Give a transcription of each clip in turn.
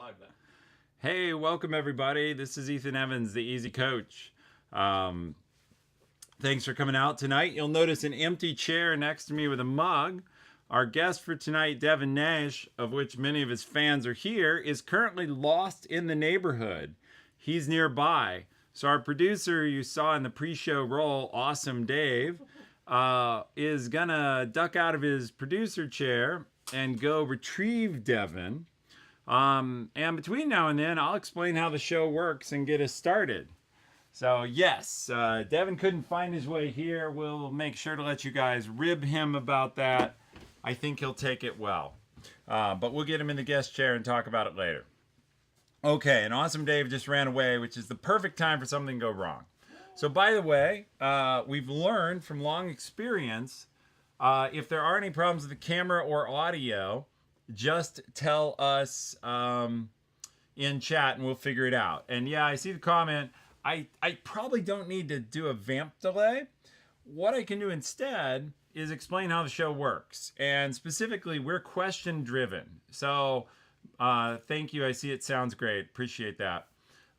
live then. Hey, welcome everybody. This is Ethan Evans, the Easy Coach. Thanks for coming out tonight. You'll notice an empty chair next to me with a mug. Our guest for tonight, Devin Nash, of which many of his fans are here, is currently lost in the neighborhood. He's nearby. So our producer you saw in the pre-show roll, Awesome Dave, is gonna duck out of his producer chair and go retrieve Devin. And between now and then, I'll explain how the show works and get us started. So, yes, Devin couldn't find his way here. We'll make sure to let you guys rib him about that. I think he'll take it well. But we'll get him in the guest chair and talk about it later. Okay, and Awesome Dave just ran away, which is the perfect time for something to go wrong. So, by the way, we've learned from long experience if there are any problems with the camera or audio, just tell us in chat and we'll figure it out. And yeah, I see the comment. I probably don't need to do a vamp delay. What I can do instead is explain how the show works. And specifically, we're question driven. So thank you. I see it sounds great. Appreciate that.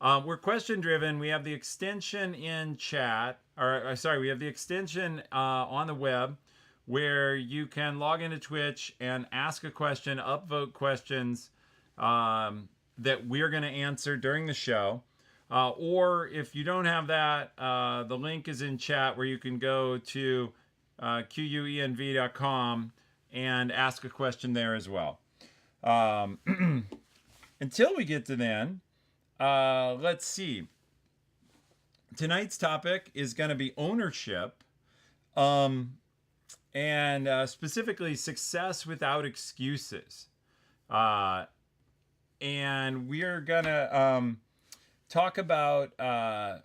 We're question driven. We have the extension in chat, or sorry, we have the extension on the web where you can log into Twitch and ask a question, upvote questions that we're going to answer during the show. Or if you don't have that, the link is in chat where you can go to quenv.com and ask a question there as well. Until we get to then, let's see. Tonight's topic is going to be ownership. And specifically success without excuses. And we are going to talk about the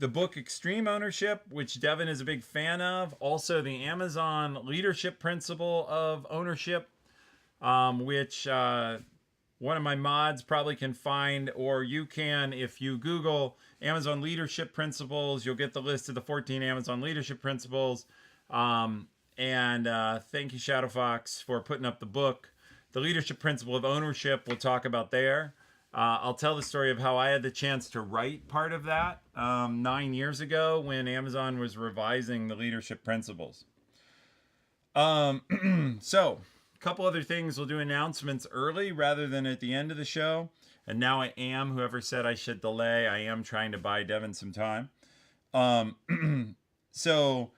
book Extreme Ownership, which Devin is a big fan of. Also, the Amazon leadership principle of ownership, which one of my mods probably can find, or you can, if you Google Amazon leadership principles, you'll get the list of the 14 Amazon leadership principles. And thank you, Shadow Fox, for putting up the book. The leadership principle of ownership we'll talk about there. I'll tell the story of how I had the chance to write part of that 9 years ago when Amazon was revising the leadership principles. So, a couple other things. We'll do announcements early rather than at the end of the show. And now I am, whoever said I should delay, I am trying to buy Devin some time. So...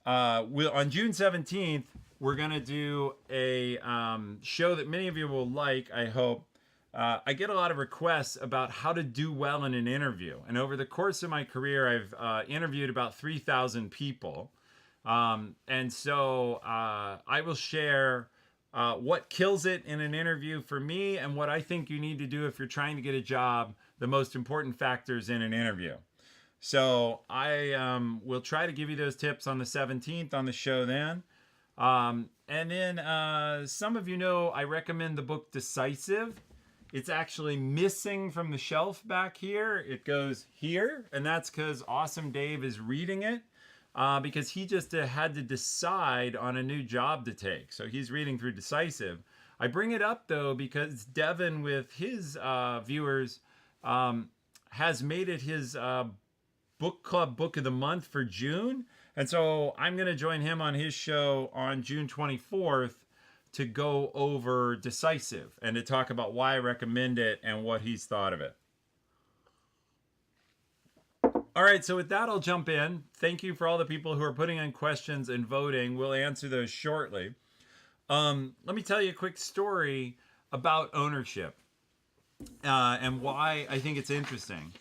on June 17th, we're going to do a show that many of you will like, I hope. I get a lot of requests about how to do well in an interview. And over the course of my career, I've interviewed about 3,000 people. And so I will share what kills it in an interview for me and what I think you need to do if you're trying to get a job, the most important factors in an interview. So I will try to give you those tips on the 17th on the show then. And then some of you know I recommend the book Decisive. It's actually missing from the shelf back here. It goes here, and that's because Awesome Dave is reading it because he just had to decide on a new job to take. So he's reading through Decisive. I bring it up, though, because Devin, with his viewers, has made it his book club book of the month for June. And so I'm going to join him on his show on June 24th to go over Decisive and to talk about why I recommend it and what he's thought of it. All right, so with that, I'll jump in. Thank you for all the people who are putting in questions and voting. We'll answer those shortly. Let me tell you a quick story about ownership and why I think it's interesting.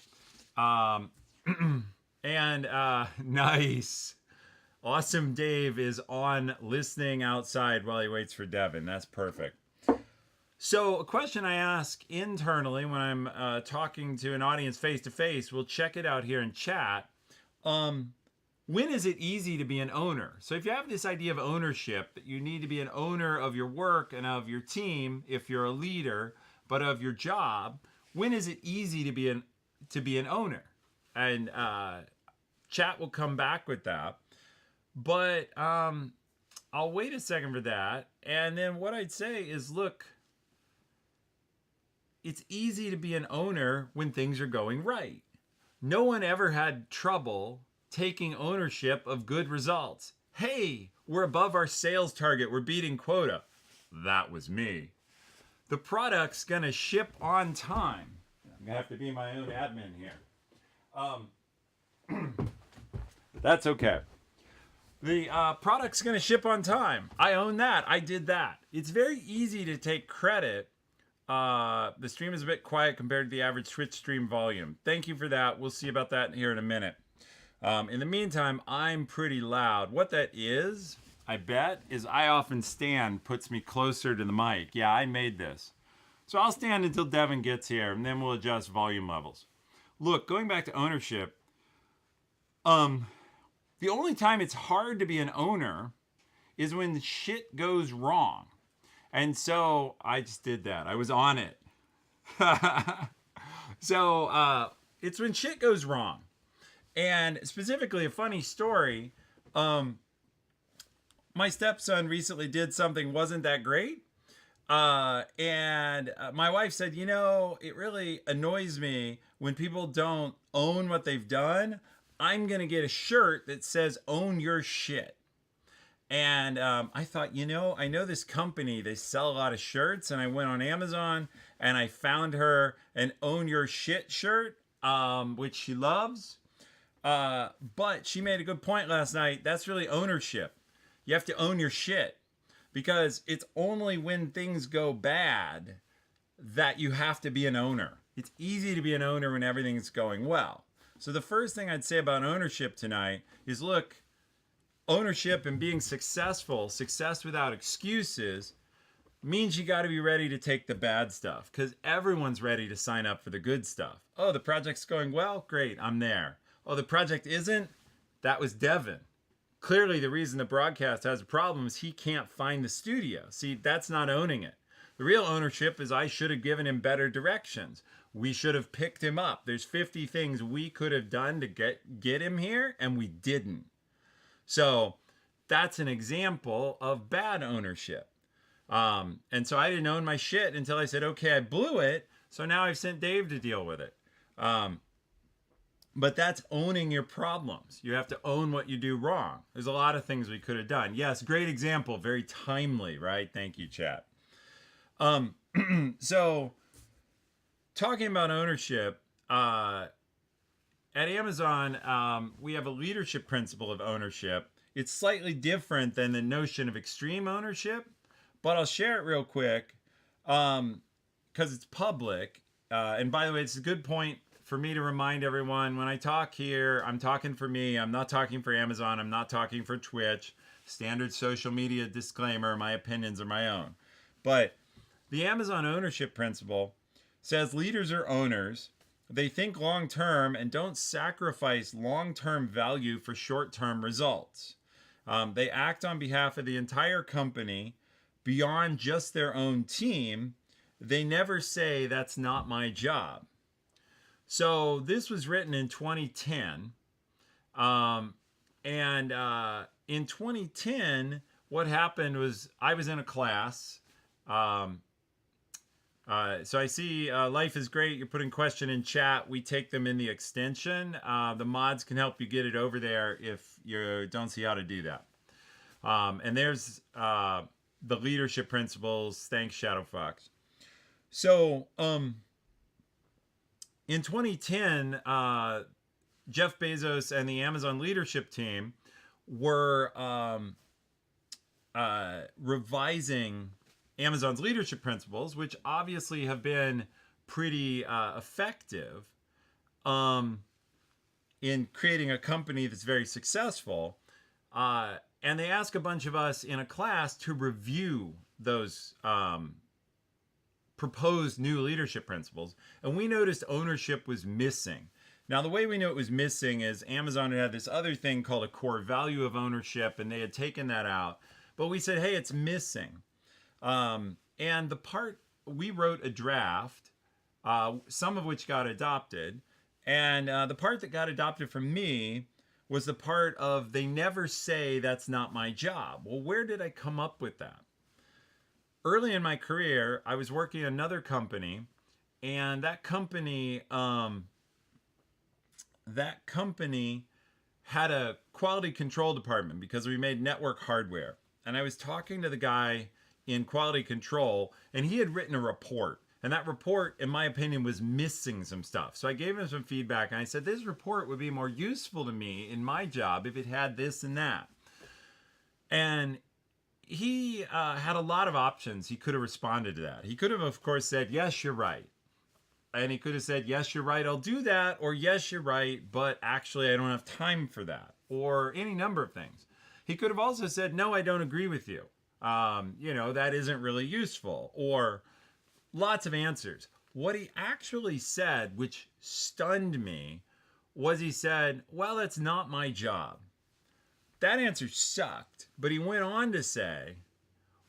And nice. Awesome Dave is on listening outside while he waits for Devin. That's perfect. So a question I ask internally when I'm talking to an audience face to face, we'll check it out here in chat. When is it easy to be an owner? So if you have this idea of ownership, that you need to be an owner of your work and of your team if you're a leader, but of your job, when is it easy to be an owner? And chat will come back with that. But I'll wait a second for that. And then what I'd say is, look, it's easy to be an owner when things are going right. No one ever had trouble taking ownership of good results. Hey, we're above our sales target. We're beating quota. That was me. The product's going to ship on time. I'm going to have to be my own admin here. That's okay. The product's going to ship on time. I own that. I did that. It's very easy to take credit. The stream is a bit quiet compared to the average Twitch stream volume. Thank you for that. We'll see about that here in a minute. In the meantime, I'm pretty loud. What that is, I bet, is I often stand puts me closer to the mic. Yeah, I made this. So I'll stand until Devin gets here, and then we'll adjust volume levels. Look, going back to ownership, the only time it's hard to be an owner is when shit goes wrong. And so I just did that. I was on it. So it's when shit goes wrong. And specifically, a funny story. My stepson recently did something wasn't that great. And my wife said, you know, it really annoys me when people don't own what they've done. I'm going to get a shirt that says, own your shit. And I thought, you know, I know this company, they sell a lot of shirts. And I went on Amazon and I found her an own your shit shirt, which she loves. But she made a good point last night. That's really ownership. You have to own your shit. Because it's only when things go bad that you have to be an owner. It's easy to be an owner when everything's going well. So the first thing I'd say about ownership tonight is, look, ownership and being successful, success without excuses, means you got to be ready to take the bad stuff, because everyone's ready to sign up for the good stuff. Oh, the project's going well? Great, I'm there. Oh, the project isn't? That was Devin. Clearly, the reason the broadcast has a problem is he can't find the studio. See, that's not owning it. The real ownership is I should have given him better directions. We should have picked him up. There's 50 things we could have done to get him here, and we didn't. So that's an example of bad ownership. And so I didn't own my shit until I said, okay, I blew it. So now I've sent Dave to deal with it. But that's owning your problems. You have to own what you do wrong. There's a lot of things we could have done. Yes, great example. Very timely, right? Thank you, chat. So talking about ownership, at Amazon, we have a leadership principle of ownership. It's slightly different than the notion of extreme ownership, but I'll share it real quick because it's public. And by the way, it's a good point for me to remind everyone, when I talk here, I'm talking for me. I'm not talking for Amazon. I'm not talking for Twitch. Standard social media disclaimer, my opinions are my own. But the Amazon ownership principle says leaders are owners. They think long-term and don't sacrifice long-term value for short-term results. They act on behalf of the entire company beyond just their own team. They never say, that's not my job. So this was written in 2010. In 2010, what happened was I was in a class. So I see life is great. You're putting question in chat. We take them in the extension. The mods can help you get it over there if you don't see how to do that. And there's the leadership principles. Thanks, Shadow Fox. So in 2010, Jeff Bezos and the Amazon leadership team were revising Amazon's leadership principles, which obviously have been pretty effective in creating a company that's very successful. And they ask a bunch of us in a class to review those proposed new leadership principles, and we noticed ownership was missing. Now, the way we know it was missing is Amazon had this other thing called a core value of ownership, and they had taken that out. But we said, hey, it's missing. And the part, we wrote a draft, some of which got adopted, and the part that got adopted from me was the part of they never say that's not my job. Well, where did I come up with that? Early in my career, I was working at another company, and that company had a quality control department because we made network hardware. And I was talking to the guy in quality control, and he had written a report. And that report, in my opinion, was missing some stuff. So I gave him some feedback, and I said, this report would be more useful to me in my job if it had this and that. And he had a lot of options. He could have responded to that. He could have, of course, said, yes, you're right. And he could have said, yes, you're right, I'll do that. Or, yes, you're right, but actually I don't have time for that. Or any number of things. He could have also said, no, I don't agree with you. That isn't really useful. Or lots of answers. What he actually said, which stunned me, was he said, well, that's not my job. That answer sucked. But he went on to say,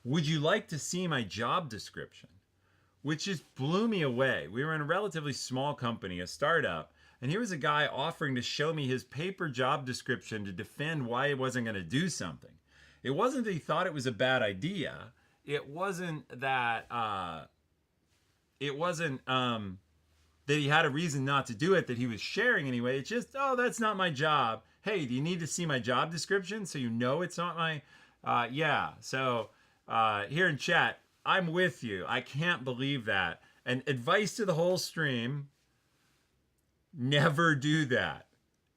would you like to see my job description? Which just blew me away. We were in a relatively small company, a startup, and here was a guy offering to show me his paper job description to defend why he wasn't going to do something. It wasn't that he thought it was a bad idea. It wasn't that that he had a reason not to do it that he was sharing anyway. It's just, oh, that's not my job. Hey, do you need to see my job description so you know it's not my... yeah, so here in chat, I'm with you. I can't believe that. And advice to the whole stream, never do that.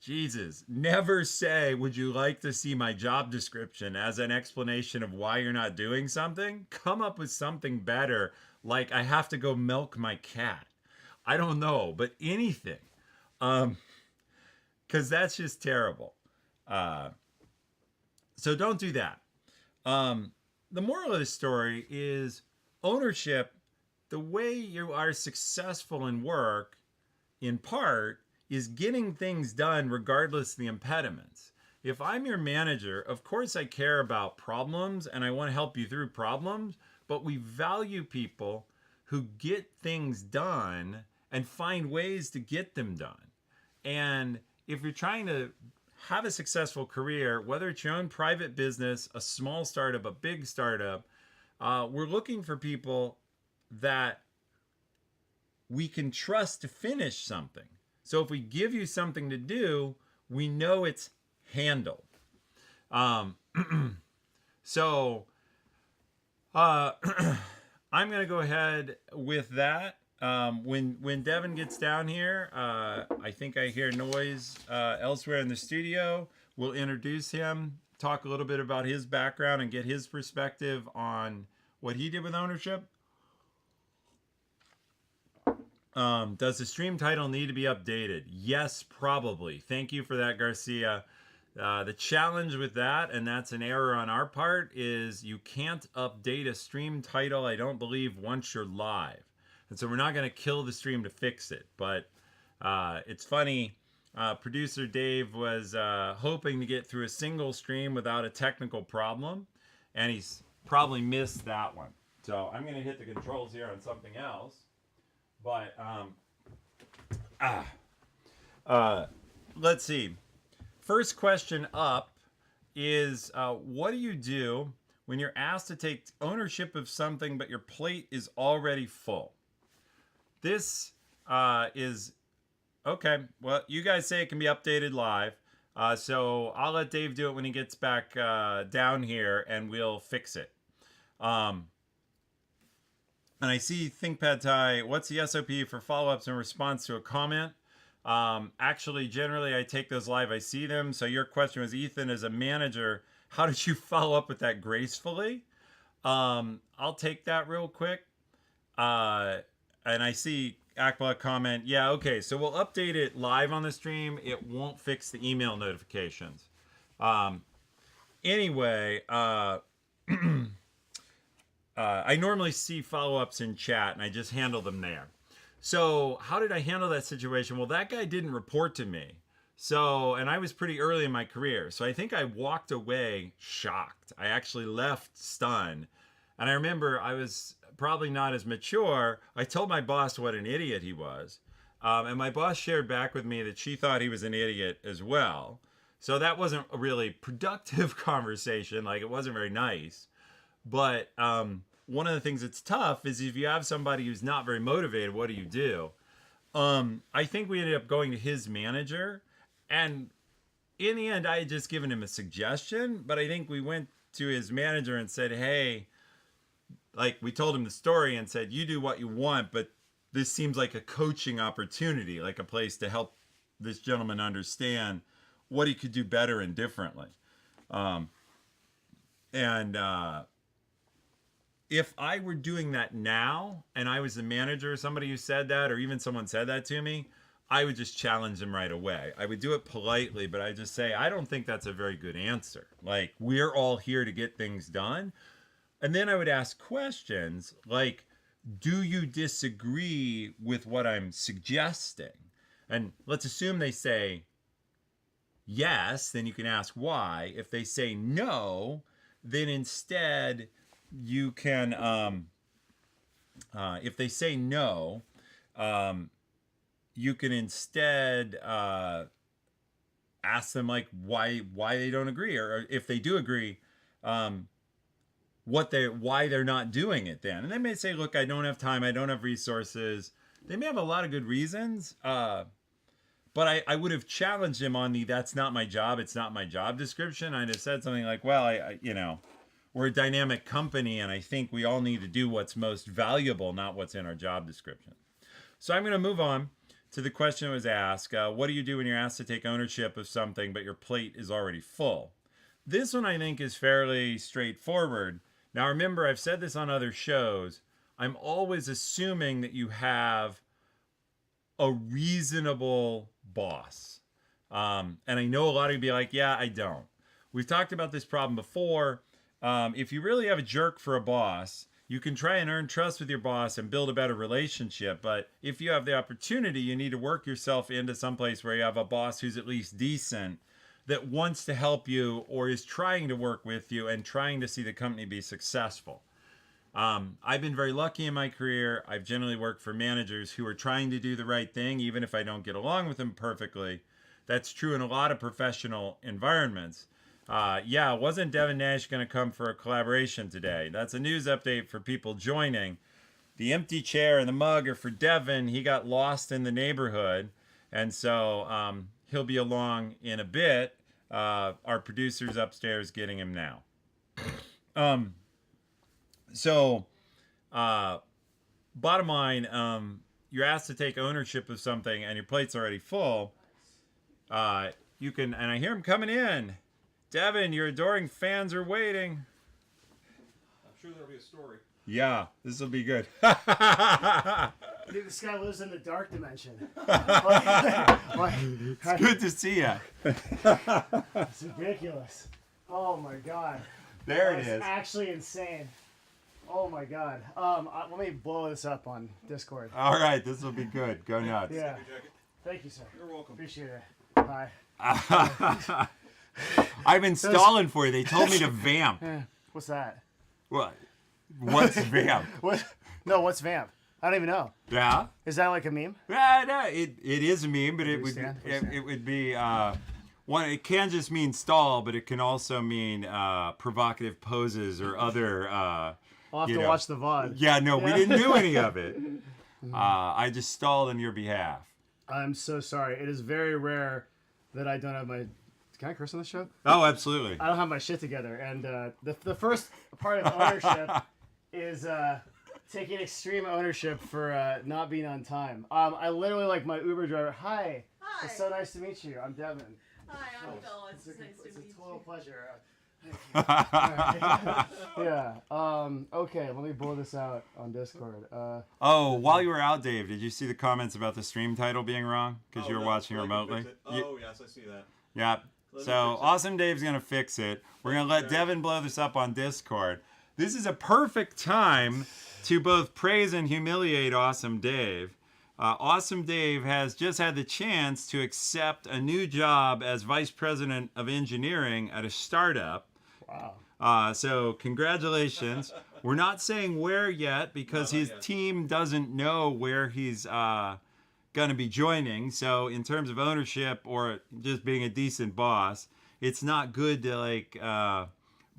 Jesus, never say, would you like to see my job description as an explanation of why you're not doing something? Come up with something better, like I have to go milk my cat. I don't know, but anything. Because that's just terrible. So don't do that. The moral of the story is ownership. The way you are successful in work, in part, is getting things done regardless of the impediments. If I'm your manager, of course I care about problems and I want to help you through problems, but we value people who get things done and find ways to get them done. And if you're trying to have a successful career, whether it's your own private business, a small startup, a big startup, we're looking for people that we can trust to finish something. So if we give you something to do, we know it's handled. So I'm going to go ahead with that. When Devin gets down here, I think I hear noise elsewhere in the studio. We'll introduce him, talk a little bit about his background, and get his perspective on what he did with ownership. Does the stream title need to be updated? Yes, probably. Thank you for that, Garcia. The challenge with that, and that's an error on our part, is you can't update a stream title, I don't believe, once you're live. And so we're not going to kill the stream to fix it. But it's funny, producer Dave was hoping to get through a single stream without a technical problem, and he's probably missed that one. So I'm going to hit the controls here on something else. But let's see. First question up is, what do you do when you're asked to take ownership of something but your plate is already full? This is, okay, well, you guys say it can be updated live. So I'll let Dave do it when he gets back down here, and we'll fix it. And I see ThinkPad Thai, what's the SOP for follow-ups in response to a comment? Actually, generally, I take those live. I see them. So your question was, Ethan, as a manager, how did you follow up with that gracefully? I'll take that real quick. And I see Akbala comment, yeah, okay, so we'll update it live on the stream. It won't fix the email notifications. Anyway, I normally see follow-ups in chat, and I just handle them there. So how did I handle that situation? Well, that guy didn't report to me. So, and I was pretty early in my career. So I think I walked away shocked. I actually left stunned. And I remember I was probably not as mature. I told my boss what an idiot he was. And my boss shared back with me that she thought he was an idiot as well. So that wasn't a really productive conversation. Like, it wasn't very nice. But one of the things that's tough is if you have somebody who's not very motivated, what do you do? I think we ended up going to his manager, and in the end, I had just given him a suggestion, but I think we went to his manager and said, hey, like we told him the story and said, you do what you want, but this seems like a coaching opportunity, like a place to help this gentleman understand what he could do better and differently. If I were doing that now and I was the manager or somebody who said that, or even someone said that to me, I would just challenge them right away. I would do it politely, but I just say, I don't think that's a very good answer. Like, we're all here to get things done. And then I would ask questions like, do you disagree with what I'm suggesting? And let's assume they say yes, then you can ask why. If they say no, then instead you can, if they say no, you can instead ask them like why they don't agree, or if they do agree, why they're not doing it then. And they may say, look, I don't have time, I don't have resources. They may have a lot of good reasons, but I would have challenged him on that's not my job, it's not my job description. I'd have said something like, well, I we're a dynamic company, and I think we all need to do what's most valuable, not what's in our job description. So I'm going to move on to the question that was asked. What do you do when you're asked to take ownership of something, but your plate is already full? This one I think is fairly straightforward. Now remember, I've said this on other shows. I'm always assuming that you have a reasonable boss. And I know a lot of you be like, yeah, I don't. We've talked about this problem before. If you really have a jerk for a boss, you can try and earn trust with your boss and build a better relationship. But if you have the opportunity, you need to work yourself into someplace where you have a boss who's at least decent, that wants to help you or is trying to work with you and trying to see the company be successful. I've been very lucky in my career. I've generally worked for managers who are trying to do the right thing, even if I don't get along with them perfectly. That's true in a lot of professional environments. Wasn't Devin Nash going to come for a collaboration today? That's a news update for people joining. The empty chair and the mug are for Devin. He got lost in the neighborhood, and so he'll be along in a bit. Our producer's upstairs getting him now. Bottom line, you're asked to take ownership of something and your plate's already full. You can, and I hear him coming in. Devin, your adoring fans are waiting. I'm sure there'll be a story. Yeah, this will be good. I think this guy lives in the dark dimension. It's good to see you. It's ridiculous. Oh my god. There it is. Actually insane. Oh my god. Let me blow this up on Discord. All right, this will be good. Go nuts. Yeah. Thank you, sir. You're welcome. Appreciate it. Bye. I've been stalling for you. They told me to vamp. What's that? What? What's vamp? What? No, what's vamp? I don't even know. Yeah. Is that like a meme? Yeah, no, it is a meme, but it would be one. It can just mean stall, but it can also mean provocative poses or other. I'll have to watch the VOD. Yeah, no, we didn't do any of it. I just stalled on your behalf. I'm so sorry. It is very rare that I don't have my. Can I curse on this show? Oh, absolutely. I don't have my shit together, and the first part of ownership is taking extreme ownership for not being on time. I literally like my Uber driver. Hi. Hi. It's so nice to meet you. I'm Devin. Hi, I'm Phil. It's nice to It's meet a total you. pleasure. Yeah. Okay. Let me blow this out on Discord. While you were out, Dave, did you see the comments about the stream title being wrong because you were watching remotely? Yes, I see that. Yeah. So Awesome Dave's gonna fix it. We're gonna let Devin blow this up on Discord. This is a perfect time to both praise and humiliate Awesome Dave. Awesome Dave has just had the chance to accept a new job as Vice President of Engineering at a startup. Wow. So congratulations. We're not saying where yet because his team doesn't know where he's going to be joining. So in terms of ownership or just being a decent boss, it's not good to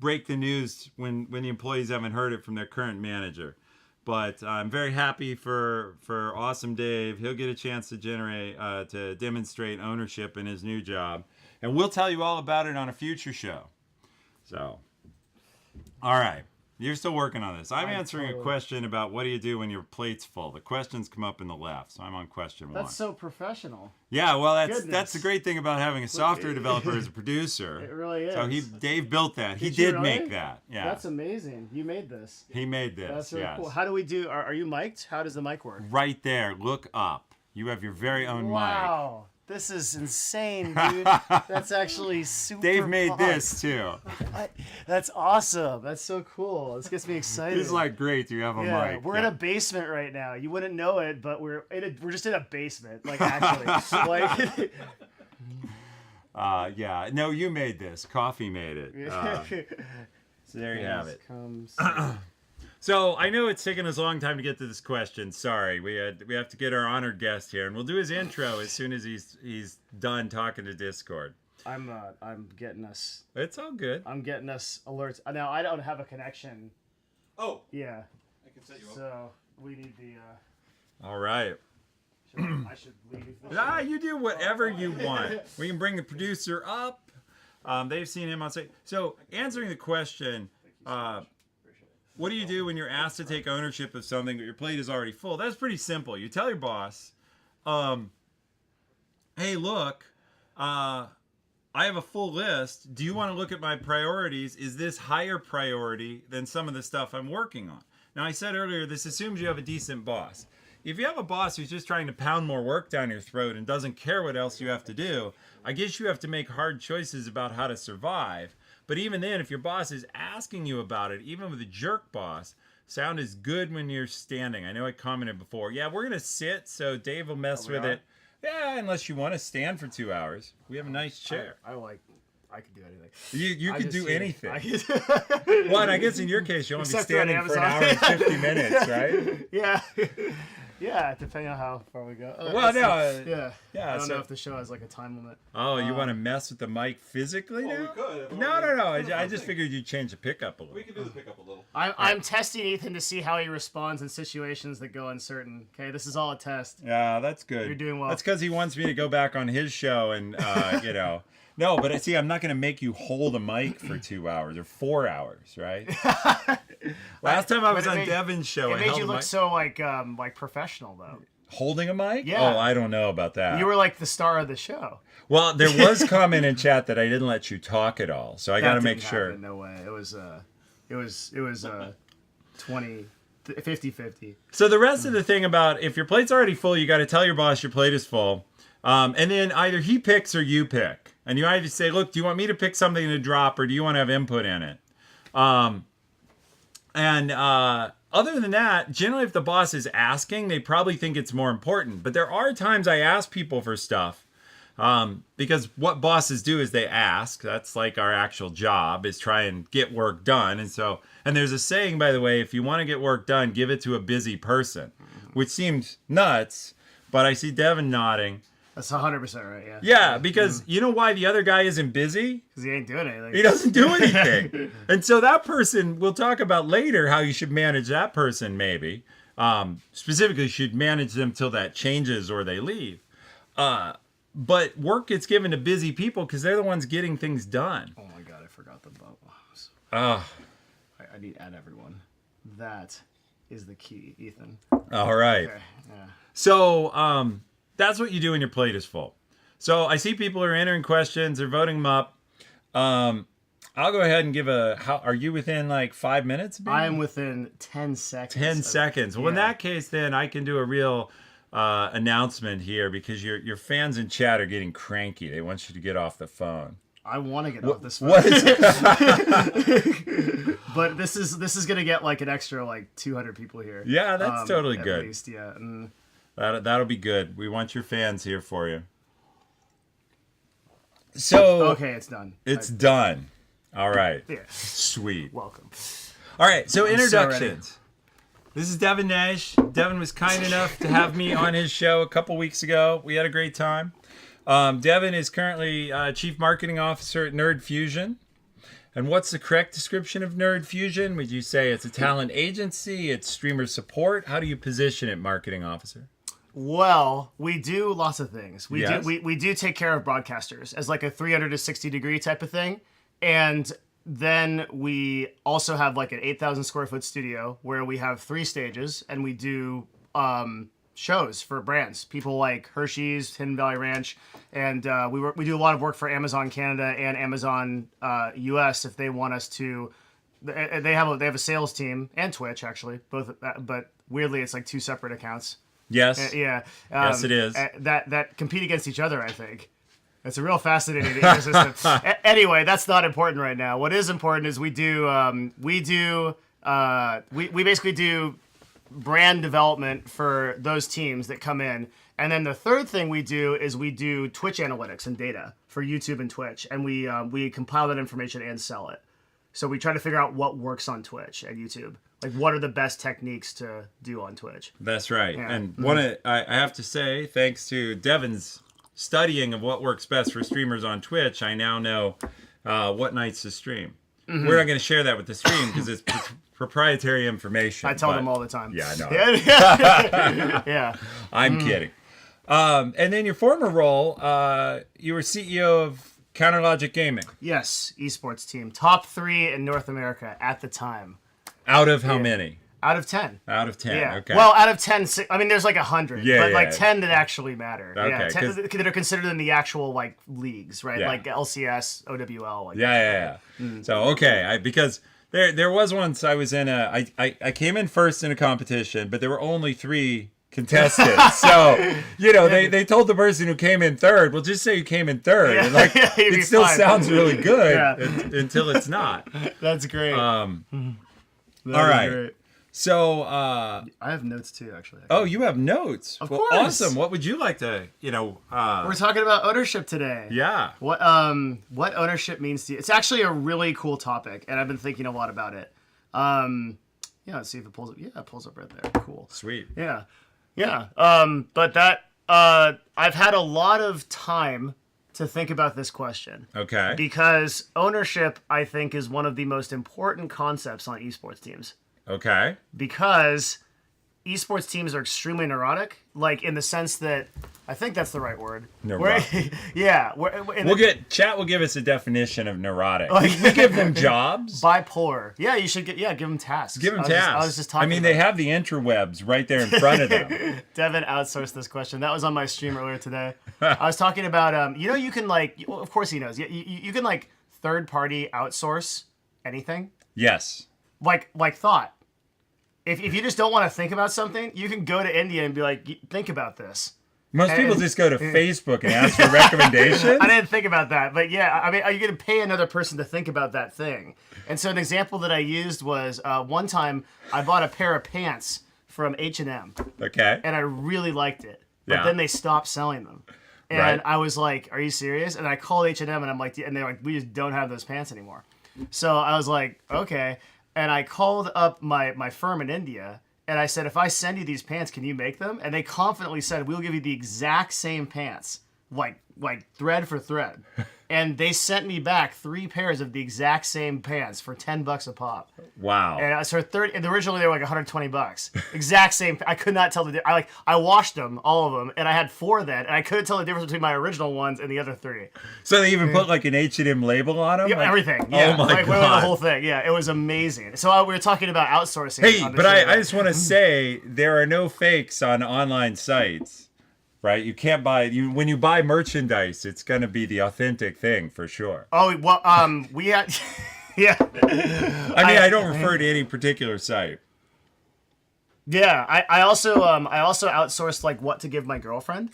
break the news when the employees haven't heard it from their current manager. But I'm very happy for Awesome Dave. He'll get a chance to to demonstrate ownership in his new job. And we'll tell you all about it on a future show. So, all right. You're still working on this. I'm answering a question about what do you do when your plate's full. The questions come up in the left, so I'm on question 1. That's so professional. Yeah, well, Goodness. that's the great thing about having a software developer as a producer. It really is. So Dave built that. He Did you did really? make that. Yeah. That's amazing. You made this. He made this. That's really yes. cool. How do we do? Are you mic'd? How does the mic work? Right there. Look up. You have your very own Wow. This is insane, dude. That's actually super. Dave made fun. this too. That's awesome. That's so cool. This gets me excited. It's like great. You have a yeah, mic. we're in a basement right now. You wouldn't know it, but we're just in a basement. Like actually, like. Yeah. No, you made this. Coffee made it. So there you have it. So I know it's taken us a long time to get to this question. Sorry, we have to get our honored guest here, and we'll do his intro as soon as he's done talking to Discord. I'm getting us. It's all good. I'm getting us alerts. Now I don't have a connection. Oh, Yeah, I can set you up. so we need the. All right. I should leave. You do whatever you want. We can bring the producer up. They've seen him on site. So answering the question. What do you do when you're asked to take ownership of something but your plate is already full? That's pretty simple. You tell your boss, hey, look, I have a full list. Do you want to look at my priorities? Is this higher priority than some of the stuff I'm working on? Now, I said earlier, this assumes you have a decent boss. If you have a boss who's just trying to pound more work down your throat and doesn't care what else you have to do, I guess you have to make hard choices about how to survive. But even then, if your boss is asking you about it, even with a jerk boss, sound is good when you're standing. I know I commented before. Yeah, we're going to sit, so Dave will mess with it. Yeah, unless you want to stand for 2 hours. We have a nice chair. I could do anything. You could do anything. Could... Well, and I guess in your case, you'll only be Except for on standing for an Amazon. hour and 50 minutes, right? Yeah. Yeah, depending on how far we go. Well, no. I don't know if the show has like a time limit. Oh, you want to mess with the mic physically Well, now? we could. No. I just figured you'd change the pickup a little. We can do the pickup a little. I'm testing Ethan to see how he responds in situations that go uncertain. Okay, this is all a test. Yeah, that's good. You're doing well. That's because he wants me to go back on his show and, No, but see, I'm not going to make you hold a mic for 2 hours or 4 hours, right? Last time I was on Devon's show, It I made held you a look mic. so like professional though. Holding a mic? Yeah. Oh, I don't know about that. You were like the star of the show. Well, there was comment in chat that I didn't let you talk at all, so I got to make sure. No way. It was 20 50-50. So the rest of the thing about if your plate's already full, you got to tell your boss your plate is full. And then either he picks or you pick. And you either say, look, do you want me to pick something to drop or do you want to have input in it? Other than that, generally if the boss is asking, they probably think it's more important. But there are times I ask people for stuff because what bosses do is they ask. That's like our actual job is try and get work done. And there's a saying, by the way, if you want to get work done, give it to a busy person, which seems nuts. But I see Devin nodding. That's 100% right, yeah. Yeah, because you know why the other guy isn't busy? Because he ain't doing anything. He doesn't do anything. And so that person, we'll talk about later how you should manage that person maybe. Specifically, should manage them till that changes or they leave. But work gets given to busy people because they're the ones getting things done. Oh my God, I forgot the bubbles. I need to add everyone. That is the key, Ethan. All right. Okay, yeah. So, that's what you do when your plate is full. So I see people are entering questions. They're voting them up. I'll go ahead and give are you within like 5 minutes? I am within 10 seconds. 10 seconds. Well, in that case, then I can do a real announcement here because your fans in chat are getting cranky. They want you to get off the phone. I want to get off this phone. What is But this is gonna get like an extra like 200 people here. Yeah, that's totally good. At least, yeah. That'll be good. We want your fans here for you. So okay, it's done. It's done. All right. Yeah. Sweet. Welcome. All right. So I'm introductions. So this is Devin Nash. Devin was kind enough to have me on his show a couple weeks ago. We had a great time. Devin is currently Chief Marketing Officer at Nerd Fusion. And what's the correct description of Nerd Fusion? Would you say it's a talent agency? It's streamer support? How do you position it, marketing officer? Well, we do lots of things. Yes. We do take care of broadcasters as like a 360 degree type of thing. And then we also have like an 8,000 square foot studio where we have 3 stages and we do shows for brands. People like Hershey's, Hidden Valley Ranch, and we do a lot of work for Amazon Canada and Amazon US if they want us to. They have a sales team and Twitch actually, both, but weirdly it's like 2 separate accounts. Yes. Yeah. Yes, it is. That compete against each other, I think. It's a real fascinating ecosystem. Anyway, that's not important right now. What is important is we basically do brand development for those teams that come in. And then the third thing we do is we do Twitch analytics and data for YouTube and Twitch. And we compile that information and sell it. So we try to figure out what works on Twitch and YouTube. Like, what are the best techniques to do on Twitch? That's right. Yeah. And I have to say, thanks to Devon's studying of what works best for streamers on Twitch, I now know what nights to stream. Mm-hmm. We're not going to share that with the stream because it's proprietary information. I tell them all the time. Yeah, I know. Yeah. I'm kidding. And then your former role, you were CEO of Counterlogic Gaming. Yes, esports team. Top 3 in North America at the time. Out of how many? Out of 10. Out of 10, Yeah. okay. Well, out of 10, I mean, there's like 100, Yeah, but yeah, like yeah. 10 that actually matter. Okay, Yeah, 10 'cause- that are considered in the actual like leagues, right? Yeah. Like LCS, OWL. Like Yeah. So, okay, because there was once I was in I came in first in a competition, but there were only 3 contestants. So, they told the person who came in third, well, just say you came in third. Yeah. And like, Yeah, you'd be it still fine. sounds really good Yeah. until it's not. That's great. All right. Great. So, I have notes too, actually. oh, you have notes. Of Well, course. awesome. What would you like to, We're talking about ownership today. yeah. What ownership means to you. It's actually a really cool topic, and I've been thinking a lot about it. Let's see if it pulls up. Yeah, it pulls up right there. Cool. Sweet. Yeah. But that I've had a lot of time to think about this question. Okay. Because ownership, I think, is one of the most important concepts on esports teams. Okay. Because esports teams are extremely neurotic, like in the sense that I think that's the right word. Neurotic. Chat will give us a definition of neurotic. We give them jobs. Bipolar. Yeah, you should give them tasks. Give them tasks. I was just talking. I mean, they have the interwebs right there in front of them. Devin outsourced this question. That was on my stream earlier today. I was talking about, you can of course he knows. You can like third party outsource anything. Yes. Like thought. If you just don't want to think about something, you can go to India and be like, think about this. Most people just go to Facebook and ask for recommendations. I didn't think about that, but yeah, I mean, are you going to pay another person to think about that thing? And so an example that I used was one time I bought a pair of pants from H&M. Okay. And I really liked it, but Yeah. then they stopped selling them. And Right. I was like, are you serious? And I called H&M and I'm like, and they're like, we just don't have those pants anymore. So I was like, okay. And I called up my firm in India and I said, if I send you these pants, can you make them? And they confidently said, we'll give you the exact same pants, like thread for thread. And they sent me back 3 pairs of the exact same pants for $10 a pop. Wow. And so and originally they were like $120. Exact same. I could not tell the difference. I washed them, all of them, and I had 4 then, and I couldn't tell the difference between my original ones and the other 3. So they even put like an H&M label on them? Yeah, Like, everything. Yeah. Oh my the God. whole thing. Yeah, it was amazing. So we were talking about outsourcing. Hey, on the but show. I just want to say there are no fakes on online sites. Right? You can't buy when you buy merchandise, it's gonna be the authentic thing for sure. Oh well, we had, yeah. I mean, I don't refer to any particular site. Yeah, I also outsourced like what to give my girlfriend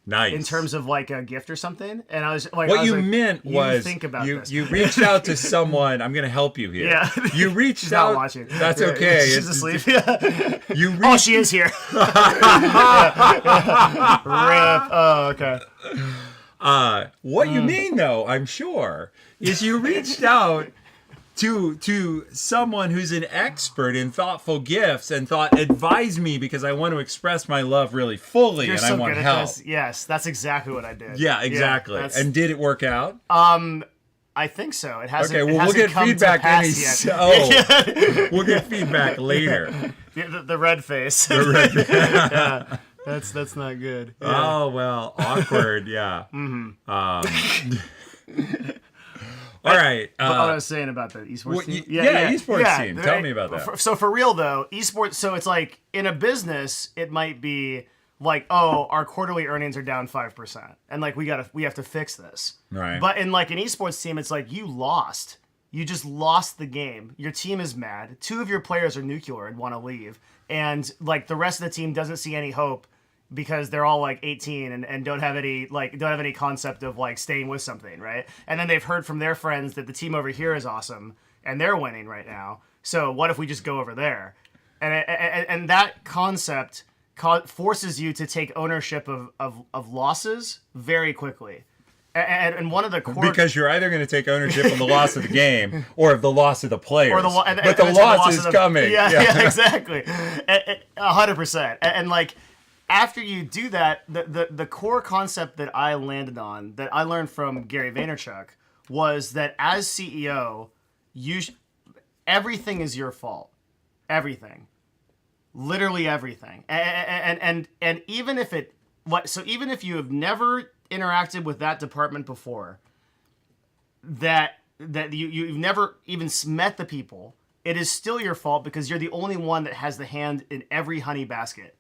Nice. in terms of like a gift or something, and I was like, What I was you like, meant you was think about this. you reached out to someone. I'm gonna help you here. Yeah. You reached She's out. not watching. That's Yeah, okay. She's It's- asleep. Yeah. You Oh, reached. she is here. Rip. Oh, okay. What you mean though, I'm sure, is you reached out to someone who's an expert in thoughtful gifts and thought, advise me because I want to express my love really fully You're and I so want good at help. this. Yes, that's exactly what I did. Yeah, exactly. that's- And did it work out? I I think so. It hasn't. Okay, well, it we'll hasn't get come to feedback pass yet. we'll get feedback later. The red face. Yeah, that's not good. Yeah. Oh, well, awkward, yeah. All right. What I was saying about the esports team. Esports team. Tell me about that. So for real though, esports. So it's like in a business, it might be like, oh, our quarterly earnings are down 5%, and like we have to fix this. Right. But in like an esports team, it's like you lost. You just lost the game. Your team is mad. 2 of your players are nuclear and want to leave, and like the rest of the team doesn't see any hope because they're all like 18 and don't have any concept of like staying with something, right? And then they've heard from their friends that the team over here is awesome and they're winning right now. So what if we just go over there? And that concept forces you to take ownership of losses very quickly. And one of the core... Because you're either going to take ownership of the loss of the game or of the loss of the players. But the loss is coming. Yeah, exactly. 100%. And like, after you do that, the core concept that I landed on, that I learned from Gary Vaynerchuk, was that as CEO, everything is your fault. Everything. Literally everything. And even if even if you have never interacted with that department before, that you've never even met the people, it is still your fault because you're the only one that has the hand in every honey basket.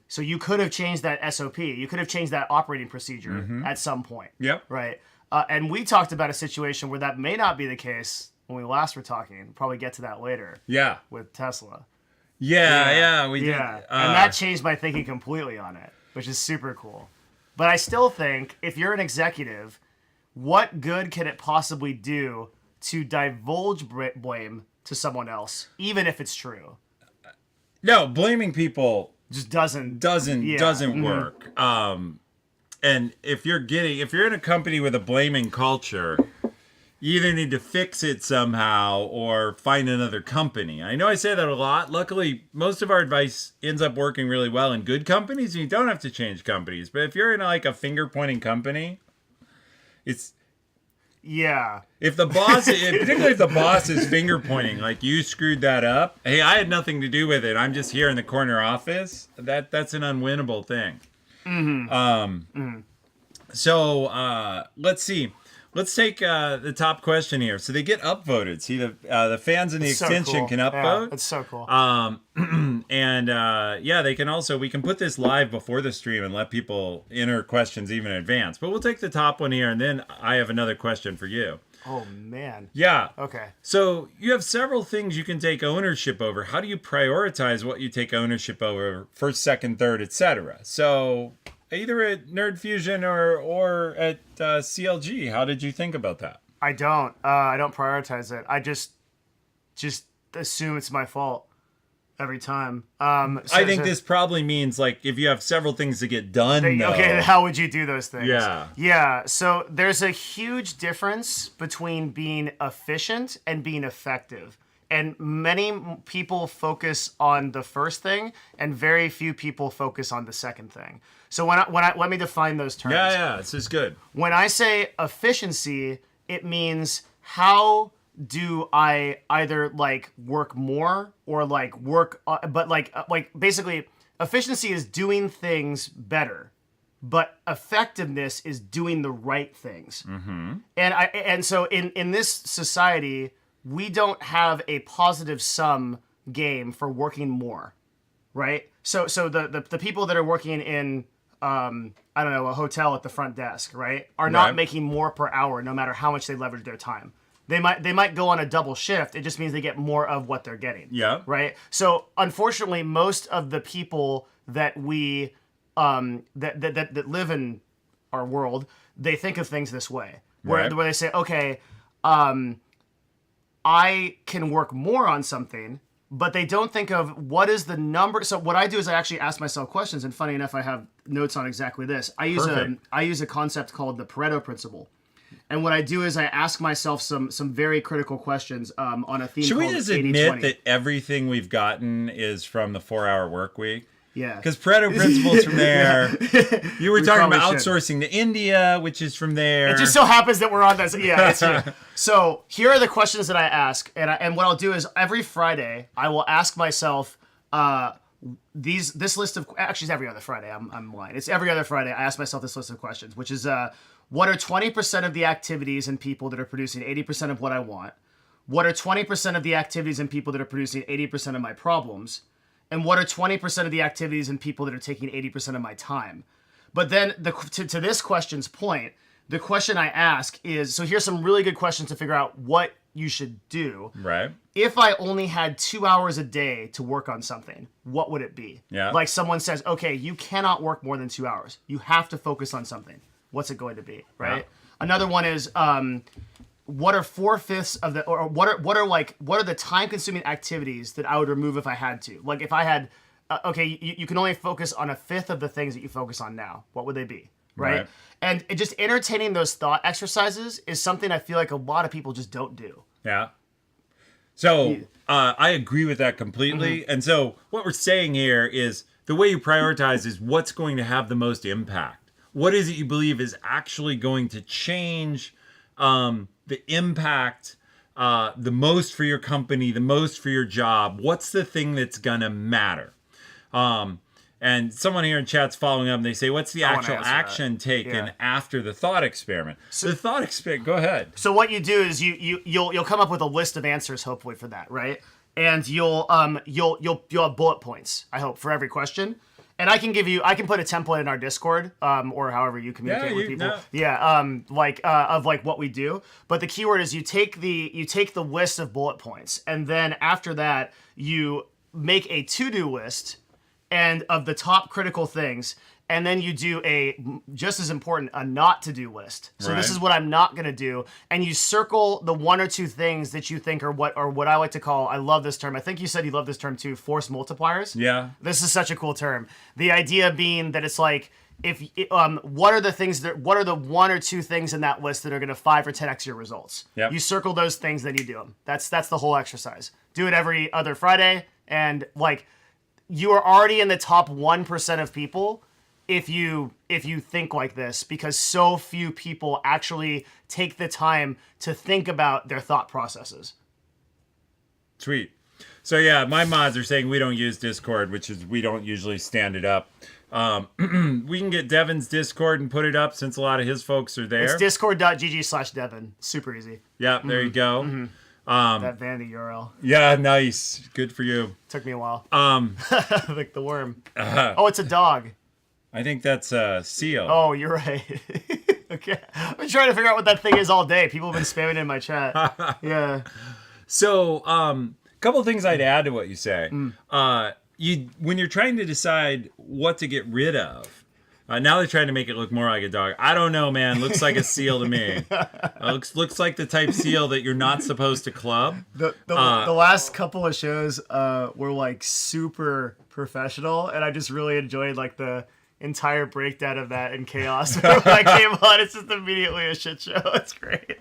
So you could have changed that SOP. You could have changed that operating procedure at some point. Yep. Right. And we talked about a situation where that may not be the case when we last were talking. We'll probably get to that later. Yeah. With Tesla. Yeah, we did. Yeah. And that changed my thinking completely on it, which is super cool. But I still think if you're an executive, what good can it possibly do to divulge blame to someone else, even if it's true? No, blaming people just doesn't work. And if you're in a company with a blaming culture, you either need to fix it somehow or find another company. I know I say that a lot. Luckily, most of our advice ends up working really well in good companies, and you don't have to change companies. But if you're in like a finger-pointing company, it's... Yeah. If the boss, particularly if the boss is finger pointing, like you screwed that up. Hey, I had nothing to do with it. I'm just here in the corner office. That's an unwinnable thing. So let's see. Let's take the top question here. So they get upvoted. See, the fans in the extension can upvote. Yeah, that's so cool. They can also, we can put this live before the stream and let people enter questions even in advance. But we'll take the top one here, and then I have another question for you. Oh, man. Yeah. Okay. So you have several things you can take ownership over. How do you prioritize what you take ownership over, first, second, third, etc.? So either at Nerd Fusion or at CLG, how did you think about that? I don't prioritize it. I just assume it's my fault every time. I think this probably means like if you have several things to get done. Okay, how would you do those things? Yeah. So there's a huge difference between being efficient and being effective. And many people focus on the first thing, and very few people focus on the second thing. So when I let me define those terms. Yeah, this is good. When I say efficiency, it means how do I either like work more or like work, but like basically efficiency is doing things better, but effectiveness is doing the right things. Mm-hmm. And so in this society, we don't have a positive sum game for working more, right? So the people that are working in I don't know, a hotel at the front desk, right, are not making more per hour no matter how much they leverage their time. They might go on a double shift. It just means they get more of what they're getting. Yeah. Right? So unfortunately, most of the people that we that live in our world, they think of things this way. Where they say, okay, I can work more on something, but they don't think of what is the number. So what I do is I actually ask myself questions, and funny enough, I have notes on exactly this. I use a concept called the Pareto principle. And what I do is I ask myself some very critical questions on a theme called 80-20. Should we just admit that everything we've gotten is from the 4-hour work week? Yeah. Because Pareto principles from there. You were talking about probably should. outsourcing to India, which is from there. It just so happens that we're on this. Yeah, it's here. So here are the questions that I ask, and what I'll do is every Friday I will ask myself this list of actually it's every other Friday. I'm lying. It's every other Friday. I ask myself this list of questions, which is what are 20% of the activities and people that are producing 80% of what I want? What are 20% of the activities and people that are producing 80% of my problems? And what are 20% of the activities and people that are taking 80% of my time? But then to this question's point, the question I ask is, so here's some really good questions to figure out what you should do. Right. If I only had 2 hours a day to work on something, what would it be? Yeah. Like someone says, okay, you cannot work more than 2 hours. You have to focus on something. What's it going to be? Right. Yeah. Another one is, what are 4/5 of the, or what are the time-consuming activities that I would remove if I had to? Like if I had, okay, you can only focus on 1/5 of the things that you focus on now. What would they be? Right? And just entertaining those thought exercises is something I feel like a lot of people just don't do. Yeah. So I agree with that completely. And so what we're saying here is the way you prioritize is what's going to have the most impact. What is it you believe is actually going to change the impact the most for your company, the most for your job? What's the thing that's going to matter? And someone here in chat's following up and they say, what's the actual action taken after the thought experiment? So the thought experiment, go ahead. So what you do is you'll come up with a list of answers, hopefully, for that, right? And you'll have bullet points, I hope, for every question. And I can put a template in our Discord, or however you communicate with people. Of what we do. But the keyword is you take the list of bullet points, and then after that you make a to-do list and of the top critical things, and then you do just as important, a not to do list. So this is what I'm not gonna do, and you circle the one or two things that you think are what I like to call, I love this term, I think you said you love this term too, force multipliers. Yeah. This is such a cool term. The idea being that it's like, what are the one or two things in that list that are gonna 5 or 10x your results? Yep. You circle those things, then you do them. That's the whole exercise. Do it every other Friday, and like, you are already in the top 1% of people if you think like this, because so few people actually take the time to think about their thought processes. Sweet. So yeah, my mods are saying we don't use Discord, which is we don't usually stand it up. We can get Devon's Discord and put it up since a lot of his folks are there. It's discord.gg/Devon. Super easy. Yeah, there you go. Mm-hmm. That vanity URL. Yeah, nice. Good for you. Took me a while. Like the worm. Oh, it's a dog. I think that's a seal. Oh, you're right. Okay. I've been trying to figure out what that thing is all day. People have been spamming it in my chat. Yeah. So, couple things I'd add to what you say. When you're trying to decide what to get rid of, now they're trying to make it look more like a dog. I don't know, man. Looks like a seal to me. Looks like the type seal that you're not supposed to club. The last couple of shows were like super professional, and I just really enjoyed like the entire breakdown of that in chaos. When I came on, it's just immediately a shit show. It's great.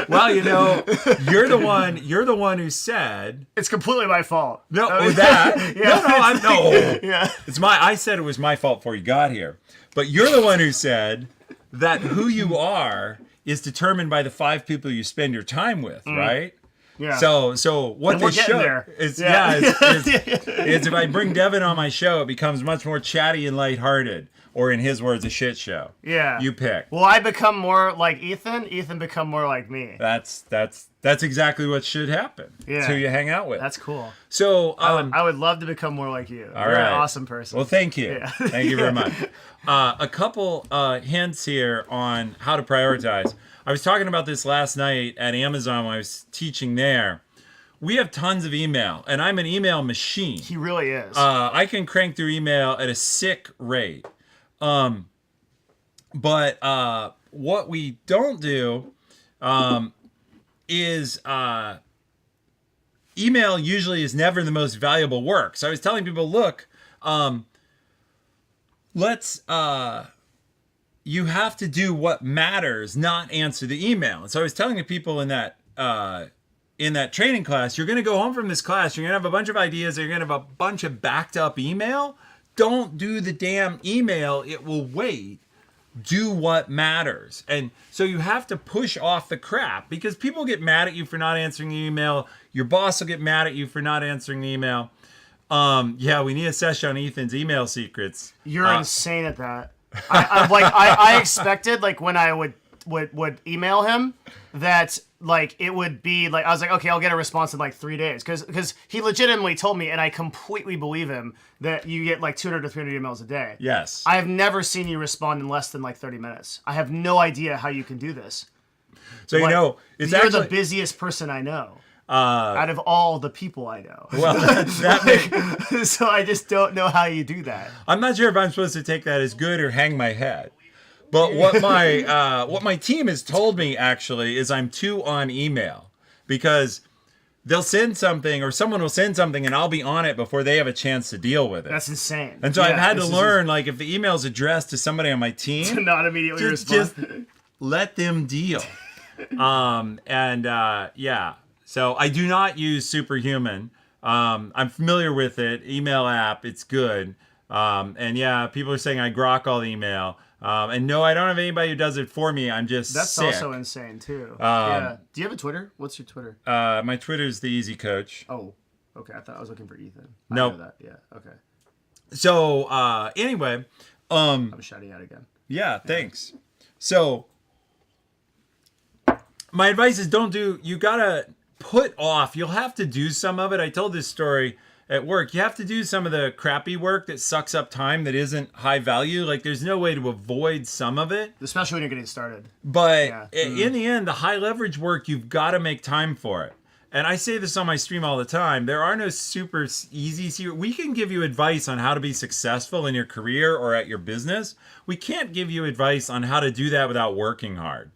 Well, you're the one who said it's completely my fault. No, that. Yeah. No. Yeah. I said it was my fault before you got here. But you're the one who said that who you are is determined by the 5 people you spend your time with, right? Yeah. So what and this show is, is if I bring Devin on my show, it becomes much more chatty and lighthearted, or in his words, a shit show. Yeah. You pick. Will I become more like Ethan? Ethan become more like me. That's exactly what should happen. Yeah. It's who you hang out with. That's cool. So I would love to become more like you. All You're right. an awesome person. Well, thank you. Yeah. Thank you very much. A couple hints here on how to prioritize. I was talking about this last night at Amazon when I was teaching there. We have tons of email, and I'm an email machine. He really is. I can crank through email at a sick rate. But what we don't do is email usually is never the most valuable work. So I was telling people, look, you have to do what matters, not answer the email. And so I was telling the people in that training class, you're going to go home from this class, you're going to have a bunch of ideas, you're going to have a bunch of backed up email. don't do the damn email. It will wait. Do what matters. And so you have to push off the crap because people get mad at you for not answering the email. Your boss will get mad at you for not answering the email. Yeah, we need a session on Ethan's email secrets. You're insane at that. I expected like when I would email him that like it would be like I was like, okay, I'll get a response in like 3 days because he legitimately told me, and I completely believe him, that you get like 200 to 300 emails a day. Yes. I have never seen you respond in less than like 30 minutes. I have no idea how you can do this. So Like, you know, it's you're actually the busiest person I know. Out of all the people I know. well. That So I just don't know how you do that. I'm not sure if I'm supposed to take that as good or hang my head. But what my team has told me actually is I'm too on email because they'll send something or someone will send something and I'll be on it before they have a chance to deal with it. That's insane. And so I've had to this is learn, like, if the email's addressed to somebody on my team, to not immediately just respond. let them deal. Yeah. So I do not use Superhuman. I'm familiar with it. Email app, it's good. And yeah, people are saying I grok all the email. And no, I don't have anybody who does it for me. I'm just That's sick. also insane too. Yeah. Do you have a Twitter? What's your Twitter? My Twitter's the Easy Coach. Oh, okay. I thought I was looking for Ethan. Nope. I know that. Yeah. Okay. So anyway, I'm shouting out again. yeah, thanks. So my advice is you gotta put off. You'll have to do some of it. I told this story at work. You have to do some of the crappy work that sucks up time that isn't high value. Like there's no way to avoid some of it. Especially when you're getting started. But Yeah. in the end, the high leverage work, you've got to make time for it. And I say this on my stream all the time. There are no super easy. We can give you advice on how to be successful in your career or at your business. We can't give you advice on how to do that without working hard.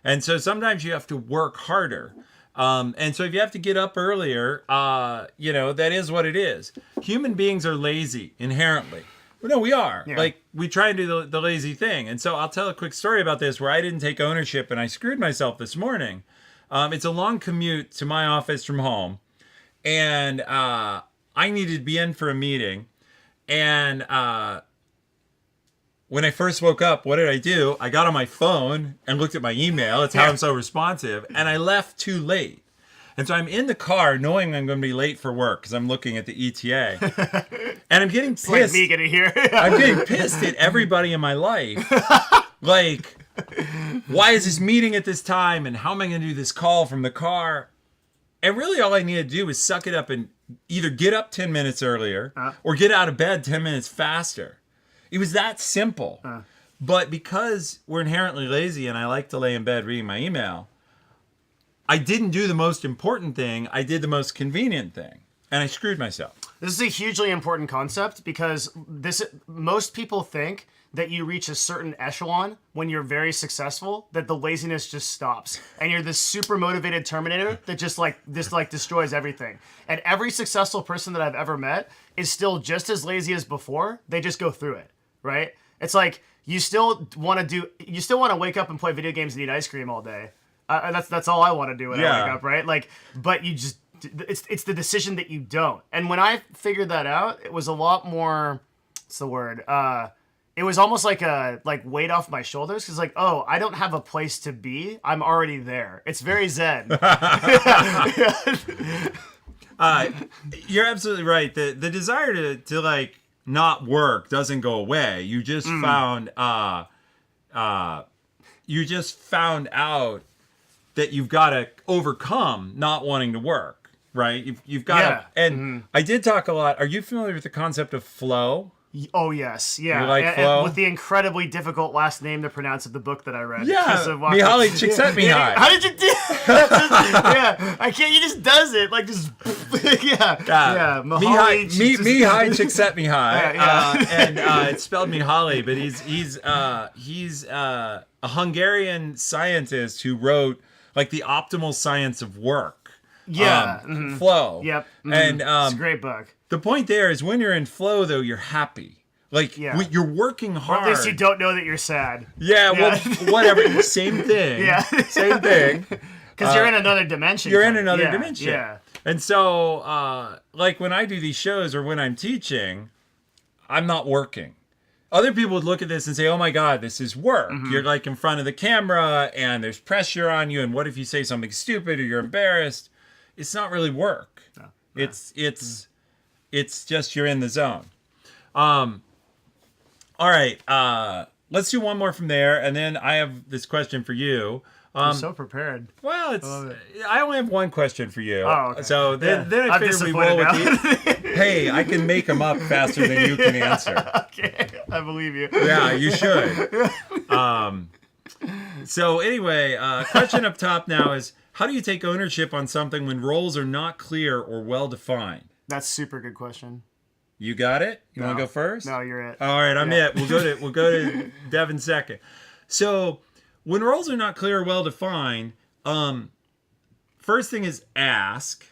And so sometimes you have to work harder. And so if you have to get up earlier, that is what it is. Human beings are lazy inherently. Well, no, we are. Yeah. Like, we try and do the lazy thing. And so I'll tell a quick story about this where I didn't take ownership and I screwed myself this morning. It's a long commute to my office from home. And I needed to be in for a meeting. And when I first woke up, what did I do? I got on my phone and looked at my email. It's how I'm so responsive. And I left too late. And so I'm in the car knowing I'm going to be late for work because I'm looking at the ETA. And I'm getting pissed. Like me getting here. I'm getting pissed at everybody in my life. Like, why is this meeting at this time? And how am I going to do this call from the car? And really all I need to do is suck it up and either get up 10 minutes earlier or get out of bed 10 minutes faster. It was that simple. But because we're inherently lazy and I like to lay in bed reading my email, I didn't do the most important thing. I did the most convenient thing. And I screwed myself. This is a hugely important concept because most people think that you reach a certain echelon when you're very successful, that the laziness just stops. And you're this super motivated Terminator that just destroys everything. And every successful person that I've ever met is still just as lazy as before. They just go through it, right? It's like you still want to wake up and play video games and eat ice cream all day. That's all I want to do when I wake up, right? Like, but you just, it's the decision that you don't. And when I figured that out, it was a lot more, what's the word? It was almost like a weight off my shoulders. Cause like, oh, I don't have a place to be. I'm already there. It's very zen. You're absolutely right. The desire to like not work doesn't go away. You just found out that you've got to overcome not wanting to work, right? You've got to, and I did talk a lot. Are you familiar with the concept of flow? Oh yes, yeah. You like flow? And with the incredibly difficult last name to pronounce of the book that I read. Yeah, Mihaly Csikszentmihalyi. How did you do? Yeah, I can't. He just does it like just. Yeah. Mihaly Csikszentmihalyi. Yeah. And it's spelled Mihaly, but he's a Hungarian scientist who wrote like the optimal science of work. Yeah. Flow. Yep. And it's a great book. The point there is when you're in flow, though, you're happy. Like, you're working hard. Or at least you don't know that you're sad. Yeah, well, whatever. Same thing. Yeah. Same thing. Because you're in another dimension. You're in another dimension. Yeah. And so, like, when I do these shows or when I'm teaching, I'm not working. Other people would look at this and say, oh my God, this is work. You're like in front of the camera and there's pressure on you. And what if you say something stupid or you're embarrassed? It's not really work. No. It's just you're in the zone. All right. Let's do one more from there. And then I have this question for you. I'm so prepared. Well, I only have one question for you. Oh, okay. So then I figured we roll with you. Hey, I can make them up faster than you can answer. Okay, I believe you. Yeah, you should. So anyway, question up top now is, how do you take ownership on something when roles are not clear or well-defined? That's a super good question. You got it? You want to go first? No, you're it. All right, I'm it. We'll go to Devin second. So when roles are not clear or well-defined, first thing is ask,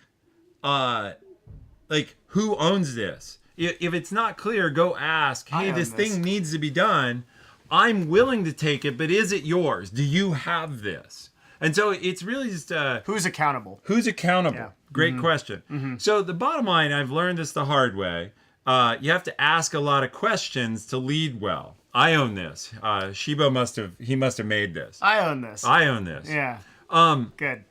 like, who owns this? If it's not clear, go ask, hey, this thing needs to be done. I'm willing to take it, but is it yours? Do you have this? And so it's really just... who's accountable? Who's accountable? Yeah. Great question. Mm-hmm. So the bottom line, I've learned this the hard way. You have to ask a lot of questions to lead well. I own this. Shibo must have made this. I own this. I own this. Yeah. Good.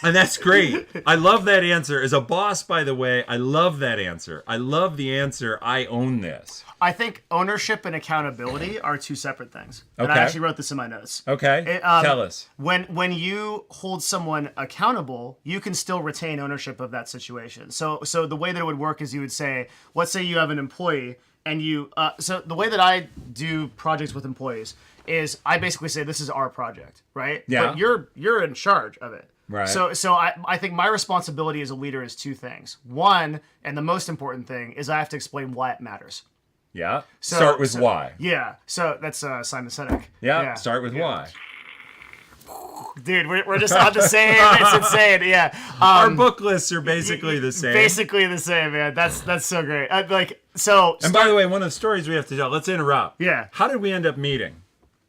And that's great. I love that answer. As a boss, by the way, I love that answer. I love the answer, I own this. I think ownership and accountability are two separate things. And Okay. I actually wrote this in my notes. Okay. Tell us. When you hold someone accountable, you can still retain ownership of that situation. So the way that it would work is you would say, let's say you have an employee and you so the way that I do projects with employees is I basically say this is our project, right? Yeah. But you're in charge of it. Right. So I think my responsibility as a leader is two things. One, and the most important thing, is I have to explain why it matters. Yeah. Start with why. Yeah. So that's Simon Sinek. Yeah. Start with why. Dude, we're just on the same. It's insane. Yeah. Our book lists are basically the same. Basically the same, man. That's so great. And by the way, one of the stories we have to tell. Let's interrupt. Yeah. How did we end up meeting?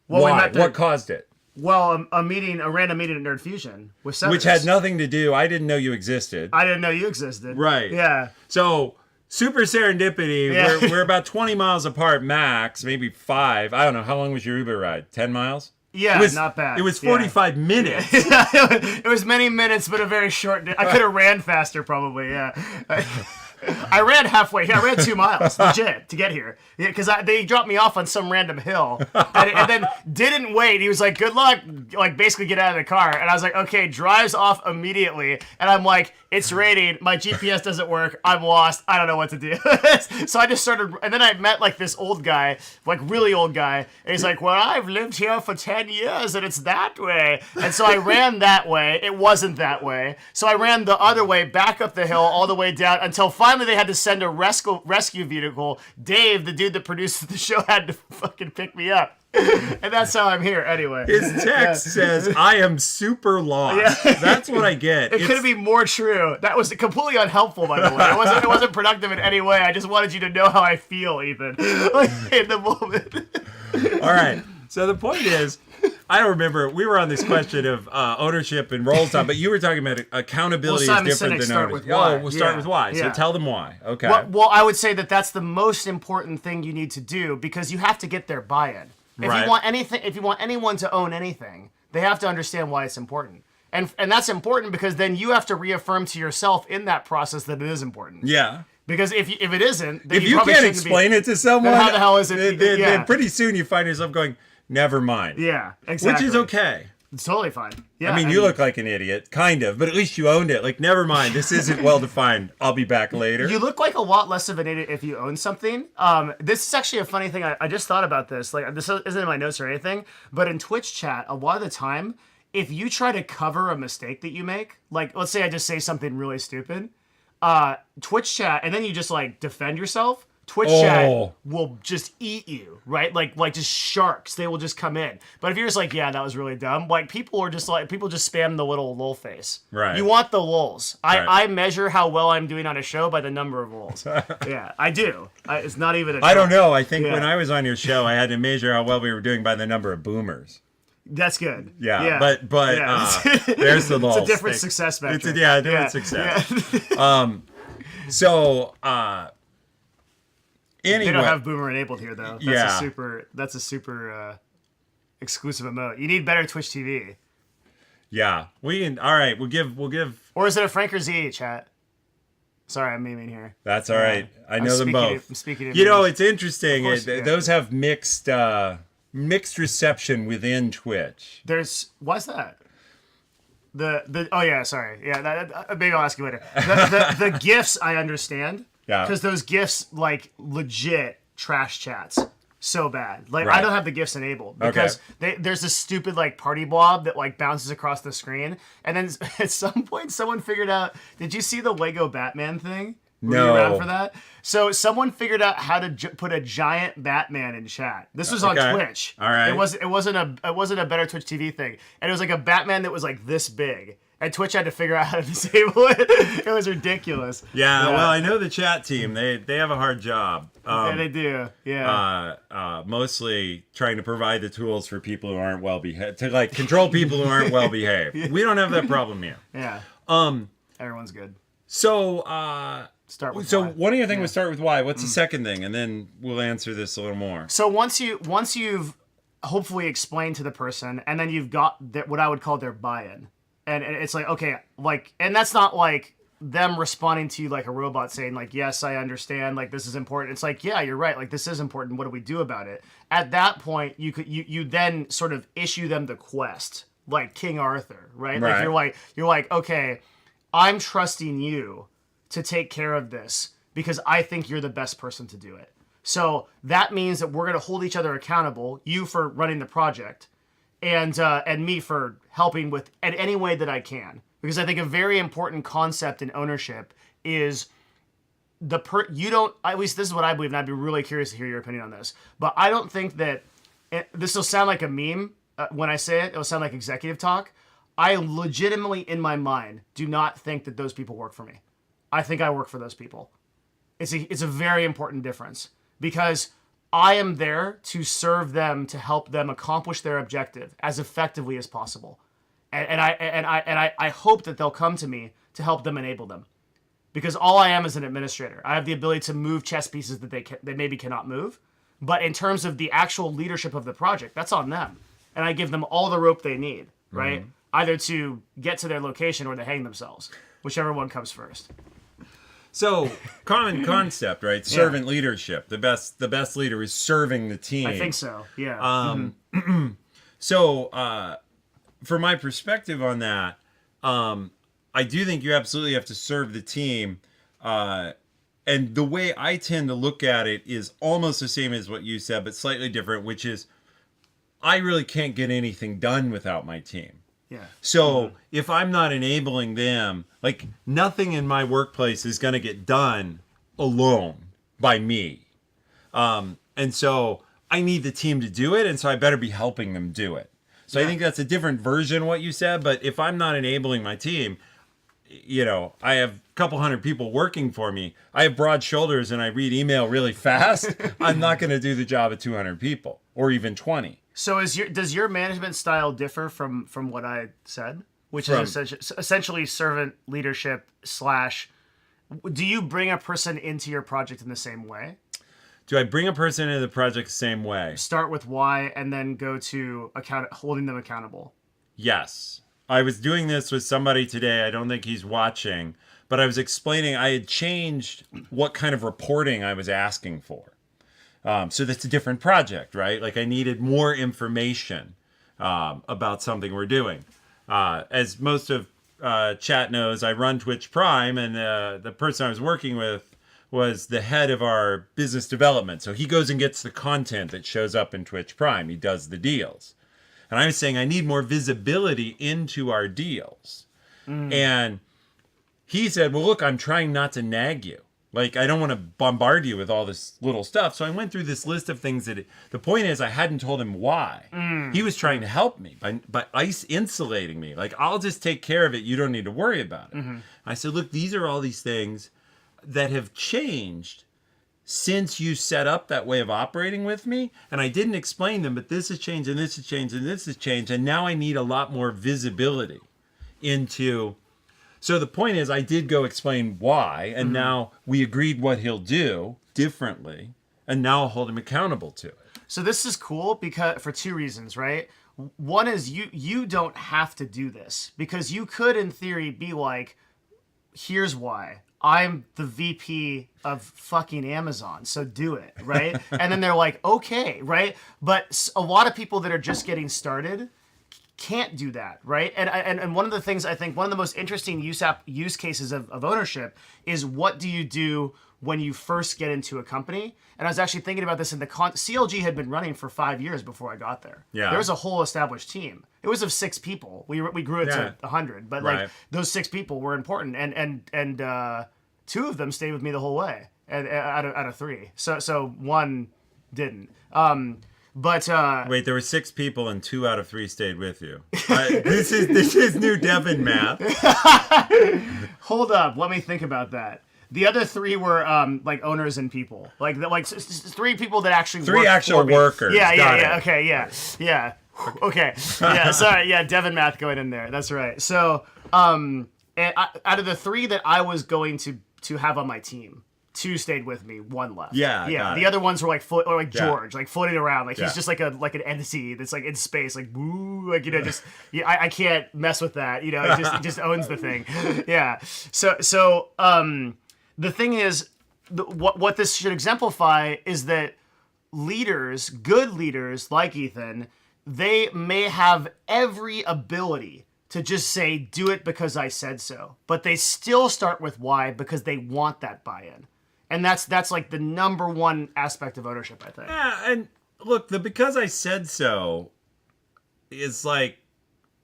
Well, why? What caused it? Well, a random meeting at Nerd Fusion with Severs. Which had nothing to do. I didn't know you existed. I didn't know you existed. Right. Yeah. So super serendipity. Yeah. We're about 20 miles apart max, maybe 5. I don't know. How long was your Uber ride? 10 miles? Yeah, not bad. It was 45 minutes. It was many minutes, but a very short. I could have ran faster, probably. Yeah. I ran halfway. I ran 2 miles, legit, to get here. Yeah, because they dropped me off on some random hill, and then didn't wait. He was like, "Good luck," like basically get out of the car. And I was like, "Okay." Drives off immediately, and I'm like, "It's raining. My GPS doesn't work. I'm lost. I don't know what to do." So I just started, and then I met like this old guy, like really old guy, and he's like, "Well, I've lived here for 10 years, and it's that way." And so I ran that way. It wasn't that way. So I ran the other way, back up the hill, all the way down until finally they had to send a rescue vehicle. Dave, the dude that produced the show, had to fucking pick me up. And that's how I'm here anyway. His text says, I am super lost. Yeah. That's what I get. It couldn't be more true. That was completely unhelpful, by the way. It wasn't productive in any way. I just wanted you to know how I feel, Ethan. Like, in the moment. All right. So the point is, I don't remember. We were on this question of ownership and roles time, but you were talking about accountability is different than ownership. We'll start with why. So tell them why. Okay. Well, I would say that's the most important thing you need to do because you have to get their buy-in. If you want anyone to own anything, they have to understand why it's important. And that's important because then you have to reaffirm to yourself in that process that it is important. Yeah. Because if it isn't, then if you can't explain it to someone, then how the hell is it? Then pretty soon you find yourself going, never mind. Yeah, exactly. Which is okay. It's totally fine. Yeah. I mean, you look like an idiot, kind of, but at least you owned it. Like, never mind. This isn't well defined. I'll be back later. You look like a lot less of an idiot if you own something. This is actually a funny thing. I just thought about this. Like, this isn't in my notes or anything, but in Twitch chat, a lot of the time, if you try to cover a mistake that you make, like, let's say I just say something really stupid, Twitch chat, and then you just, like, defend yourself, Twitch chat will just eat you, right? Like just sharks. They will just come in. But if you're just like, yeah, that was really dumb, like people just spam the little lol face. Right. You want the lols. Right. I measure how well I'm doing on a show by the number of lols. Yeah, I do. It's not even a I don't know. I think when I was on your show, I had to measure how well we were doing by the number of boomers. That's good. Yeah. But there's the lols. It's a different success metric. A different success. So, Anyway. They don't have Boomer enabled here though. Yeah. That's a super exclusive emote. You need better Twitch TV. Yeah. We can. All right. We'll give. Or is it a Frank or Z chat? Sorry, I'm memeing here. That's all right. I know them both. I'm speaking of You know, memes. it's interesting. Of course, Those have mixed reception within Twitch. Why's that? Oh yeah, sorry. Yeah, maybe I'll ask you later. The GIFs I understand. Yeah. Because those GIFs like legit trash chats so bad. Like Right. I don't have the GIFs enabled because there's this stupid like party blob that like bounces across the screen, and then at some point someone figured out. Did you see the Lego Batman thing? Were you around for that? So someone figured out how to put a giant Batman in chat. This was on Twitch. All right. It wasn't a better Twitch TV thing, and it was like a Batman that was like this big. And Twitch had to figure out how to disable it. It was ridiculous. Yeah, well, I know the chat team. They have a hard job. Yeah, they do. Yeah. Mostly trying to provide the tools for people who aren't well behaved, to like control people who aren't well behaved. We don't have that problem here. Yeah. Everyone's good. So Start with so why. one of your things was start with why. What's the second thing, and then we'll answer this a little more. So once you've hopefully explained to the person, and then you've got what I would call their buy-in, and it's like okay, like, and that's not like them responding to you like a robot saying like, yes, I understand, like this is important. It's like, yeah, you're right, like this is important. What do we do about it? At that point, you then sort of issue them the quest, like King Arthur, right? Like you're like, okay, I'm trusting you to take care of this because I think you're the best person to do it. So that means that we're going to hold each other accountable, you for running the project and me for helping with in any way that I can. Because I think a very important concept in ownership is you don't, at least this is what I believe, and I'd be really curious to hear your opinion on this, but I don't think that, this will sound like a meme when I say it, it'll sound like executive talk. I legitimately, in my mind, do not think that those people work for me. I think I work for those people. It's a very important difference because I am there to serve them, to help them accomplish their objective as effectively as possible, and I hope that they'll come to me to help them enable them, because all I am is an administrator. I have the ability to move chess pieces that they maybe cannot move, but in terms of the actual leadership of the project, that's on them, and I give them all the rope they need, right? Mm-hmm. Either to get to their location or to hang themselves, whichever one comes first. So, common concept, right? Servant leadership. The best leader is serving the team. I think so. Yeah. So, from my perspective on that, I do think you absolutely have to serve the team. And the way I tend to look at it is almost the same as what you said, but slightly different, which is I really can't get anything done without my team. Yeah. So if I'm not enabling them, like nothing in my workplace is going to get done alone by me. And so I need the team to do it. And so I better be helping them do it. So I think that's a different version of what you said. But if I'm not enabling my team, you know, I have a couple hundred people working for me. I have broad shoulders and I read email really fast. I'm not going to do the job of 200 people or even 20. So does your management style differ from what I said, which is essentially servant leadership / do you bring a person into your project in the same way? Do I bring a person into the project the same way? Start with why and then go to holding them accountable. Yes. I was doing this with somebody today. I don't think he's watching, but I was explaining I had changed what kind of reporting I was asking for. So that's a different project, right? Like I needed more information about something we're doing. As most of chat knows, I run Twitch Prime, and the person I was working with was the head of our business development. So he goes and gets the content that shows up in Twitch Prime. He does the deals. And I was saying I need more visibility into our deals. And he said, well, look, I'm trying not to nag you. Like, I don't want to bombard you with all this little stuff. So I went through this list of things the point is I hadn't told him why. He was trying to help me by insulating me. Like, I'll just take care of it. You don't need to worry about it. I said, look, these are all these things that have changed since you set up that way of operating with me. And I didn't explain them, but this has changed and this has changed and this has changed. And now I need a lot more visibility into... So the point is I did go explain why, and now we agreed what he'll do differently. and now I'll hold him accountable to it. So this is cool because for two reasons, right? One is you don't have to do this because you could, in theory, be like, here's why. I'm the VP of fucking Amazon, so do it, right? And then they're like, okay, right? But a lot of people that are just getting started can't do that, right? And one of the things I think, one of the most interesting use cases of ownership is what do you do when you first get into a company? And I was actually thinking about this in the CLG had been running for 5 years before I got there. Yeah. There was a whole established team. It was of 6 people. We grew it to 100, but like those 6 people were important, and 2 of them stayed with me the whole way, and out of 3. So 1 didn't. But wait, there were 6 people and 2 out of 3 stayed with you. This is new Devin math. Hold up, let me think about that. The other 3 were like owners and people, like 3 people that actually 3 worked actual for me. workers. Yeah, Got yeah, it. okay, yeah. Okay, yeah, sorry, yeah, Devin math going in there. That's right. So, and out of the 3 that I was going to have on my team, 2 stayed with me, 1 left. Yeah. The other ones were like George, like floating around, like Yeah. he's just like an entity that's like in space, like woo, like just I can't mess with that, he just owns the thing. Yeah. So the thing is, what this should exemplify is that leaders, good leaders like Ethan, they may have every ability to just say, do it because I said so. But they still start with why, because they want that buy-in. And that's like the number one aspect of ownership, I think. Yeah, and look, the because I said so is like,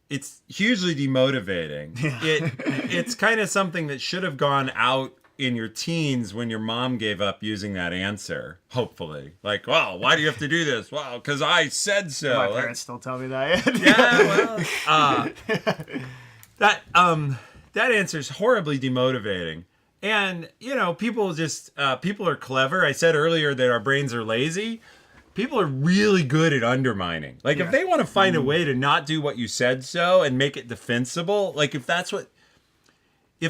it's hugely demotivating. Yeah. It's kind of something that should have gone out in your teens when your mom gave up using that answer, hopefully. Like, well, why do you have to do this? Well, because I said so. My parents still tell me that. Yeah, well, that answer is horribly demotivating. And, people are clever. I said earlier that our brains are lazy. People are really good at undermining. Like, if they want to find a way to not do what you said so and make it defensible, like, if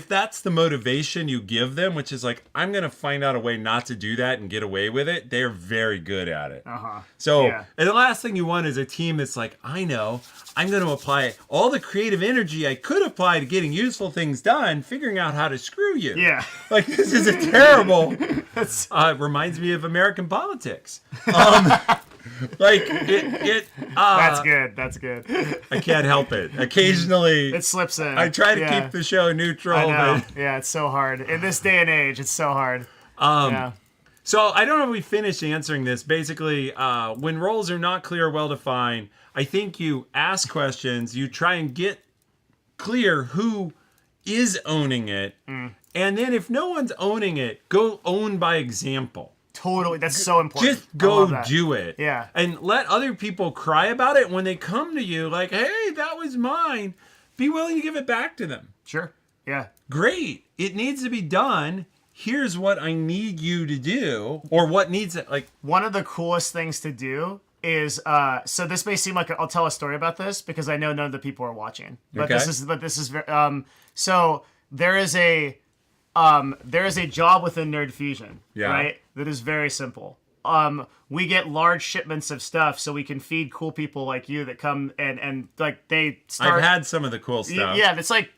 that's the motivation you give them, which is like, I'm going to find out a way not to do that and get away with it, they're very good at it. So, and the last thing you want is a team that's like, I know, I'm going to apply all the creative energy I could apply to getting useful things done, figuring out how to screw you. Yeah. Like, this is a terrible, it reminds me of American politics. Like, That's good. I can't help it. Occasionally, It slips in. I try to keep the show neutral. I know. But, Yeah, it's so hard. In this day and age, it's so hard. So I don't know if we finished answering this. Basically, when roles are not clear or well-defined, I think you ask questions, you try and get clear who is owning it, and then if no one's owning it, go own by example. Totally, that's so important. Just I go love that. do it. Yeah. And let other people cry about it when they come to you like, hey, that was mine. Be willing to give it back to them. Sure. Yeah. Great. It needs to be done. Here's what I need you to do, or what needs it. Like, One of the coolest things to do is so this may seem like I'll tell a story about this because I know none of the people are watching. But Okay. this is so there is a job within Nerd Fusion, right? That is very simple. We get large shipments of stuff so we can feed cool people like you that come and like they start. I've had some of the cool stuff. Yeah, it's like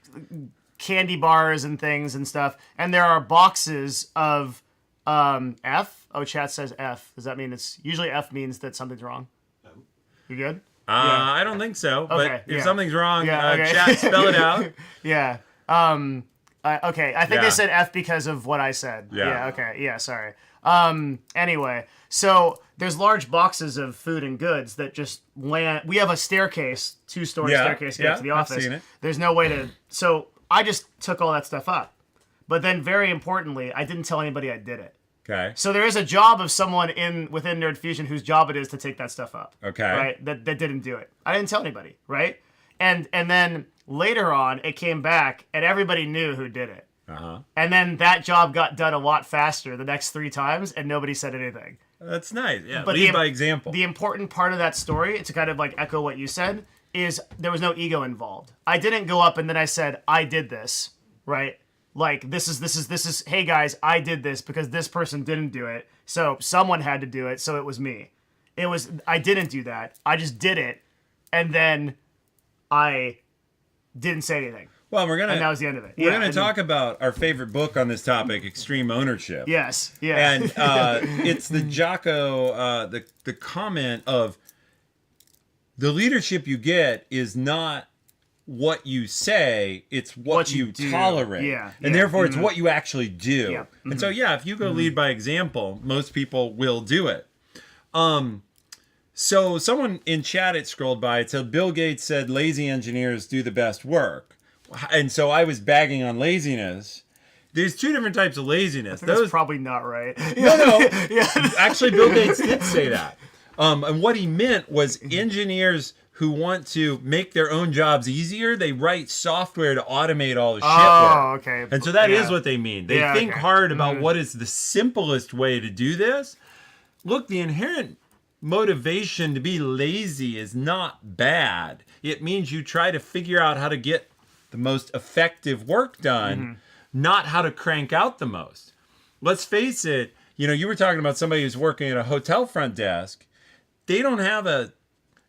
candy bars and things and stuff. And there are boxes of F. Oh, chat says F. Does that mean it's usually F means that something's wrong? No. You good? I don't think so. Okay, But if something's wrong, okay. chat, spell it out. Yeah. Okay. I think they said F because of what I said. Yeah. Okay. Yeah. Sorry. Anyway, so there's large boxes of food and goods that just land. We have a staircase, 2-story staircase to get to the office. I've seen it. There's no way to. So I just took all that stuff up. But then, very importantly, I didn't tell anybody I did it. Okay. So there is a job of someone within Nerd Fusion whose job it is to take that stuff up. Okay. Right. That didn't do it. I didn't tell anybody. Right. And then later on, it came back, and everybody knew who did it. And then that job got done a lot faster the next 3 times, and nobody said anything. That's nice. Yeah, But lead by example. The important part of that story, to kind of like echo what you said, is there was no ego involved. I didn't go up and then I said, I did this, right? like this is hey guys, I did this because this person didn't do it, so someone had to do it, so it was me. I didn't do that. I just did it, and then I didn't say anything. Well, and that was the end of it. We're going to talk about our favorite book on this topic, Extreme Ownership. Yes, yeah. And it's the Jocko, the comment of the leadership you get is not what you say, it's what you tolerate. Yeah, and therefore it's what you actually do. Yeah. And so, if you go lead by example, most people will do it. So someone in chat had scrolled by, it said, Bill Gates said lazy engineers do the best work. And so I was bagging on laziness. There's two different types of laziness. That's probably not right. No. Actually, Bill Gates did say that. And what he meant was engineers who want to make their own jobs easier, they write software to automate all the shit work. Okay. And so that is what they mean. They think hard about what is the simplest way to do this. Look, the inherent motivation to be lazy is not bad. It means you try to figure out how to get the most effective work done, not how to crank out the most. Let's face it, you were talking about somebody who's working at a hotel front desk. They don't have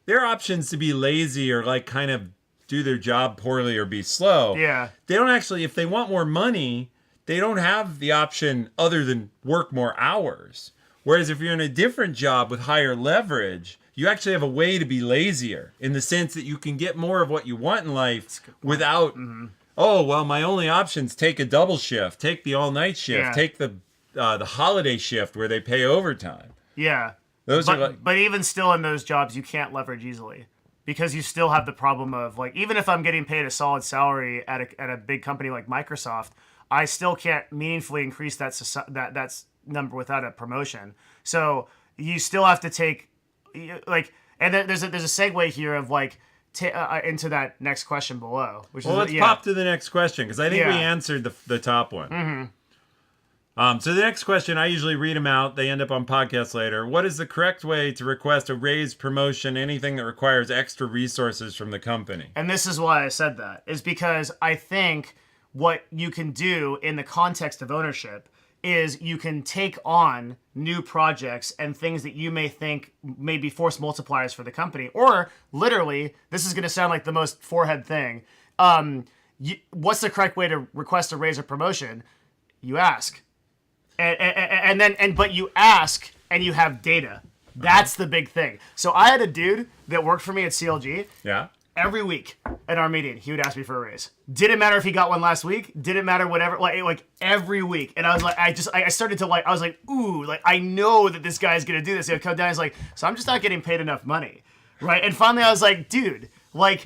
their options to be lazy or like kind of do their job poorly or be slow. Yeah. They don't actually, if they want more money, they don't have the option other than work more hours. Whereas if you're in a different job with higher leverage, you actually have a way to be lazier in the sense that you can get more of what you want in life without, my only options, take a double shift, take the all-night shift, take the holiday shift where they pay overtime. Yeah. But even still in those jobs, you can't leverage easily because you still have the problem of like, even if I'm getting paid a solid salary at a big company like Microsoft, I still can't meaningfully increase that number without a promotion. So you still have to take and then there's a segue here of like into that next question below. Let's pop to the next question because I think we answered the top one. So the next question, I usually read them out. They end up on podcasts later. What is the correct way to request a raise, promotion, anything that requires extra resources from the company? And this is why I said that, is because I think what you can do in the context of ownership is you can take on new projects and things that you may think may be force multipliers for the company. Or literally, this is going to sound like the most forehead thing. What's the correct way to request a raise or promotion? You ask. But you ask and you have data. That's the big thing. So I had a dude that worked for me at CLG. Yeah. Every week at our meeting, he would ask me for a raise. Didn't matter if he got one last week. Didn't matter whatever. Like every week, and I was like, I started to I was like, ooh, like I know that this guy's gonna do this. He'll come down. He's like, so I'm just not getting paid enough money, right? And finally, I was like, dude, like,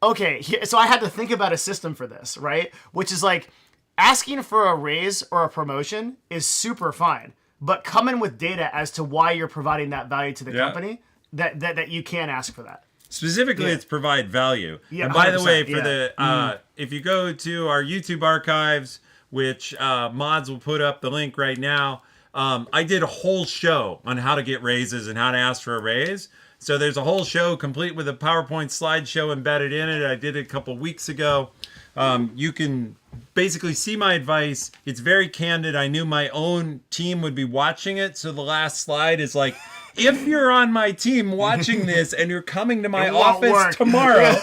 okay. So I had to think about a system for this, right? Which is like, asking for a raise or a promotion is super fine, but come in with data as to why you're providing that value to the company. That you can't ask for that. Specifically, it's provide value. Yeah, and by the way, for if you go to our YouTube archives, which mods will put up the link right now, I did a whole show on how to get raises and how to ask for a raise. So there's a whole show complete with a PowerPoint slideshow embedded in it. I did it a couple weeks ago. You can basically see my advice. It's very candid. I knew my own team would be watching it. So the last slide is like, if you're on my team watching this and you're coming to my office tomorrow,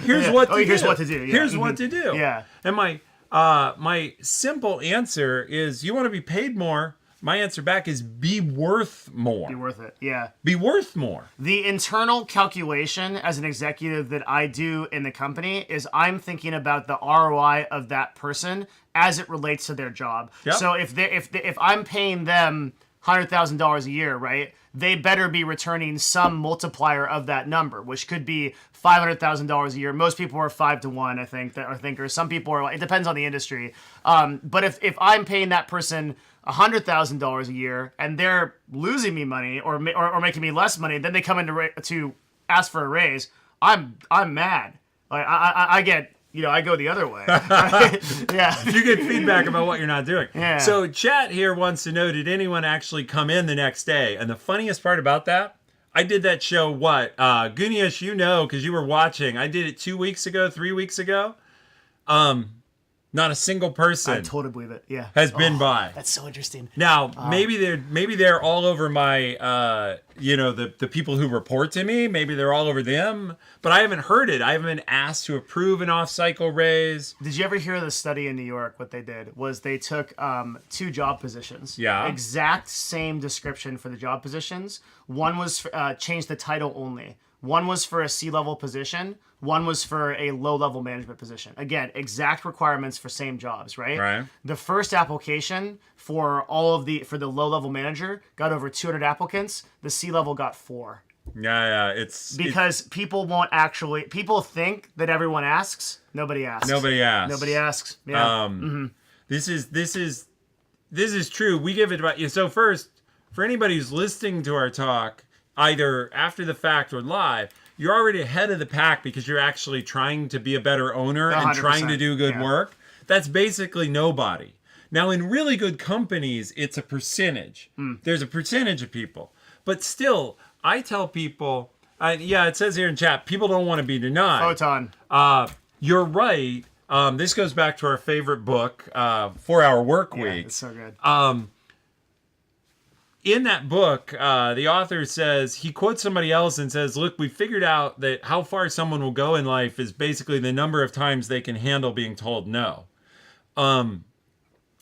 here's what to do. Here's what to do. Yeah. Here's what to do. Yeah. And my simple answer is, you want to be paid more. My answer back is be worth more. Be worth it. Yeah. Be worth more. The internal calculation as an executive that I do in the company is I'm thinking about the ROI of that person as it relates to their job. Yep. So if I'm paying them $100,000 a year, right? They better be returning some multiplier of that number, which could be $500,000 a year. Most people are 5 to 1, I think, or some people are. It depends on the industry. But if I'm paying that person $100,000 a year and they're losing me money or making me less money, then they come in to ask for a raise, I'm mad. Like I get. I go the other way. Yeah. You get feedback about what you're not doing. Yeah. So chat here wants to know, did anyone actually come in the next day? And the funniest part about that, I did that show, Guniash, because you were watching. I did it 2 weeks ago, 3 weeks ago. Not a single person I totally believe it. Yeah. has been by. That's so interesting. Now, maybe they're all over my, the people who report to me. Maybe they're all over them, but I haven't heard it. I haven't been asked to approve an off-cycle raise. Did you ever hear the study in New York? What they did was they took 2 job positions. Yeah. Exact same description for the job positions. One was changed the title only. One was for a C-level position. One was for a low-level management position. Again, exact requirements for same jobs, right? Right. The first application for the low-level manager got over 200 applicants. The C-level got 4. Yeah, Because people think that everyone asks. Nobody asks. Nobody asks. Yeah. This is true. We give it about you. So first, for anybody who's listening to our talk, either after the fact or live, you're already ahead of the pack because you're actually trying to be a better owner and trying to do good work. That's basically nobody. Now, in really good companies, it's a percentage. There's a percentage of people. But still, I tell people, it says here in chat, people don't want to be denied. Photon. You're right. This goes back to our favorite book, 4-Hour Work Week. Yeah, it's so good. In that book, the author says, he quotes somebody else and says, look, we figured out that how far someone will go in life is basically the number of times they can handle being told no. And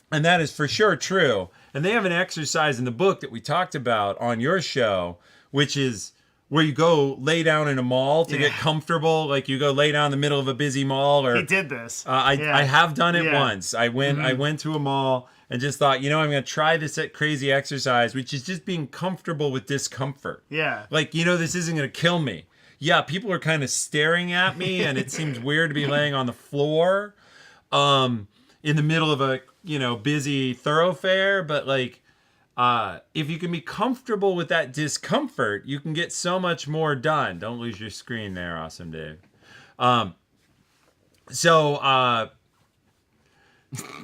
that is for sure true. And they have an exercise in the book that we talked about on your show, which is where you go lay down in a mall to get comfortable. Like you go lay down in the middle of a busy mall. Or He did this. I have done it once. I went to a mall and just thought, I'm going to try this crazy exercise, which is just being comfortable with discomfort. Yeah. Like, this isn't going to kill me. Yeah, people are kind of staring at me, and it seems weird to be laying on the floor in the middle of a, busy thoroughfare. But, if you can be comfortable with that discomfort, you can get so much more done. Don't lose your screen there, Awesome Dave.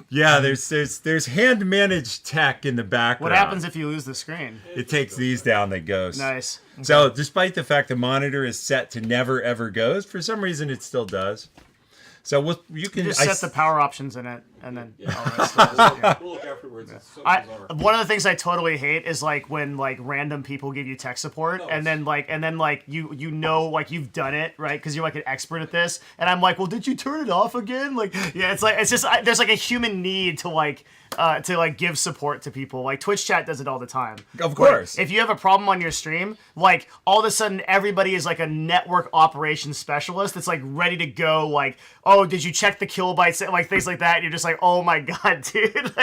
Yeah, there's hand managed tech in the background. What happens if you lose the screen? It takes these down, they ghost. Nice. Okay. So despite the fact the monitor is set to never ever ghost, for some reason it still does. So you can just set the power options in it, and then We'll look afterwards. It's so one bizarre. of the things I totally hate is when random people give you tech support, and then you've done it right because you're an expert at this, and I'm like, well, did you turn it off again? It's just there's a human need to give support to people. Like Twitch chat does it all the time. Of course. If you have a problem on your stream, all of a sudden everybody is a network operations specialist that's ready to go. Oh, did you check the kilobytes? Things like that. And you're just oh my god, dude,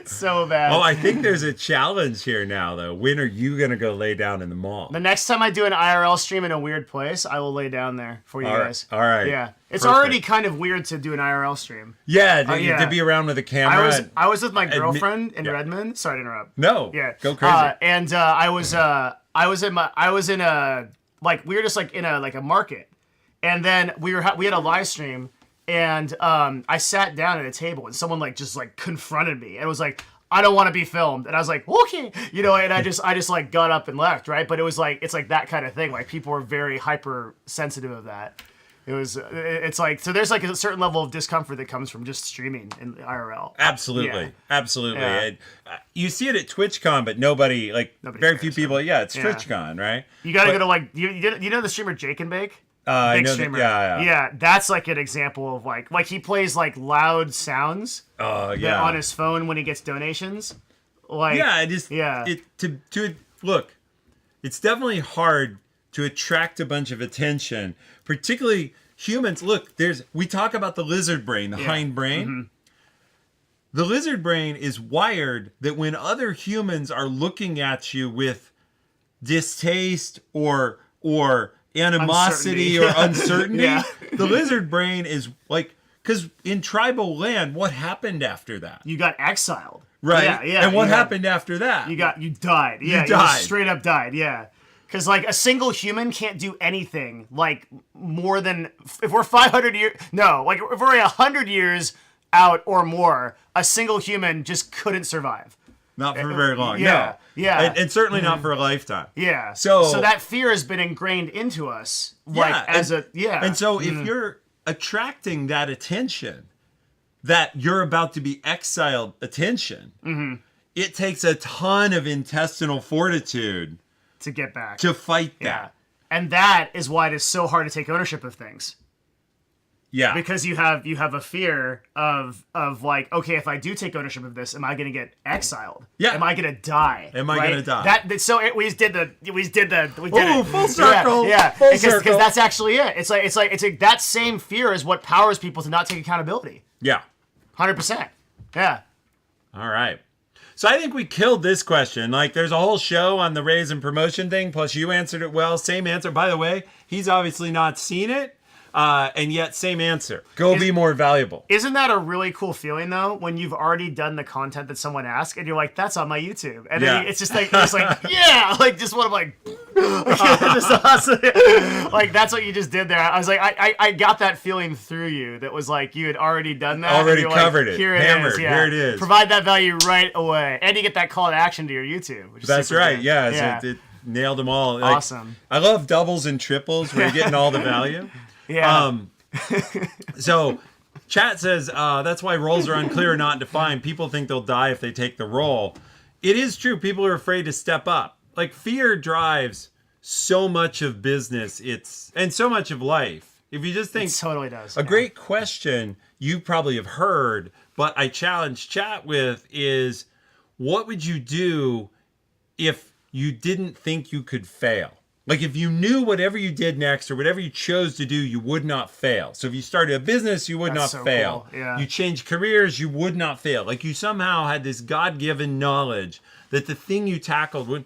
so bad. Oh, I think there's a challenge here now, though. When are you gonna go lay down in the mall? The next time I do an IRL stream in a weird place, I will lay down there for you guys. All right. Yeah. It's Perfect. already kind of weird to do an IRL stream. Yeah, to be around with a camera. I was with my girlfriend in Redmond. Sorry to interrupt. No. Yeah. Go crazy. And I was in a we were just in a market, and then we had a live stream, and I sat down at a table, and someone just confronted me and was like, I don't want to be filmed. And I was like, okay, and I just got up and left, right? But it was it's that kind of thing. People were very hypersensitive of that. So there's a certain level of discomfort that comes from just streaming in IRL. Absolutely. Yeah. Absolutely. Yeah. And, you see it at TwitchCon, but nobody very few people. Yeah, it's Yeah. TwitchCon, right? You gotta go to you know the streamer Jake and Bake? I Big know streamer. yeah. That's an example of he plays loud sounds on his phone when he gets donations. Look, it's definitely hard to attract a bunch of attention, particularly humans. Look, we talk about the lizard brain, the hind brain. Mm-hmm. The lizard brain is wired that when other humans are looking at you with distaste or animosity or uncertainty, the lizard brain is because in tribal land, what happened after that? You got exiled. Right. Yeah. And what happened after that? You died. Yeah. You died. Straight up died. Yeah. Because a single human can't do anything more than if we're 500 years. No, if we're 100 years out or more, a single human just couldn't survive. Not for very long. Yeah. No. Yeah. And certainly not for a lifetime. Yeah. So that fear has been ingrained into us. And so if you're attracting that attention, that you're about to be exiled attention, it takes a ton of intestinal fortitude to get back. to fight Yeah. that. And that is why it is so hard to take ownership of things. Yeah. Because you have a fear of like, okay, if I do take ownership of this, am I going to get exiled? Yeah. Am I going to die? Am I gonna die? We did it. Oh, full circle. Yeah. Full Because circle. that's actually it. It's like that same fear is what powers people to not take accountability. Yeah. 100%. Yeah. All right. So I think we killed this question. Like, there's a whole show on the raise and promotion thing, plus you answered it well. Same answer. By the way, he's obviously not seen it, and yet same answer. Go be more valuable. Isn't that a really cool feeling though, when you've already done the content that someone asked and you're like, that's on my YouTube, and then Yeah. it's just like yeah, like just one of like, just awesome. Like that's what you just did there. I was like, I got that feeling through you. That was like you had already done that. Already and you're covered like, it. Here it Hammered. is. Yeah. Here it is. Provide that value right away, and you get that call to action to your YouTube. Which is That's super right. good. Yeah. So it nailed them all. Like, Awesome. I love doubles and triples where you're getting all the value. Yeah. So chat says that's why roles are unclear or not defined. People think they'll die if they take the role. It is true. People are afraid to step up. Like, fear drives so much of business. And so much of life. If you just think It totally does. a great question you probably have heard, but I challenge chat with is, what would you do if you didn't think you could fail? Like, if you knew whatever you did next or whatever you chose to do, you would not fail. So if you started a business, you would That's not so fail. cool. Yeah. You changed careers, you would not fail. Like, you somehow had this God-given knowledge that the thing you tackled would...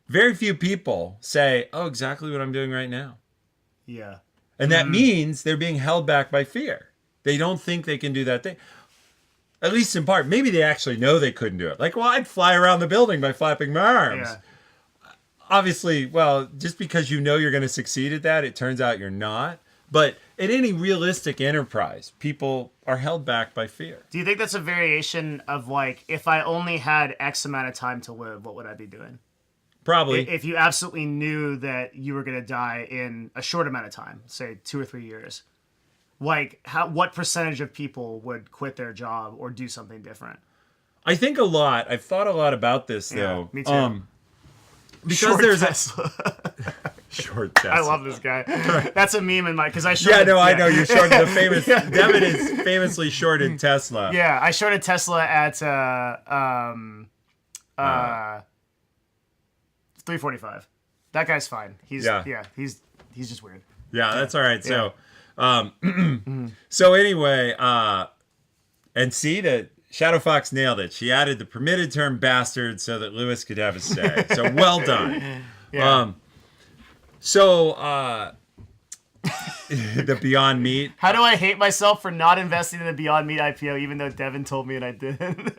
Very few people say, oh, exactly what I'm doing right now. Yeah. And that means they're being held back by fear. They don't think they can do that thing. At least in part. Maybe they actually know they couldn't do it. Like, well, I'd fly around the building by flapping my arms. Yeah. Obviously, well, just because you know you're going to succeed at that, it turns out you're not. But at any realistic enterprise, people are held back by fear. Do you think that's a variation of like, if I only had X amount of time to live, what would I be doing? Probably. If you absolutely knew that you were going to die in a short amount of time, say 2 or 3 years, like what percentage of people would quit their job or do something different? I think a lot. I've thought a lot about this, though. Me too. Because Short there's Tesla. short Tesla. I love this guy. That's a meme in my, because I Yeah, shorted. no, I know you're shorted the famous. Devin is famously shorted Tesla. Yeah, I shorted Tesla at 345. That guy's fine. He's just weird. Yeah, that's all right. So, so anyway, and see that Shadow Fox nailed it. She added the permitted term bastard so that Lewis could have a say. So well done. Yeah. The Beyond Meat. How do I hate myself for not investing in the Beyond Meat IPO, even though Devin told me and I didn't?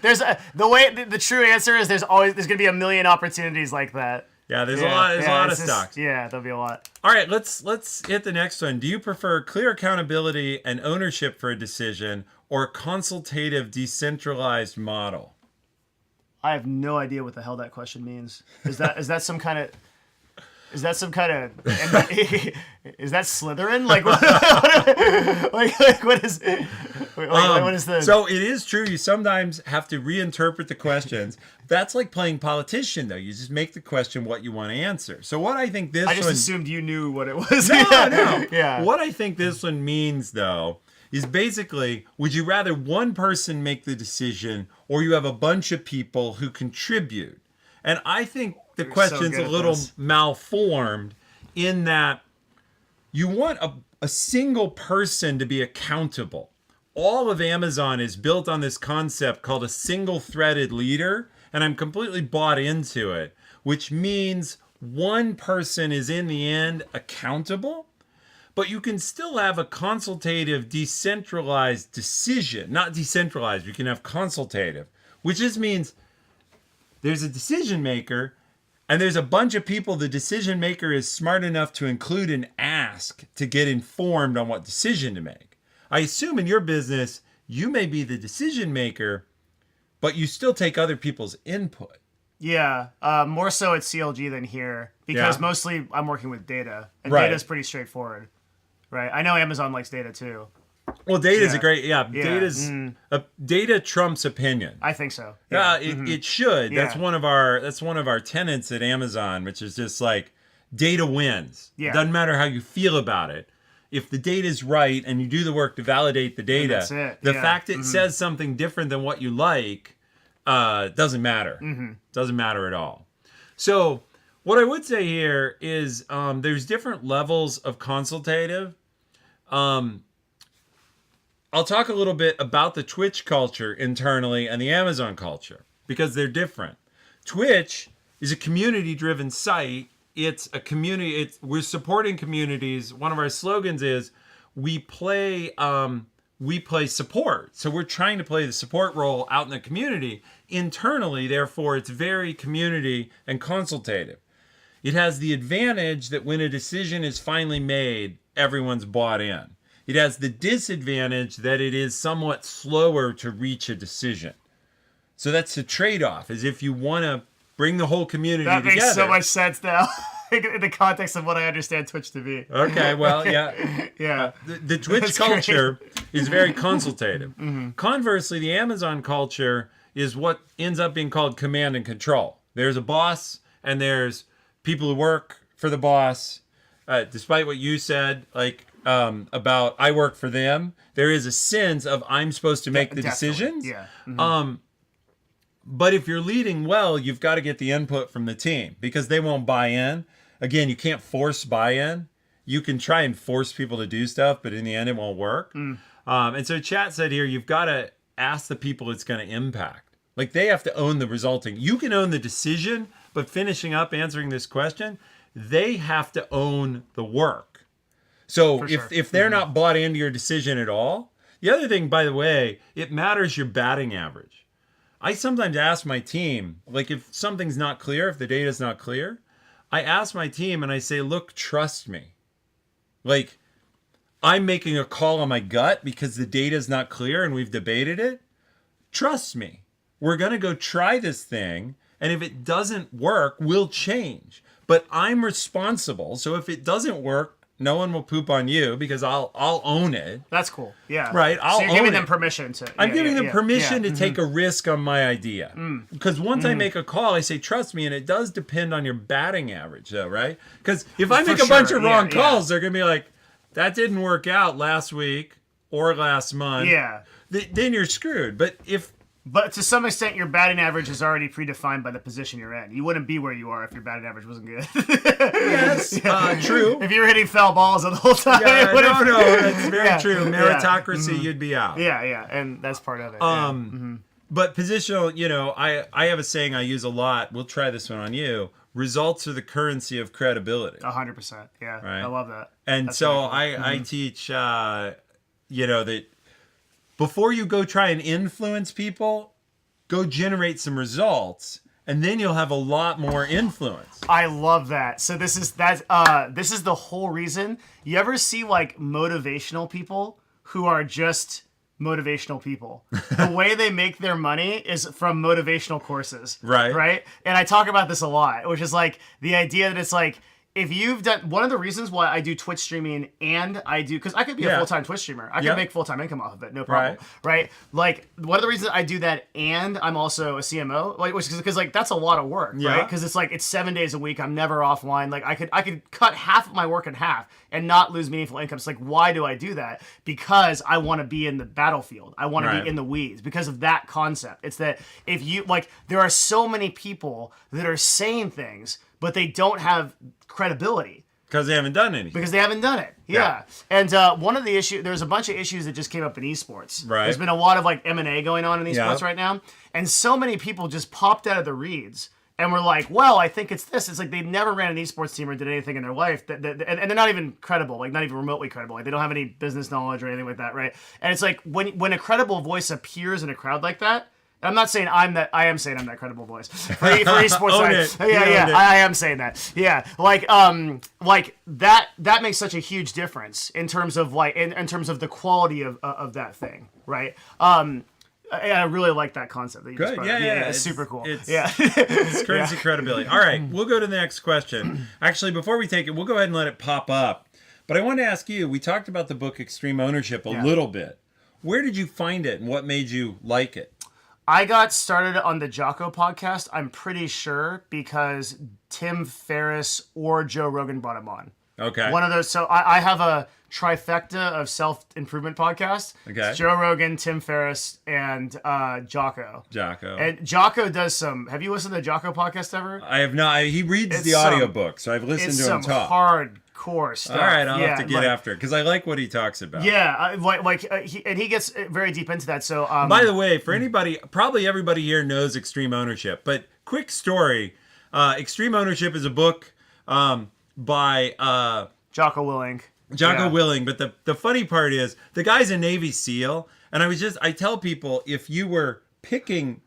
The true answer is there's gonna be a million opportunities like that. Yeah, there's a lot of it's just- stocks. Yeah, there'll be a lot. All right, let's hit the next one. Do you prefer clear accountability and ownership for a decision, or a consultative, decentralized model? I have no idea what the hell that question means. Is that some kind of? Is that Slytherin? Like what? like what is? What is the? So it is true. You sometimes have to reinterpret the questions. That's like playing politician, though. You just make the question what you want to answer. So what I think this I just one... assumed you knew what it was. No. Yeah. What I think this one means, though, is basically, would you rather one person make the decision, or you have a bunch of people who contribute? And I think the question's good a at little this. malformed in that you want a single person to be accountable. All of Amazon is built on this concept called a single-threaded leader, and I'm completely bought into it, which means one person is in the end accountable, but you can still have a consultative, decentralized decision. Not decentralized, you can have consultative, which just means there's a decision maker, and there's a bunch of people the decision maker is smart enough to include and ask to get informed on what decision to make. I assume in your business, you may be the decision maker, but you still take other people's input. Yeah, more so at CLG than here, because mostly I'm working with data, and Right. data's pretty straightforward, right? I know Amazon likes data too. Well, data is a Yeah. great, Yeah. data trumps opinion. I think so. It should. Yeah. That's one of our tenets at Amazon, which is just like data wins. Yeah. Doesn't matter how you feel about it. If the data is right and you do the work to validate the data, that's it. the Yeah. fact it says something different than what you like doesn't matter. Doesn't matter at all. So what I would say here is there's different levels of consultative. I'll talk a little bit about the Twitch culture internally and the Amazon culture because they're different. Twitch is a community-driven site. It's a community. We're supporting communities. One of our slogans is we play support. So we're trying to play the support role out in the community. Internally, therefore, it's very community and consultative. It has the advantage that when a decision is finally made, everyone's bought in. It has the disadvantage that it is somewhat slower to reach a decision. So that's the trade-off, is if you want to bring the whole community That together. makes so much sense now in the context of what I understand Twitch to be. Okay, well, yeah. Yeah. The Twitch That's culture is very consultative. Conversely, the Amazon culture is what ends up being called command and control. There's a boss, and there's people who work for the boss. Despite what you said, like about I work for them, there is a sense of I'm supposed to make the Definitely. decisions. Yeah. But if you're leading well, you've got to get the input from the team because they won't buy in. Again, you can't force buy-in. You can try and force people to do stuff, but in the end, it won't work. And so Chat said here, you've got to ask the people it's going to impact. Like they have to own the resulting. You can own the decision, but finishing up answering this question, they have to own the work. So if they're not bought into your decision at all, the other thing, by the way, it matters your batting average. I sometimes ask my team, like if something's not clear, if the data's not clear, I ask my team and I say, look, trust me. Like I'm making a call on my gut because the data's not clear and we've debated it. Trust me. We're going to go try this thing. And if it doesn't work, we'll change. But I'm responsible. So if it doesn't work, no one will poop on you because I'll own it. That's cool. Yeah. Right. So you're giving own them it. permission to. I'm giving them permission to Yeah. take a risk on my idea. Because once I make a call, I say, trust me, and it does depend on your batting average, though, right? Because if I make a bunch of wrong calls, they're going to be like, that didn't work out last week or last month. Yeah. Then you're screwed. But to some extent, your batting average is already predefined by the position you're in. You wouldn't be where you are if your batting average wasn't good. Yes, true. If you were hitting foul balls the whole time. Yeah, whatever. no, that's very Yeah. true. Meritocracy, you'd be out. Yeah, and that's part of it. But positional, I have a saying I use a lot. We'll try this one on you. Results are the currency of credibility. 100%. Yeah, Right. I love that. And That's so really cool. I teach, that before you go try and influence people, go generate some results, and then you'll have a lot more influence. I love that. So this is the whole reason. You ever see like motivational people who are just motivational people? The way they make their money is from motivational courses. Right? And I talk about this a lot, which is like the idea that it's like, if you've done one of the reasons why I do Twitch streaming and I do, because I could be a full-time Twitch streamer. I could make full-time income off of it, no problem. Right? Like one of the reasons I do that and I'm also a CMO, like, which is because like that's a lot of work, right? Because it's like it's 7 days a week. I'm never offline. Like I could cut half of my work in half and not lose meaningful income. It's like, why do I do that? Because I want to be in the battlefield. I want to be in the weeds because of that concept. It's that if you like, there are so many people that are saying things, but they don't have credibility. Because they haven't done anything. Because they haven't done it. Yeah. And one of the issues, there's a bunch of issues that just came up in esports. Right. There's been a lot of like M&A going on in esports right now. And so many people just popped out of the reeds and were like, well, I think it's this. It's like they never ran an esports team or did anything in their life. And they're not even credible, like not even remotely credible. Like they don't have any business knowledge or anything like that, right? And it's like when a credible voice appears in a crowd like that, I'm not saying I'm that. I am saying I'm that credible voice for esports. Own it. Yeah. I am saying that. Yeah, like that makes such a huge difference in terms of like in terms of the quality of that thing, right? I really like that concept. That you just brought up. It's super cool. It's currency credibility. All right, we'll go to the next question. Actually, before we take it, we'll go ahead and let it pop up. But I wanted to ask you, we talked about the book Extreme Ownership a little bit. Where did you find it and what made you like it? I got started on the Jocko podcast, I'm pretty sure, because Tim Ferriss or Joe Rogan brought him on. Okay. One of those. So I have a trifecta of self-improvement podcasts. Okay. It's Joe Rogan, Tim Ferriss, and Jocko. Jocko. And Jocko does some... Have you listened to the Jocko podcast ever? I have not. He reads the audiobook, so I've listened to him It's talk. some hardcore stuff. All right, I'll have to get after it, because I like what he talks about. Yeah, he gets very deep into that. So, by the way, for anybody, probably everybody here knows Extreme Ownership, but quick story. Extreme Ownership is a book by Jocko Willink. Jocko Willing, but the funny part is the guy's a Navy SEAL, and I tell people, if you were picking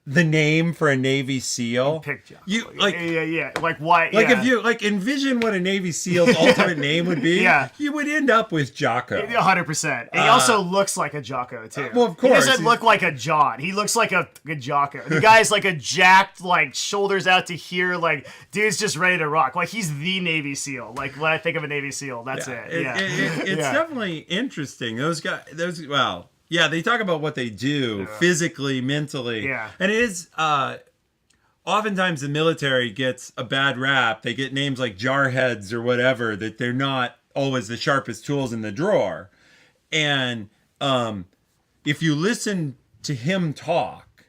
the name for a Navy SEAL, Pick Jocko. you like Like why? like if you like envision what a Navy SEAL's ultimate name would be, you would end up with Jocko. 100%. And he also looks like a Jocko too. Well, of course. He doesn't look like a John. He looks like a Jocko. The guy's like a jacked, like shoulders out to here, like dude's just ready to rock. Like he's the Navy SEAL. Like when I think of a Navy SEAL, that's it. It's definitely interesting. Those guys. Yeah, they talk about what they do physically, mentally. Yeah. And it is, oftentimes the military gets a bad rap. They get names like jarheads or whatever, that they're not always the sharpest tools in the drawer. And if you listen to him talk,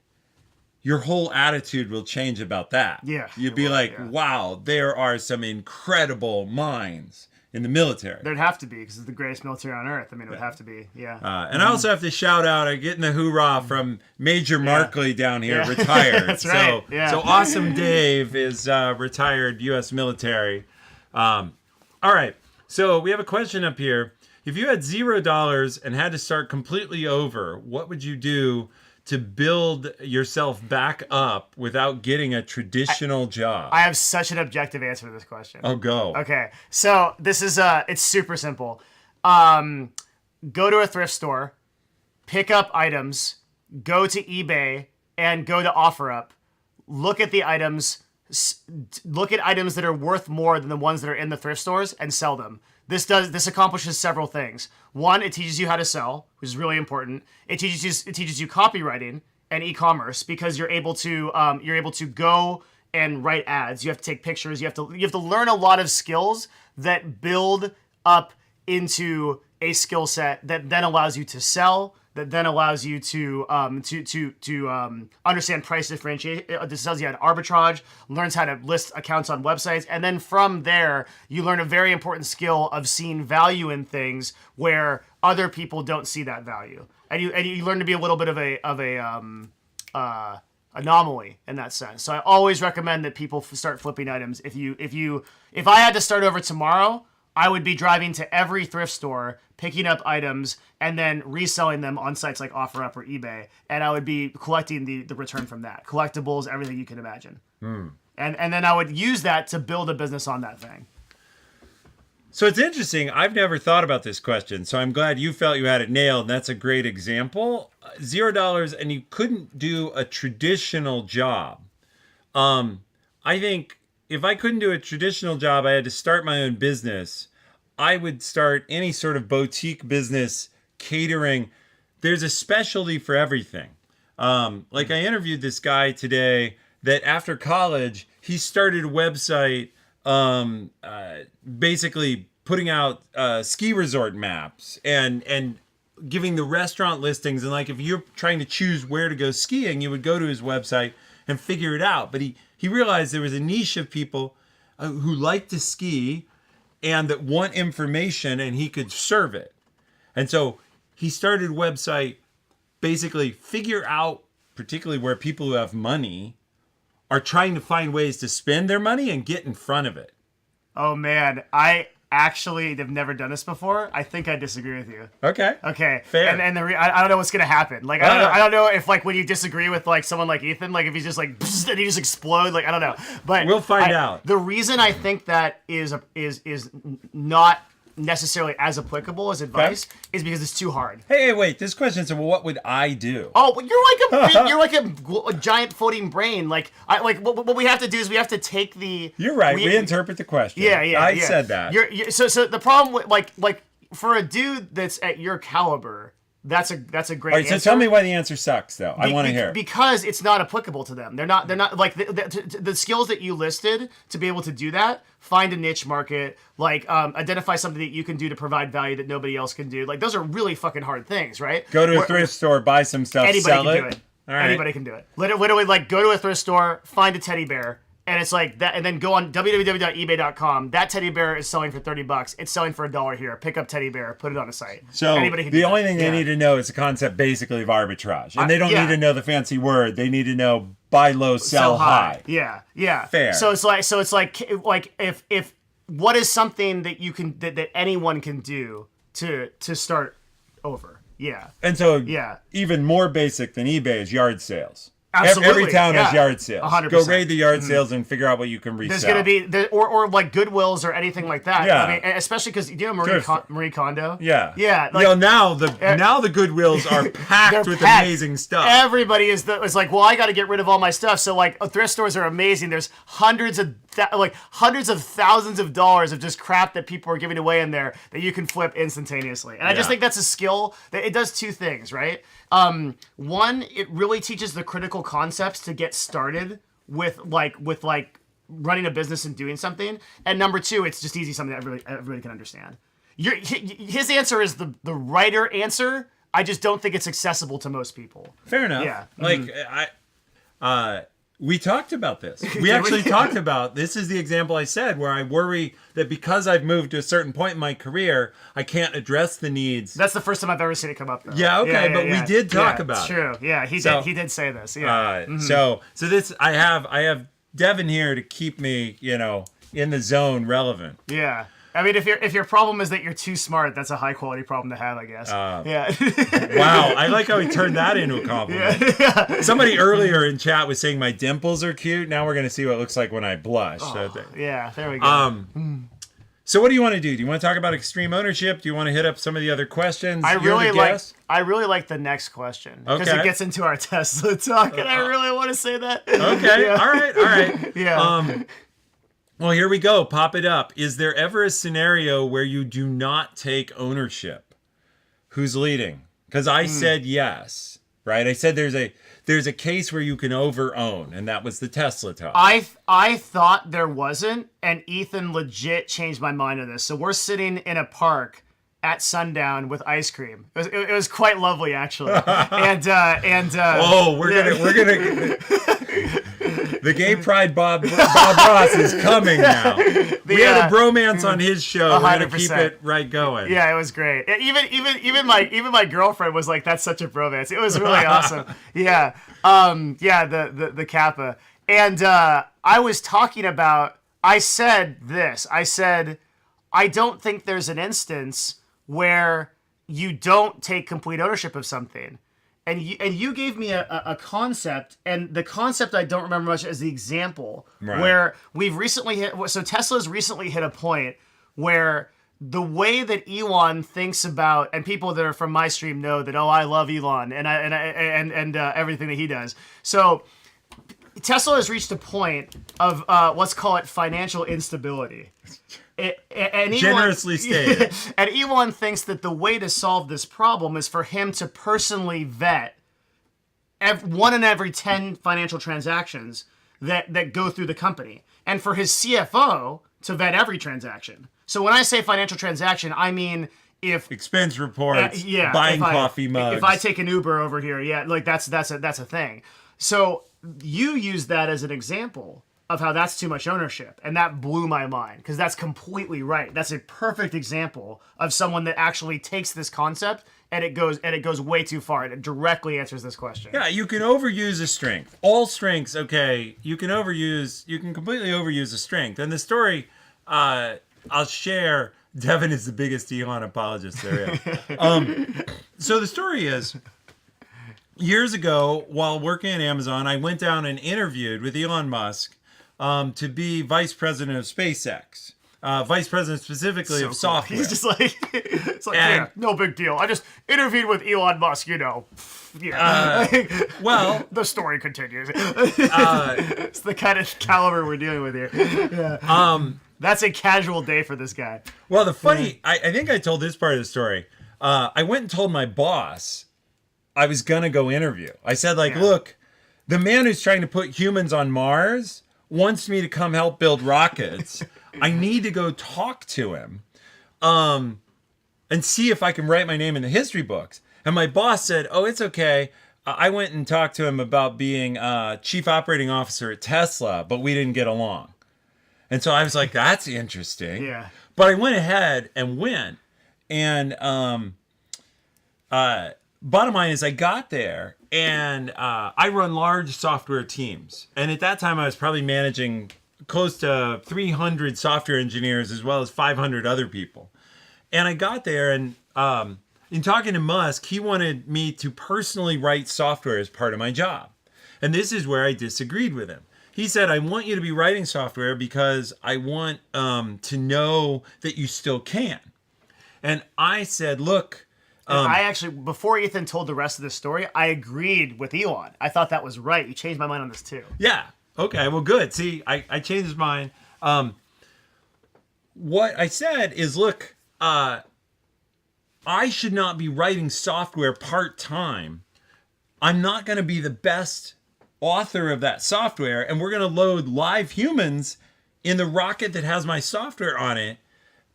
your whole attitude will change about that. Yeah. You'd be like, wow, there are some incredible minds in the military. There'd have to be, because it's the greatest military on earth. I mean, it would have to be, and I also have to shout out, I'm getting the hoorah from Major Markley down here, retired. That's right. So Awesome Dave is retired U.S. military. All right, so we have a question up here. If you had $0 and had to start completely over, what would you do to build yourself back up without getting a traditional job? I have such an objective answer to this question. Oh, go. Okay, so this is it's super simple. Go to a thrift store, pick up items, go to eBay, and go to OfferUp. Look at the items. Look at items that are worth more than the ones that are in the thrift stores and sell them. This accomplishes several things. One, it teaches you how to sell, which is really important. It teaches you copywriting and e-commerce, because you're able to go and write ads. You have to take pictures. You have to learn a lot of skills that build up into a skill set that then allows you to sell, that then allows you to understand price differentiation. This tells you how to arbitrage, learns how to list accounts on websites, and then from there you learn a very important skill of seeing value in things where other people don't see that value, and you learn to be a little bit of a anomaly in that sense. So I always recommend that people start flipping items. If I had to start over tomorrow, I would be driving to every thrift store, picking up items, and then reselling them on sites like OfferUp or eBay. And I would be collecting the return from that. Collectibles, everything you can imagine. And then I would use that to build a business on that thing. So it's interesting. I've never thought about this question, so I'm glad you felt you had it nailed. And that's a great example. $0 and you couldn't do a traditional job. I think if I couldn't do a traditional job, I had to start my own business. I would start any sort of boutique business, catering. There's a specialty for everything. Like I interviewed this guy today that after college, he started a website basically putting out ski resort maps and giving the restaurant listings. And like if you're trying to choose where to go skiing, you would go to his website and figure it out. But he realized there was a niche of people who like to ski and that want information, and he could serve it. And so he started a website, basically figure out, particularly where people who have money are trying to find ways to spend their money and get in front of it. Oh man, I actually have never done this before. I think I disagree with you. Okay. Fair. And I don't know what's gonna happen. Like I don't know if like when you disagree with like someone like Ethan, like if he's just like and he just explode. Like I don't know. But we'll find out. The reason I think that is not necessarily as applicable as advice is because it's too hard. Hey, wait. This question said, well, what would I do? Oh, well, you're like a giant floating brain. Like what we have to do is we have to take the. You're right. We interpret the question. Yeah. I said that. So the problem with like for a dude that's at your caliber. That's a great All right, answer. so tell me why the answer sucks, though. I want to hear. Because it's not applicable to them. They're not like the skills that you listed to be able to do that. Find a niche market, like identify something that you can do to provide value that nobody else can do. Like those are really fucking hard things, right? Go to a thrift store, buy some stuff, sell it. Anybody can do it. All right. Anybody can do it. Literally, like go to a thrift store, find a teddy bear. And it's like that, and then go on www.ebay.com. That teddy bear is selling for $30. It's selling for $1 here. Pick up teddy bear, put it on a site. So anybody can the do only that. thing they need to know is the concept basically of arbitrage, and they don't need to know the fancy word. They need to know buy low, sell high. Yeah. Fair. So it's like if what is something that you can that anyone can do to start over. Yeah. And so even more basic than eBay is yard sales. Absolutely. Every town has yard sales. 100%. Go raid the yard sales and figure out what you can resell. There's going to be, or like Goodwills or anything like that. Yeah. I mean, especially because, you know Marie Kondo? Yeah. Yeah. Like, now the Goodwills are packed with amazing stuff. Everybody is like, well, I got to get rid of all my stuff. So like thrift stores are amazing. There's hundreds of thousands of dollars of just crap that people are giving away in there that you can flip instantaneously. And I just think that's a skill that it does two things, right? One, it really teaches the critical concepts to get started with running a business and doing something. And number two, it's just easy, something that everybody can understand. His answer is the writer answer. I just don't think it's accessible to most people. Fair enough. Yeah. Like we talked about this. We actually talked about this. Is the example I said where I worry that because I've moved to a certain point in my career, I can't address the needs. That's the first time I've ever seen it come up, though. Yeah, okay, but we did talk about it's true. Yeah, he did say this. Yeah. So this I have Devin here to keep me, in the zone relevant. Yeah. I mean, if your problem is that you're too smart, that's a high quality problem to have, I guess. Wow, I like how he turned that into a compliment. Yeah. Somebody earlier in chat was saying my dimples are cute. Now we're gonna see what it looks like when I blush. Yeah, there we go. So what do you want to do? Do you want to talk about extreme ownership? Do you want to hit up some of the other questions? I really like the next question because it gets into our Tesla talk, and I really want to say that. Okay, all right. Yeah. Well, here we go. Pop it up. Is there ever a scenario where you do not take ownership? Who's leading? Because I said yes, right? I said there's a case where you can over-own, and that was the Tesla talk. I thought there wasn't, and Ethan legit changed my mind on this. So we're sitting in a park at sundown with ice cream. It was quite lovely, actually. We're gonna. The gay pride Bob Ross is coming now. We had a bromance on his show. 100%. We're gonna keep it right going. Yeah, it was great. Even my girlfriend was like, "That's such a bromance." It was really awesome. Yeah, the Kappa, and I was talking about. I said this. I said, I don't think there's an instance where you don't take complete ownership of something. And you gave me a concept, and the concept I don't remember much as the example, where we've recently hit. So Tesla's recently hit a point where the way that Elon thinks about, and people that are from my stream know that, I love Elon and everything that he does. So Tesla has reached a point of let's call it financial instability. Generously stated. And Elon thinks that the way to solve this problem is for him to personally vet 1 in every 10 financial transactions that go through the company, and for his CFO to vet every transaction. So when I say financial transaction, I mean if expense reports, buying coffee mugs. If I take an Uber over here, like that's a thing. So you use that as an example of how that's too much ownership, and that blew my mind because that's completely right. That's a perfect example of someone that actually takes this concept and it goes way too far, and it directly answers this question. Yeah, you can overuse a strength. All strengths, okay. You can completely overuse a strength. And the story I'll share. Devin is the biggest Elon apologist there is. So the story is, years ago, while working at Amazon, I went down and interviewed with Elon Musk to be vice president of SpaceX. vice president specifically So of cool. software. He's just like, it's like, And- yeah, no big deal. I just interviewed with Elon Musk, you know. Well, the story continues. It's the kind of caliber we're dealing with here. Yeah. That's a casual day for this guy. well, the funny, I think I told this part of the story. I went and told my boss I was going to go interview. I said, like, Yeah. look, the man who's trying to put humans on Mars wants me to come help build rockets. I need to go talk to him and see if I can write my name in the history books. And my boss said, oh, it's okay. I went and talked to him about being chief operating officer at Tesla, but we didn't get along. And so I was like, that's interesting. Yeah. But I went ahead and went. And bottom line is I got there and I run large software teams. And at that time I was probably managing close to 300 software engineers as well as 500 other people. And I got there and in talking to Musk, he wanted me to personally write software as part of my job. And this is where I disagreed with him. He said, I want you to be writing software because I want to know that you still can. And I said, look, I actually, before Ethan told the rest of the story, I agreed with Elon. I thought that was right. You changed my mind on this too. yeah, okay, well, good. See, I changed his mind. What I said is, look, I should not be writing software part-time. I'm not going to be the best author of that software, and we're going to load live humans in the rocket that has my software on it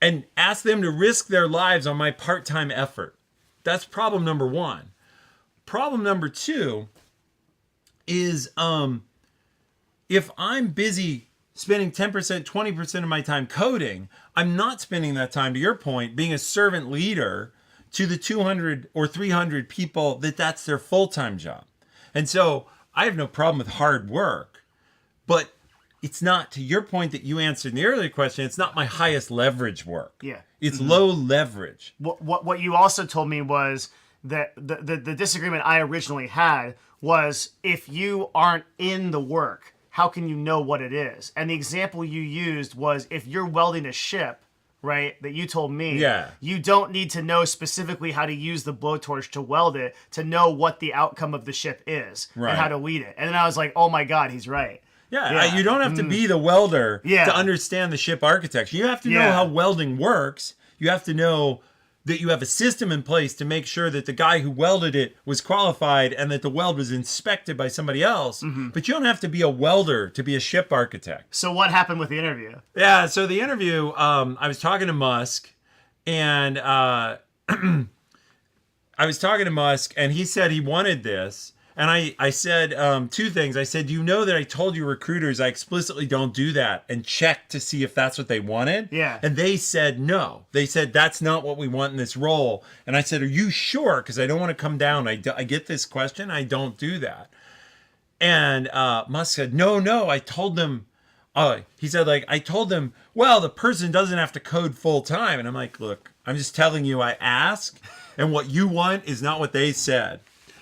and ask them to risk their lives on my part-time effort. That's problem number one. Problem number two is if I'm busy spending 10%, 20% of my time coding, I'm not spending that time, to your point, being a servant leader to the 200 or 300 people that's their full-time job. And so I have no problem with hard work, but it's not, to your point that you answered in the earlier question, it's not my highest leverage work. Yeah. It's low leverage. What you also told me was that the disagreement I originally had was, if you aren't in the work, how can you know what it is? And the example you used was, if you're welding a ship, right, that you told me, Yeah. you don't need to know specifically how to use the blowtorch to weld it to know what the outcome of the ship is Right. and how to lead it. And then I was like, oh my God, he's right. Yeah, you don't have to be the welder Yeah. to understand the ship architecture. You have to know Yeah. how welding works. You have to know that you have a system in place to make sure that the guy who welded it was qualified and that the weld was inspected by somebody else. But you don't have to be a welder to be a ship architect. So what happened with the interview? Yeah, so the interview, I was talking to Musk, and I was talking to Musk, and he said he wanted this. And I said two things. I said, you know that I told you recruiters I explicitly don't do that and check to see if that's what they wanted? Yeah. And they said no. They said, that's not what we want in this role. And I said, are you sure? Because I don't want to come down. I get this question. I don't do that. And Musk said, no, I told them. He said, like, I told them, well, the person doesn't have to code full time. And I'm like, look, I'm just telling you, I ask, and what you want is not what they said.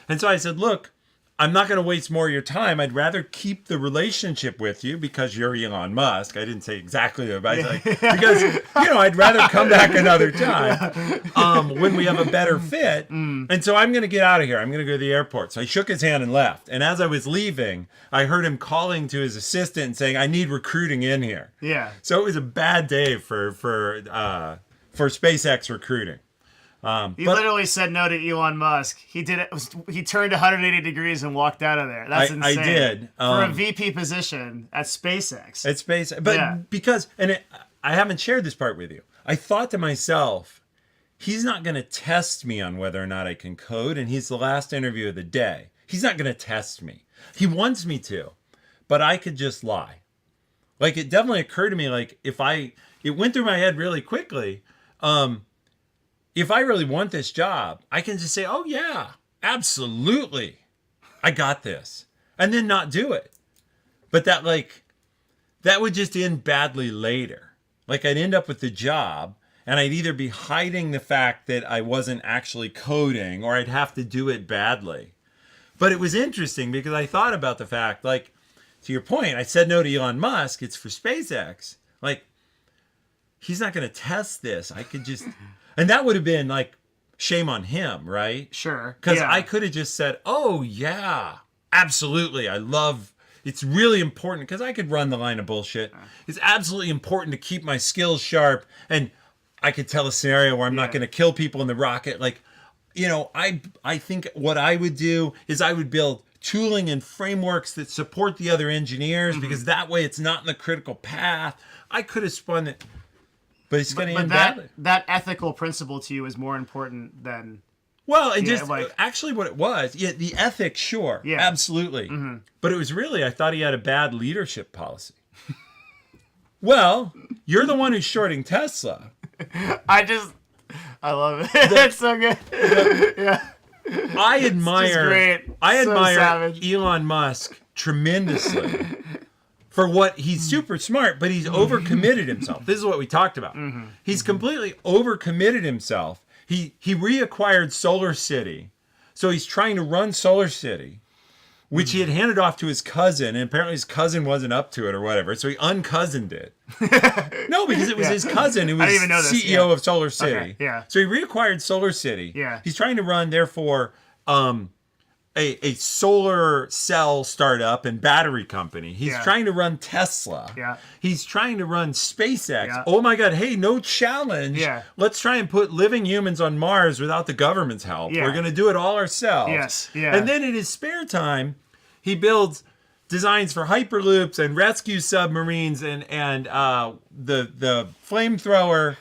And so I said, look, I'm not going to waste more of your time. I'd rather keep the relationship with you because you're Elon Musk. I didn't say exactly that, but I was like, because, I'd rather come back another time when we have a better fit. And so I'm going to get out of here. I'm going to go to the airport. So I shook his hand and left. And as I was leaving, I heard him calling to his assistant and saying, I need recruiting in here. Yeah. So it was a bad day for SpaceX recruiting. He literally said no to Elon Musk. He did it. He turned 180 degrees and walked out of there. That's insane. I did. For a VP position at SpaceX. At SpaceX. But because, I haven't shared this part with you. I thought to myself, he's not going to test me on whether or not I can code, and he's the last interview of the day. He's not going to test me. He wants me to, but I could just lie. Like, it definitely occurred to me, like, it went through my head really quickly. If I really want this job, I can just say, oh yeah, absolutely. I got this. And then not do it. But that would just end badly later. Like, I'd end up with the job and I'd either be hiding the fact that I wasn't actually coding, or I'd have to do it badly. But it was interesting because I thought about the fact, like, to your point, I said no to Elon Musk. It's for SpaceX. Like, he's not going to test this. I could just, and that would have been like, shame on him, right? Sure. Because Yeah. I could have just said, oh, yeah, absolutely. It's really important, because I could run the line of bullshit. It's absolutely important to keep my skills sharp. And I could tell a scenario where I'm not going to kill people in the rocket. Like, I think what I would do is I would build tooling and frameworks that support the other engineers, because that way it's not in the critical path. I could have spun it, but it's going to end badly. That ethical principle to you is more important than... Well, and actually what it was, the ethics, sure, absolutely. But it was really, I thought he had a bad leadership policy. Well, you're the one who's shorting Tesla. I love it. It's so good. I admire savage. Elon Musk tremendously for what he's super smart, but he's overcommitted himself. This is what we talked about. He's completely overcommitted himself. He reacquired Solar City. So he's trying to run Solar City, which he had handed off to his cousin, and apparently his cousin wasn't up to it or whatever. So he uncousined it. No, because it was his cousin who was CEO of Solar City. Okay, yeah. So he reacquired Solar City. Yeah. He's trying to run, therefore, a solar cell startup and battery company. He's trying to run Tesla. Yeah. He's trying to run SpaceX. Yeah. Oh my God, hey, no challenge. Yeah. Let's try and put living humans on Mars without the government's help. Yeah. We're going to do it all ourselves. Yes. Yeah. And then in his spare time, he builds designs for hyperloops and rescue submarines and the flamethrower.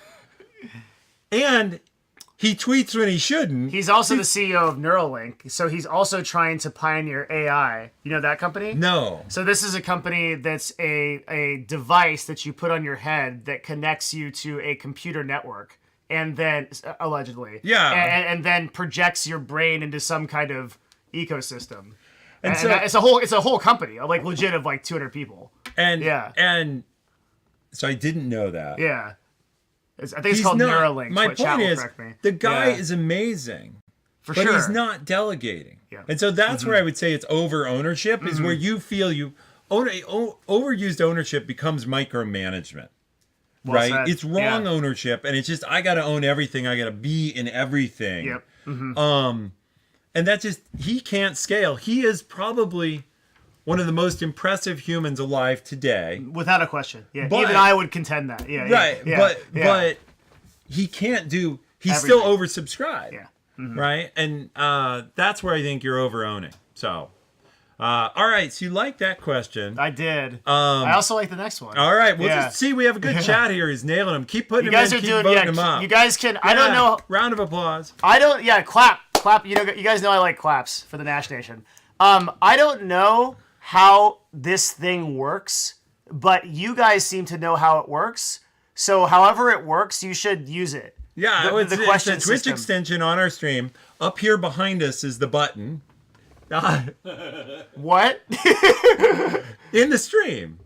And he tweets when he shouldn't. He's also the CEO of Neuralink, so he's also trying to pioneer AI. You know that company? No. So this is a company that's a device that you put on your head that connects you to a computer network, and then allegedly, and then projects your brain into some kind of ecosystem. And so it's a whole company, like legit of like 200 people. And so I didn't know that. Yeah. I think it's called Neuralink. My point is, the guy is amazing, but he's not delegating. Yeah. And so that's where I would say it's over ownership, is where you feel you own overused ownership becomes micromanagement. Right? Said. It's wrong ownership, and it's just, I got to own everything. I got to be in everything. Yep. And that just, he can't scale. He is probably one of the most impressive humans alive today. Without a question. Yeah. But, even I would contend that. Yeah. Right. Yeah. But he can't do, he's everything. still oversubscribed. Yeah. Right? And that's where I think you're over owning. So, all right. So you like that question. I did. I also like the next one. All right. We'll just see. We have a good chat here. He's nailing them. Keep putting them in. Keep voting them up. You guys can, I don't know. Round of applause. Clap. You know, you guys know I like claps for the Nash Nation. I don't know how this thing works, but you guys seem to know how it works. So however it works, you should use it. Yeah, the question it's a Twitch system. extension on our stream. Up here behind us is the button. What? In the stream.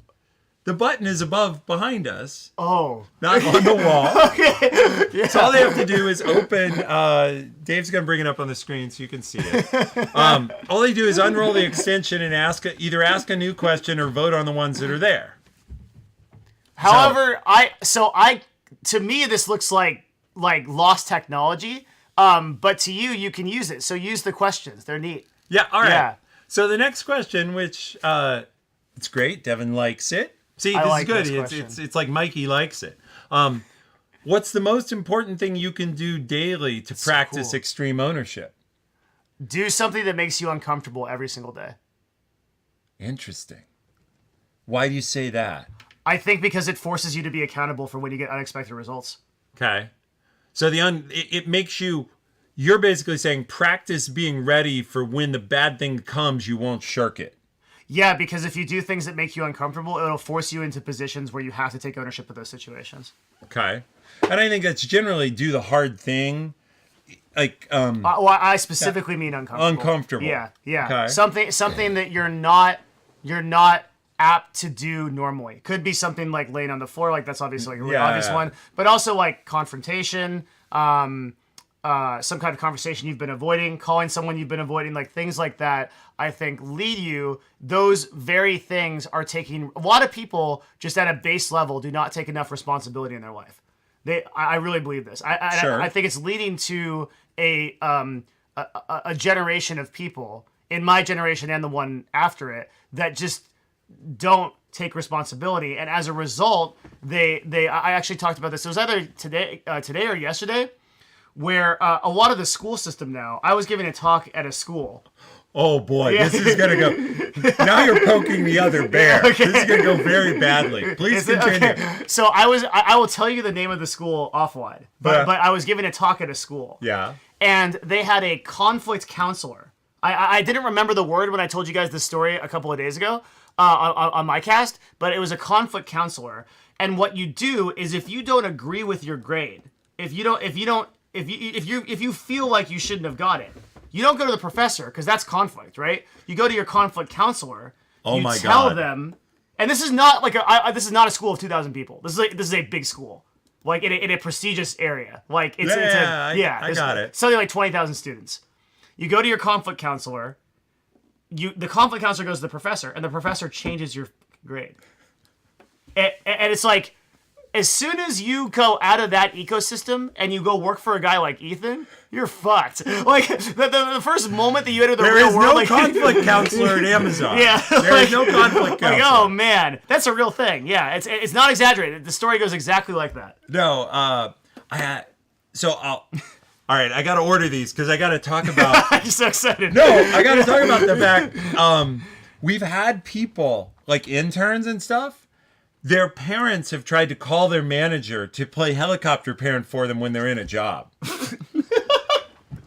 The button is behind us. Oh. Not on the wall. Okay. Yeah. So all they have to do is open. Dave's going to bring it up on the screen so you can see it. All they do is unroll the extension and either ask a new question or vote on the ones that are there. However, to me, this looks like lost technology. But to you, you can use it. So use the questions. They're neat. Yeah. All right. Yeah. So the next question, which it's great. Devin likes it. See, this is good. It's like Mikey likes it. What's the most important thing you can do daily to practice extreme ownership? Do something that makes you uncomfortable every single day. Interesting. Why do you say that? I think because it forces you to be accountable for when you get unexpected results. Okay. So it makes you're basically saying practice being ready for when the bad thing comes, you won't shirk it. Yeah, because if you do things that make you uncomfortable, it'll force you into positions where you have to take ownership of those situations. Okay. And I think that's generally do the hard thing. Like, I specifically mean uncomfortable. Uncomfortable. Yeah. Okay. Something that you're not apt to do normally. Could be something like laying on the floor, like that's obviously like a really obvious one. But also like confrontation, some kind of conversation you've been avoiding, calling someone you've been avoiding, like things like that, I think lead you. Those very things are taking, a lot of people just at a base level do not take enough responsibility in their life. I really believe this. I think it's leading to a generation of people in my generation and the one after it that just don't take responsibility, and as a result, I actually talked about this. It was either today or yesterday, where a lot of the school system now. I was giving a talk at a school. Oh boy, this is gonna go. Now you're poking the other bear. Okay. This is gonna go very badly. Please continue. Okay. So I will tell you the name of the school offline, but I was giving a talk at a school. Yeah. And they had a conflict counselor. I didn't remember the word when I told you guys this story a couple of days ago on my cast, but it was a conflict counselor. And what you do is, if you don't agree with your grade, if you feel like you shouldn't have got it, you don't go to the professor, because that's conflict, right? You go to your conflict counselor. Oh you my tell God. them, and this is not like this is not a school of 2,000 people. This is a big school, like in a prestigious area. Like I got it. Something like 20,000 students. You go to your conflict counselor. The conflict counselor goes to the professor, and the professor changes your grade. And it's like, as soon as you go out of that ecosystem and you go work for a guy like Ethan, you're fucked. Like, the first moment that you enter the real world... There is no conflict counselor at Amazon. Yeah. There is no conflict counselor. Like, oh, man. That's a real thing. Yeah, it's not exaggerated. The story goes exactly like that. No, all right, I got to order these because I got to talk about... I'm so excited. No, I got to talk about the fact we've had people, like interns and stuff, their parents have tried to call their manager to play helicopter parent for them when they're in a job.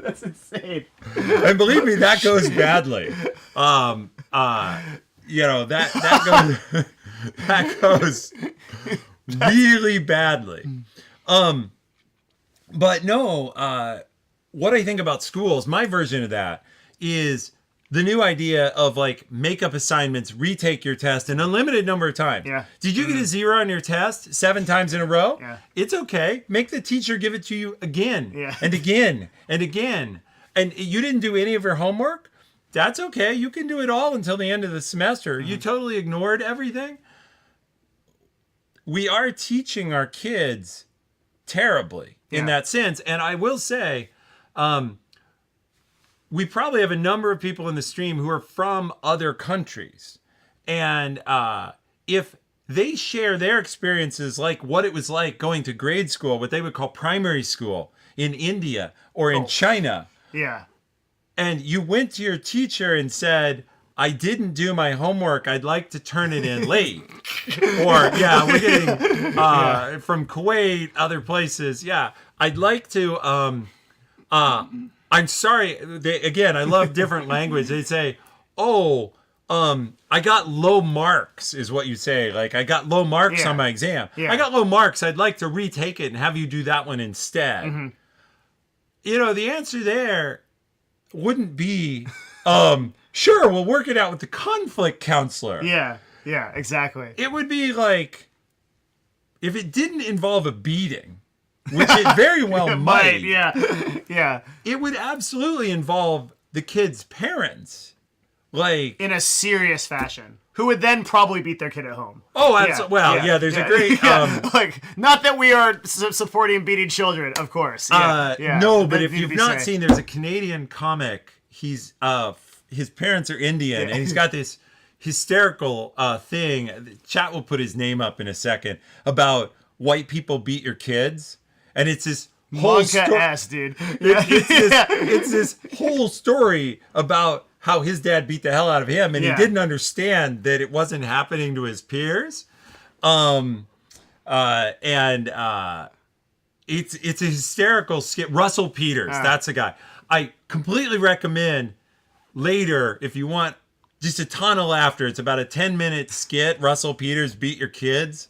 That's insane. And believe me, that goes badly. That goes really badly. But no, what I think about schools, my version of that is the new idea of like make up assignments, retake your test an unlimited number of times. Yeah. Did you get a 0 on your test 7 times in a row? Yeah. It's okay. Make the teacher give it to you again Yeah. and again and again. And you didn't do any of your homework? That's okay. You can do it all until the end of the semester. You totally ignored everything. We are teaching our kids terribly in that sense. And I will say, we probably have a number of people in the stream who are from other countries. And if they share their experiences, like what it was like going to grade school, what they would call primary school in India or in China. Yeah. And you went to your teacher and said, I didn't do my homework. I'd like to turn it in late. Or, we're getting from Kuwait, other places. Yeah, I'd like to, I'm sorry. I love different language. They say, I got low marks is what you say. Like, I got low marks on my exam. Yeah. I got low marks. I'd like to retake it and have you do that one instead. Mm-hmm. The answer there wouldn't be, sure, we'll work it out with the conflict counselor. Yeah, exactly. It would be like, if it didn't involve a beating, which it very well might. Yeah. It would absolutely involve the kid's parents. Like, in a serious fashion. Who would then probably beat their kid at home. Oh, absolutely. There's a great... not that we are supporting beating children, of course. No, but if you've not seen, there's a Canadian comic. He's his parents are Indian, and he's got this hysterical thing. Chat will put his name up in a second, about white people beat your kids. And it's this whole ass, dude. It's this whole story about how his dad beat the hell out of him, and he didn't understand that it wasn't happening to his peers. It's a hysterical skit. Russell Peters, that's a guy. I completely recommend later, if you want just a ton of laughter. It's about a 10-minute skit. Russell Peters beat your kids.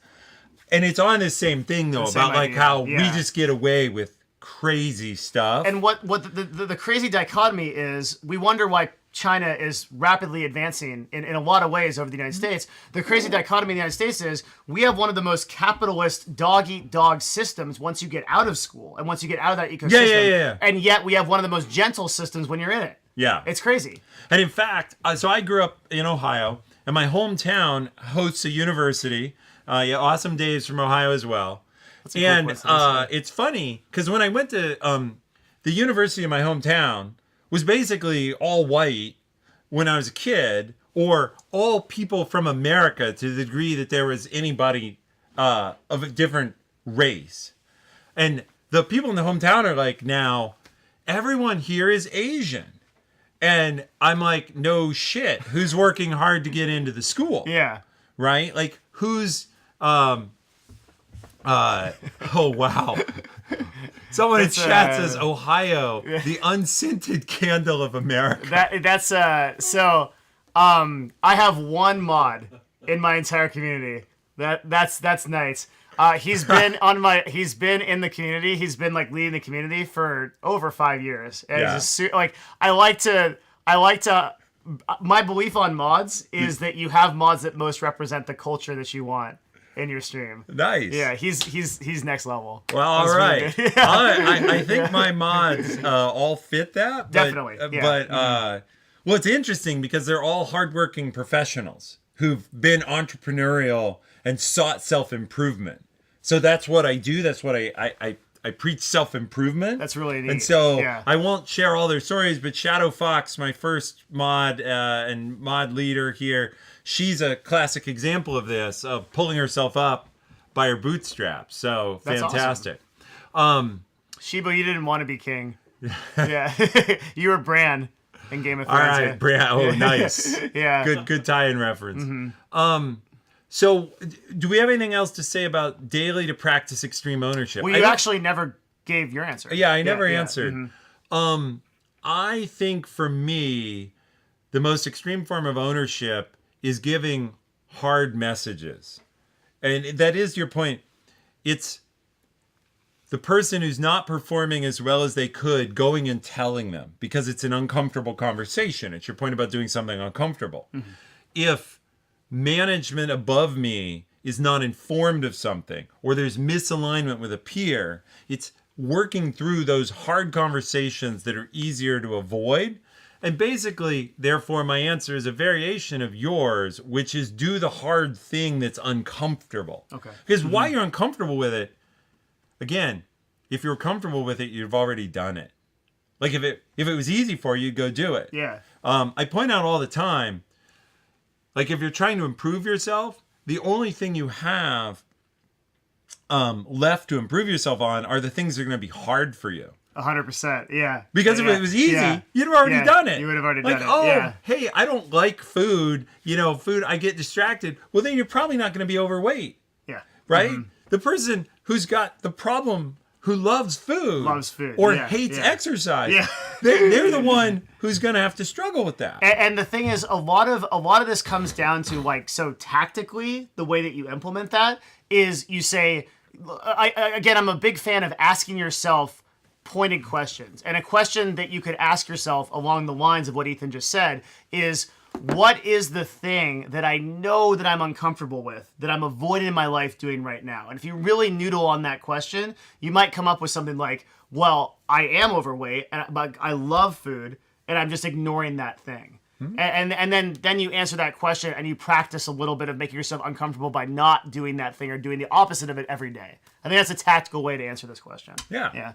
And it's on this same thing, though, about like how we just get away with crazy stuff. And what the crazy dichotomy is, we wonder why China is rapidly advancing in a lot of ways over the United States. The crazy dichotomy in the United States is we have one of the most capitalist dog-eat-dog systems once you get out of school and once you get out of that ecosystem. Yeah. And yet we have one of the most gentle systems when you're in it. Yeah. It's crazy. And in fact, so I grew up in Ohio, and my hometown hosts a university. Awesome Dave's from Ohio as well. And it's funny because when I went to the university in my hometown was basically all white when I was a kid, or all people from America to the degree that there was anybody of a different race. And the people in the hometown are like, now everyone here is Asian. And I'm like, no shit. Who's working hard to get into the school? Yeah. Right? Like, who's oh wow. Someone in chat says Ohio, the unscented candle of America. I have one mod in my entire community. That's nice. He's been in the community. He's been like leading the community for over 5 years. And he's just, like, I like to my belief on mods is that you have mods that most represent the culture that you want in your stream. Nice. Yeah, he's next level. Well, all right. Really I think my mods all fit that. Definitely. But well, it's interesting because they're all hardworking professionals who've been entrepreneurial and sought self-improvement. So that's what I do. That's what I preach self-improvement. That's really neat. And so I won't share all their stories, but Shadow Fox, my first mod and mod leader here, she's a classic example of this, of pulling herself up by her bootstraps. So that's fantastic. Awesome. Shiba, you didn't want to be king. Yeah. You were Bran in Game of Thrones. All right, Bran. Oh, nice. Yeah. Good tie-in reference. So do we have anything else to say about daily to practice extreme ownership? Well, you actually never gave your answer. Yeah, I never answered. I think for me, the most extreme form of ownership is giving hard messages. And that is your point. It's the person who's not performing as well as they could going and telling them, because it's an uncomfortable conversation. It's your point about doing something uncomfortable. If management above me is not informed of something, or there's misalignment with a peer, it's working through those hard conversations that are easier to avoid. And basically, therefore, my answer is a variation of yours, which is do the hard thing that's uncomfortable. Okay. Because why you're uncomfortable with it, again, if you're comfortable with it, you've already done it. Like if it was easy for you, go do it. Yeah. I point out all the time, like if you're trying to improve yourself, the only thing you have left to improve yourself on are the things that are going to be hard for you. 100%. Yeah. Because if it was easy, you'd have already done it. You would have already done it. Oh, yeah. Hey, I don't like food. Food, I get distracted. Well, then you're probably not going to be overweight. Yeah. Right? The person who's got the problem, who loves food or hates exercise, they're the one who's going to have to struggle with that. And the thing is, a lot of this comes down to, like, so tactically, the way that you implement that is you say, I'm a big fan of asking yourself pointed questions. And a question that you could ask yourself along the lines of what Ethan just said is, what is the thing that I know that I'm uncomfortable with, that I'm avoiding in my life doing right now? And if you really noodle on that question, you might come up with something like, well, I am overweight, but I love food, and I'm just ignoring that thing. And then you answer that question, and you practice a little bit of making yourself uncomfortable by not doing that thing or doing the opposite of it every day. I think that's a tactical way to answer this question. Yeah.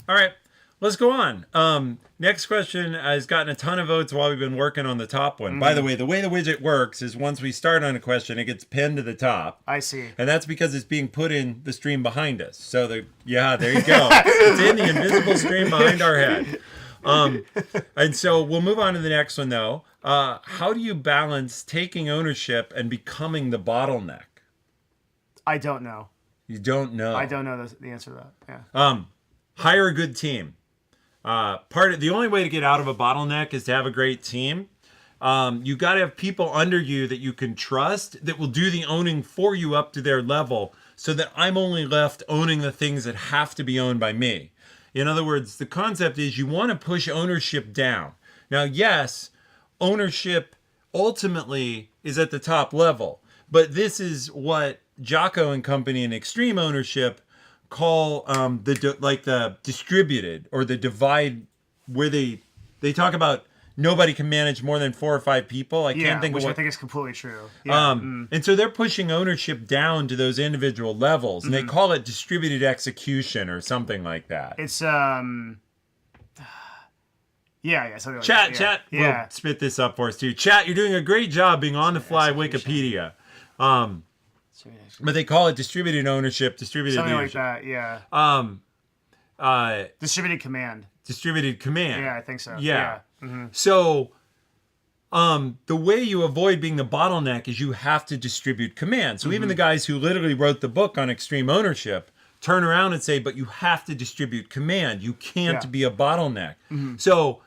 All right. Let's go on. Next question has gotten a ton of votes while we've been working on the top one. By the way the widget works is once we start on a question, it gets pinned to the top. I see. And that's because it's being put in the stream behind us. So, there you go. It's in the invisible stream behind our head. And so we'll move on to the next one, though. How do you balance taking ownership and becoming the bottleneck? I don't know. You don't know? I don't know the answer to that. Yeah. Hire a good team. The only way to get out of a bottleneck is to have a great team. You got to have people under you that you can trust that will do the owning for you up to their level, so that I'm only left owning the things that have to be owned by me. In other words, the concept is you want to push ownership down. Now, yes, ownership ultimately is at the top level, but this is what Jocko and company in extreme ownership call the distributed or the divide, where they talk about nobody can manage more than 4 or 5 people. I can't think which of what, I think is completely true. Yeah. and so they're pushing ownership down to those individual levels, and they call it distributed execution or something like that. It's something like Chat, that. we'll spit this up for us too. Chat, you're doing a great job being on the fly Wikipedia. But they call it distributed ownership, distributed Something leadership. like that, yeah. Distributed command. Distributed command. Yeah, I think so. Yeah. Mm-hmm. So, the way you avoid being the bottleneck is you have to distribute command. So even the guys who literally wrote the book on extreme ownership turn around and say, but you have to distribute command. You can't be a bottleneck. So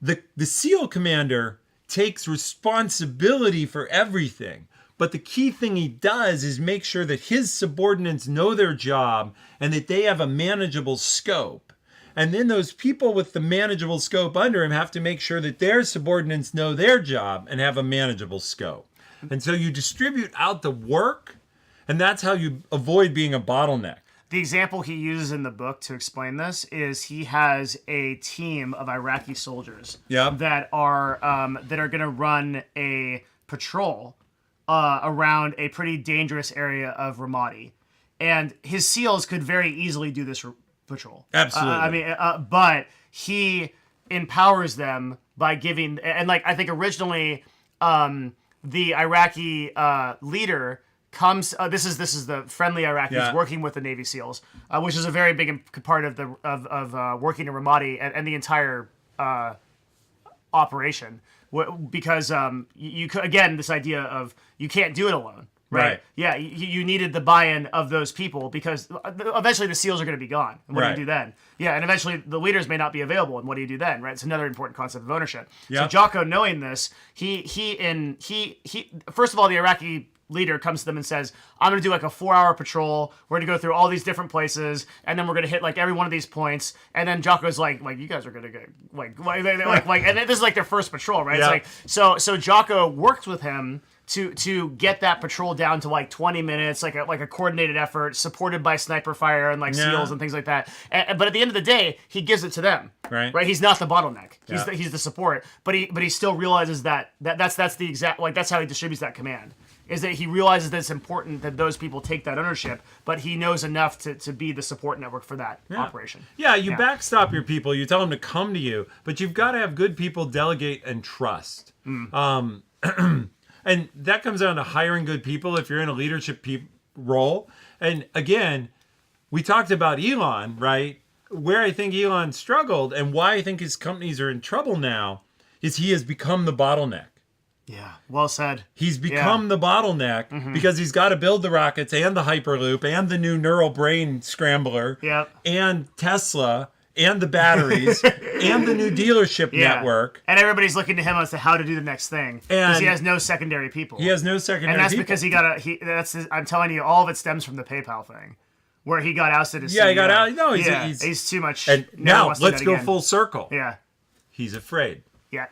the SEAL commander takes responsibility for everything. But the key thing he does is make sure that his subordinates know their job and that they have a manageable scope. And then those people with the manageable scope under him have to make sure that their subordinates know their job and have a manageable scope. And so you distribute out the work, and that's how you avoid being a bottleneck. The example he uses in the book to explain this is he has a team of Iraqi soldiers that are going to run a patrol around a pretty dangerous area of Ramadi, and his SEALs could very easily do this patrol. Absolutely. But he empowers them by giving, and like I think originally, the Iraqi leader comes. This is the friendly Iraqis working with the Navy SEALs, which is a very big part of working in Ramadi and the entire operation. Because you could, again, this idea of you can't do it alone, right? Yeah, you needed the buy-in of those people because eventually the SEALs are going to be gone. And what do you do then? Yeah, and eventually the leaders may not be available, and what do you do then? Right? It's another important concept of ownership. So Jocko, knowing this, he first of all, the Iraqi leader comes to them and says, I'm going to do like a 4-hour patrol. We're going to go through all these different places, and then we're going to hit like every one of these points. And then Jocko's like you guys are going to get like, and this is like their first patrol, right? Yeah. It's like, so Jocko worked with him to get that patrol down to like 20 minutes, like a coordinated effort supported by sniper fire and like SEALs and things like that. But at the end of the day, he gives it to them. Right. He's not the bottleneck. He's the support. But he still realizes that's the exact, like that's how he distributes that command. Is that he realizes that it's important that those people take that ownership, but he knows enough to be the support network for that operation. Yeah, you backstop your people. You tell them to come to you, but you've got to have good people delegate and trust. And that comes down to hiring good people if you're in a leadership role. And again, we talked about Elon, right? Where I think Elon struggled and why I think his companies are in trouble now is he has become the bottleneck. Yeah, well said. He's become the bottleneck because he's got to build the rockets and the Hyperloop and the new neural brain scrambler and Tesla and the batteries and the new dealership network. And everybody's looking to him as to how to do the next thing because he has no secondary people. He has no secondary people. And that's people. because I'm telling you, all of it stems from the PayPal thing. Where he got ousted as CEO. He got out. No, he's too much. And now let's go full circle. Yeah. He's afraid. Yeah.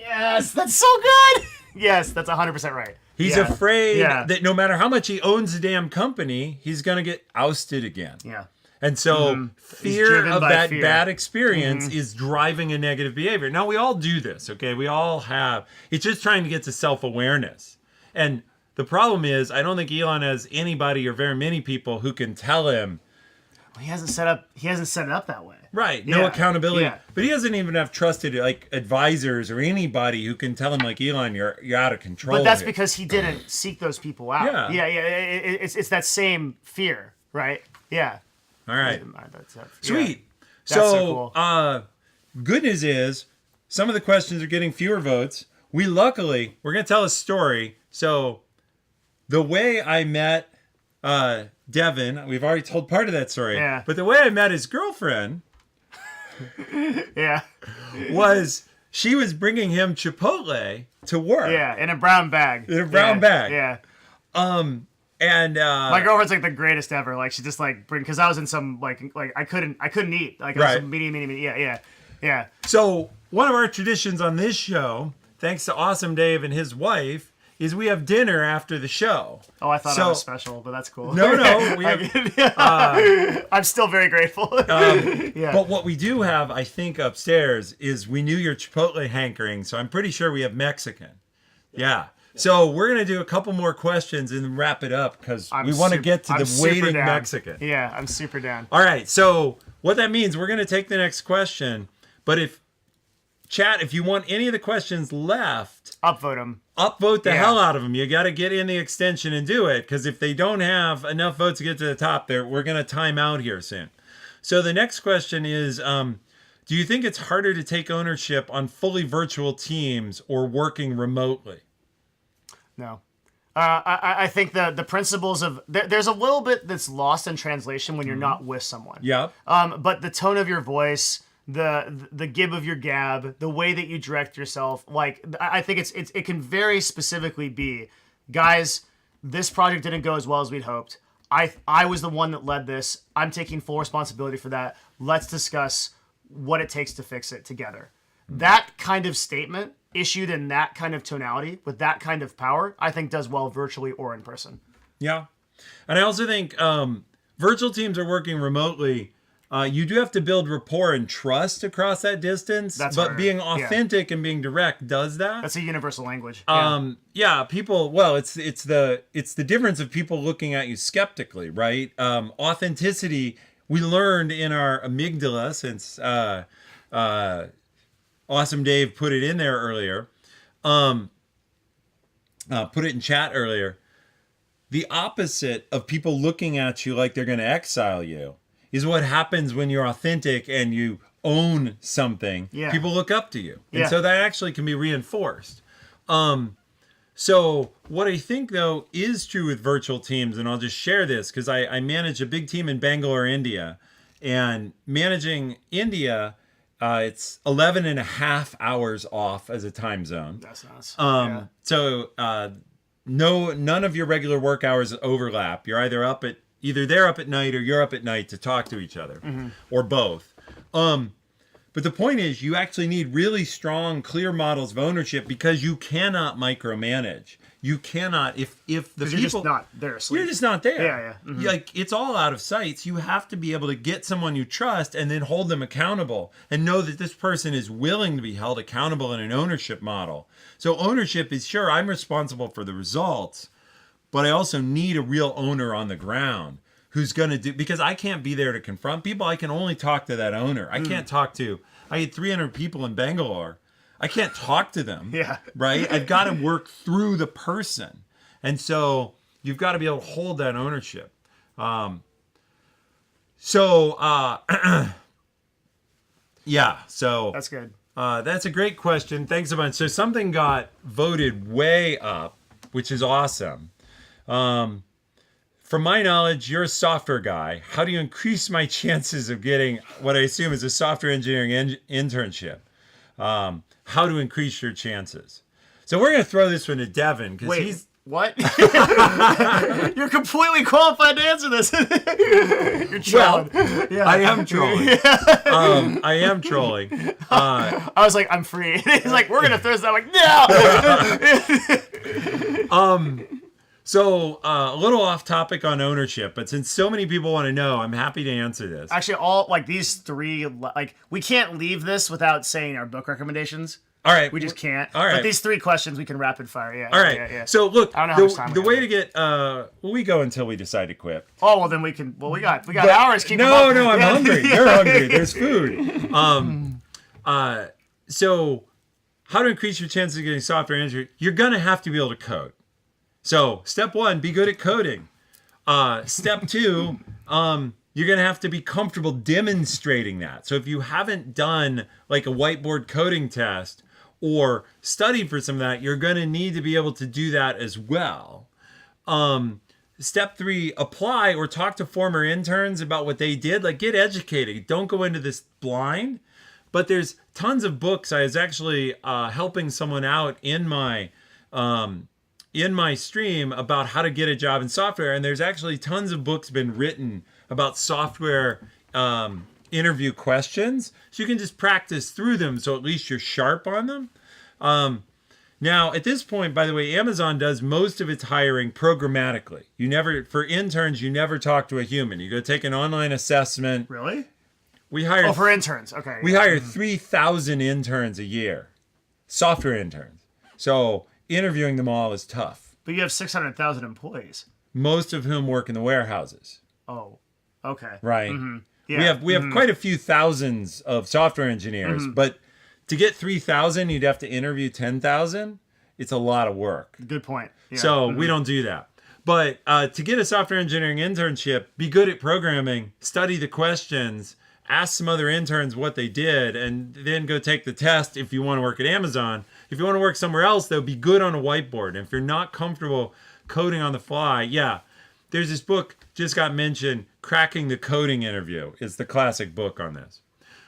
Yes, that's so good. Yes, that's 100% right. He's afraid that no matter how much he owns the damn company, he's going to get ousted again. Yeah. And so fear of that bad experience is driving a negative behavior. Now, we all do this, okay? We all have. It's just trying to get to self-awareness. And the problem is, I don't think Elon has anybody or very many people who can tell him. Well, he hasn't set it up that way. Right, no accountability. Yeah. But he doesn't even have trusted like advisors or anybody who can tell him like, Elon, you're out of control. But that's because he didn't seek those people out. Yeah. It's that same fear, right? Yeah. All right. Sweet. That's so cool. Good news is some of the questions are getting fewer votes. We're going to tell a story. So the way I met Devin, we've already told part of that story. Yeah. But the way I met his girlfriend was she was bringing him Chipotle to work. Yeah, in a brown bag. Yeah. And my girlfriend's like the greatest ever. Like she just like because I was in some like I couldn't eat like I was Right. some medium. Yeah. So one of our traditions on this show, thanks to Awesome Dave and his wife, is we have dinner after the show. Oh, I thought So- I was special, but that's cool. No, we have. I'm still very grateful. Yeah. But what we do have, I think, upstairs is we knew your Chipotle hankering, so I'm pretty sure we have Mexican. Yeah. So we're gonna do a couple more questions and then wrap it up because we want to get to I'm the super waiting down. Mexican. Yeah, I'm super down. All right. So what that means, we're gonna take the next question. But if you want any of the questions left, Upvote them. upvote the Yeah. hell out of them. You got to get in the extension and do it because if they don't have enough votes to get to the top, we're gonna time out here soon. So the next question is, do you think it's harder to take ownership on fully virtual teams or working remotely? No. I think the principles of there's a little bit that's lost in translation when you're not with someone. Yep. But the tone of your voice, the gib of your gab, the way that you direct yourself, like I think it can very specifically be, guys, this project didn't go as well as we'd hoped. I was the one that led this. I'm taking full responsibility for that. Let's discuss what it takes to fix it together. That kind of statement issued in that kind of tonality with that kind of power, I think does well virtually or in person. Yeah. And I also think virtual teams are working remotely. You do have to build rapport and trust across that distance. That's but harder. being Yeah. authentic and being direct does that. That's a universal language. Yeah, people. Well, it's the difference of people looking at you skeptically, right? Authenticity we learned in our amygdala since Awesome Dave put it in there earlier. Put it in chat earlier. The opposite of people looking at you like they're going to exile you is what happens when you're authentic and you own something. Yeah. People look up to you. And Yeah. so that actually can be reinforced. So what I think, though, is true with virtual teams, and I'll just share this because I manage a big team in Bangalore, India. And managing India, it's 11 and a half hours off as a time zone. That's nuts. So none of your regular work hours overlap. You're either they're up at night or you're up at night to talk to each other, or both. But the point is, you actually need really strong, clear models of ownership because you cannot micromanage. You cannot if the people You're just not there asleep. you're just not there. Yeah. Mhm. Like it's all out of sight. You have to be able to get someone you trust and then hold them accountable and know that this person is willing to be held accountable in an ownership model. So ownership is sure I'm responsible for the results, but I also need a real owner on the ground who's going to do because I can't be there to confront people. I can only talk to that owner. I can't talk to I had 300 people in Bangalore. I can't talk to them. Yeah. Right? I've got to work through the person. And so you've got to be able to hold that ownership. Yeah. So That's good. that's a great question. Thanks a bunch. So something got voted way up, which is awesome. From my knowledge, you're a software guy. How do you increase my chances of getting what I assume is a software engineering internship? How to increase your chances? So we're going to throw this one to Devin because Wait, he's what? You're completely qualified to answer this. You're trolling. Yeah. I am trolling. I am trolling. I was like, I'm free. He's like, we're gonna throw this. I'm like, no. So a little off topic on ownership, but since so many people want to know, I'm happy to answer this. Actually, all like these three, like we can't leave this without saying our book recommendations. All right. We just can't. All right. But these three questions we can rapid fire. Yeah. All right. Yeah. So look, I don't know how much time the we way have. to get we go until we decide to quit. Oh well, then we can. Well, we got hours. Keep them No, up. I'm Yeah. hungry. You're hungry. There's food. So how to increase your chances of getting software engineering? You're gonna have to be able to code. So step one, be good at coding. Step two, you're gonna have to be comfortable demonstrating that. So if you haven't done like a whiteboard coding test or studied for some of that, you're gonna need to be able to do that as well. Step three, apply or talk to former interns about what they did. Like get educated. Don't go into this blind. But there's tons of books. I was actually helping someone out in my in my stream about how to get a job in software, and there's actually tons of books been written about software interview questions, so you can just practice through them, so at least you're sharp on them. Now, at this point, by the way, Amazon does most of its hiring programmatically. For interns, you never talk to a human. You go take an online assessment. Really? We hire. Oh, for interns. Okay. We hire 3,000 interns a year, software interns. So interviewing them all is tough. But you have 600,000 employees. Most of whom work in the warehouses. Oh, okay. Right. Mm-hmm. Yeah. We have quite a few thousands of software engineers, but to get 3,000, you'd have to interview 10,000. It's a lot of work. Good point. Yeah. So we don't do that. But to get a software engineering internship, be good at programming, study the questions, ask some other interns what they did, and then go take the test if you want to work at Amazon. If you want to work somewhere else, though, be good on a whiteboard. And if you're not comfortable coding on the fly, there's this book just got mentioned, Cracking the Coding Interview. It's the classic book on this.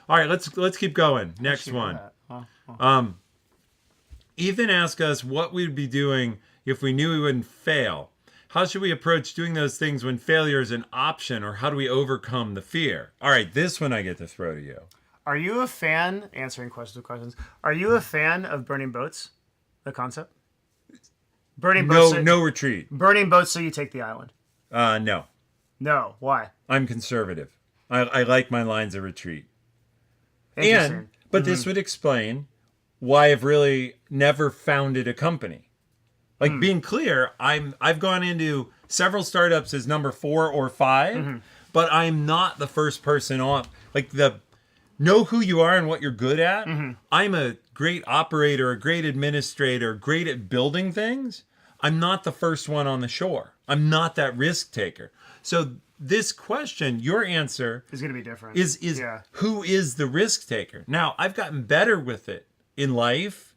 All right, let's keep going. Next one. Ethan asked us what we'd be doing if we knew we wouldn't fail. How should we approach doing those things when failure is an option, or how do we overcome the fear? All right, this one I get to throw to you. Are you a fan, answering questions with questions, are you a fan of burning boats? The concept? Burning boats. No retreat. Burning boats so you take the island. No. No. Why? I'm conservative. I like my lines of retreat. Interesting. But this would explain why I've really never founded a company. Like being clear, I've gone into several startups as number 4 or 5, but I'm not the first person on. Like know who you are and what you're good at. I'm a great operator, a great administrator, great at building things. I'm not the first one on the shore. I'm not that risk taker. So this question, your answer is going to be different. Is who is the risk taker? Now, I've gotten better with it in life,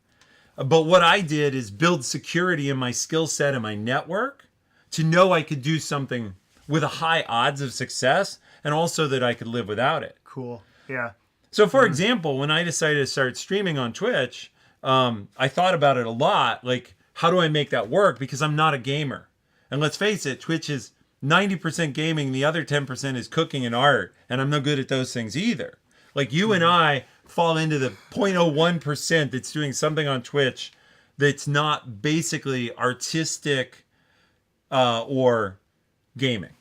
but what I did is build security in my skill set and my network to know I could do something with a high odds of success, and also that I could live without it. Cool. Yeah. So, for example, when I decided to start streaming on Twitch, I thought about it a lot. Like, how do I make that work? Because I'm not a gamer. And let's face it, Twitch is 90% gaming. The other 10% is cooking and art. And I'm no good at those things either. Like, you and I fall into the 0.01% that's doing something on Twitch that's not basically artistic or gaming.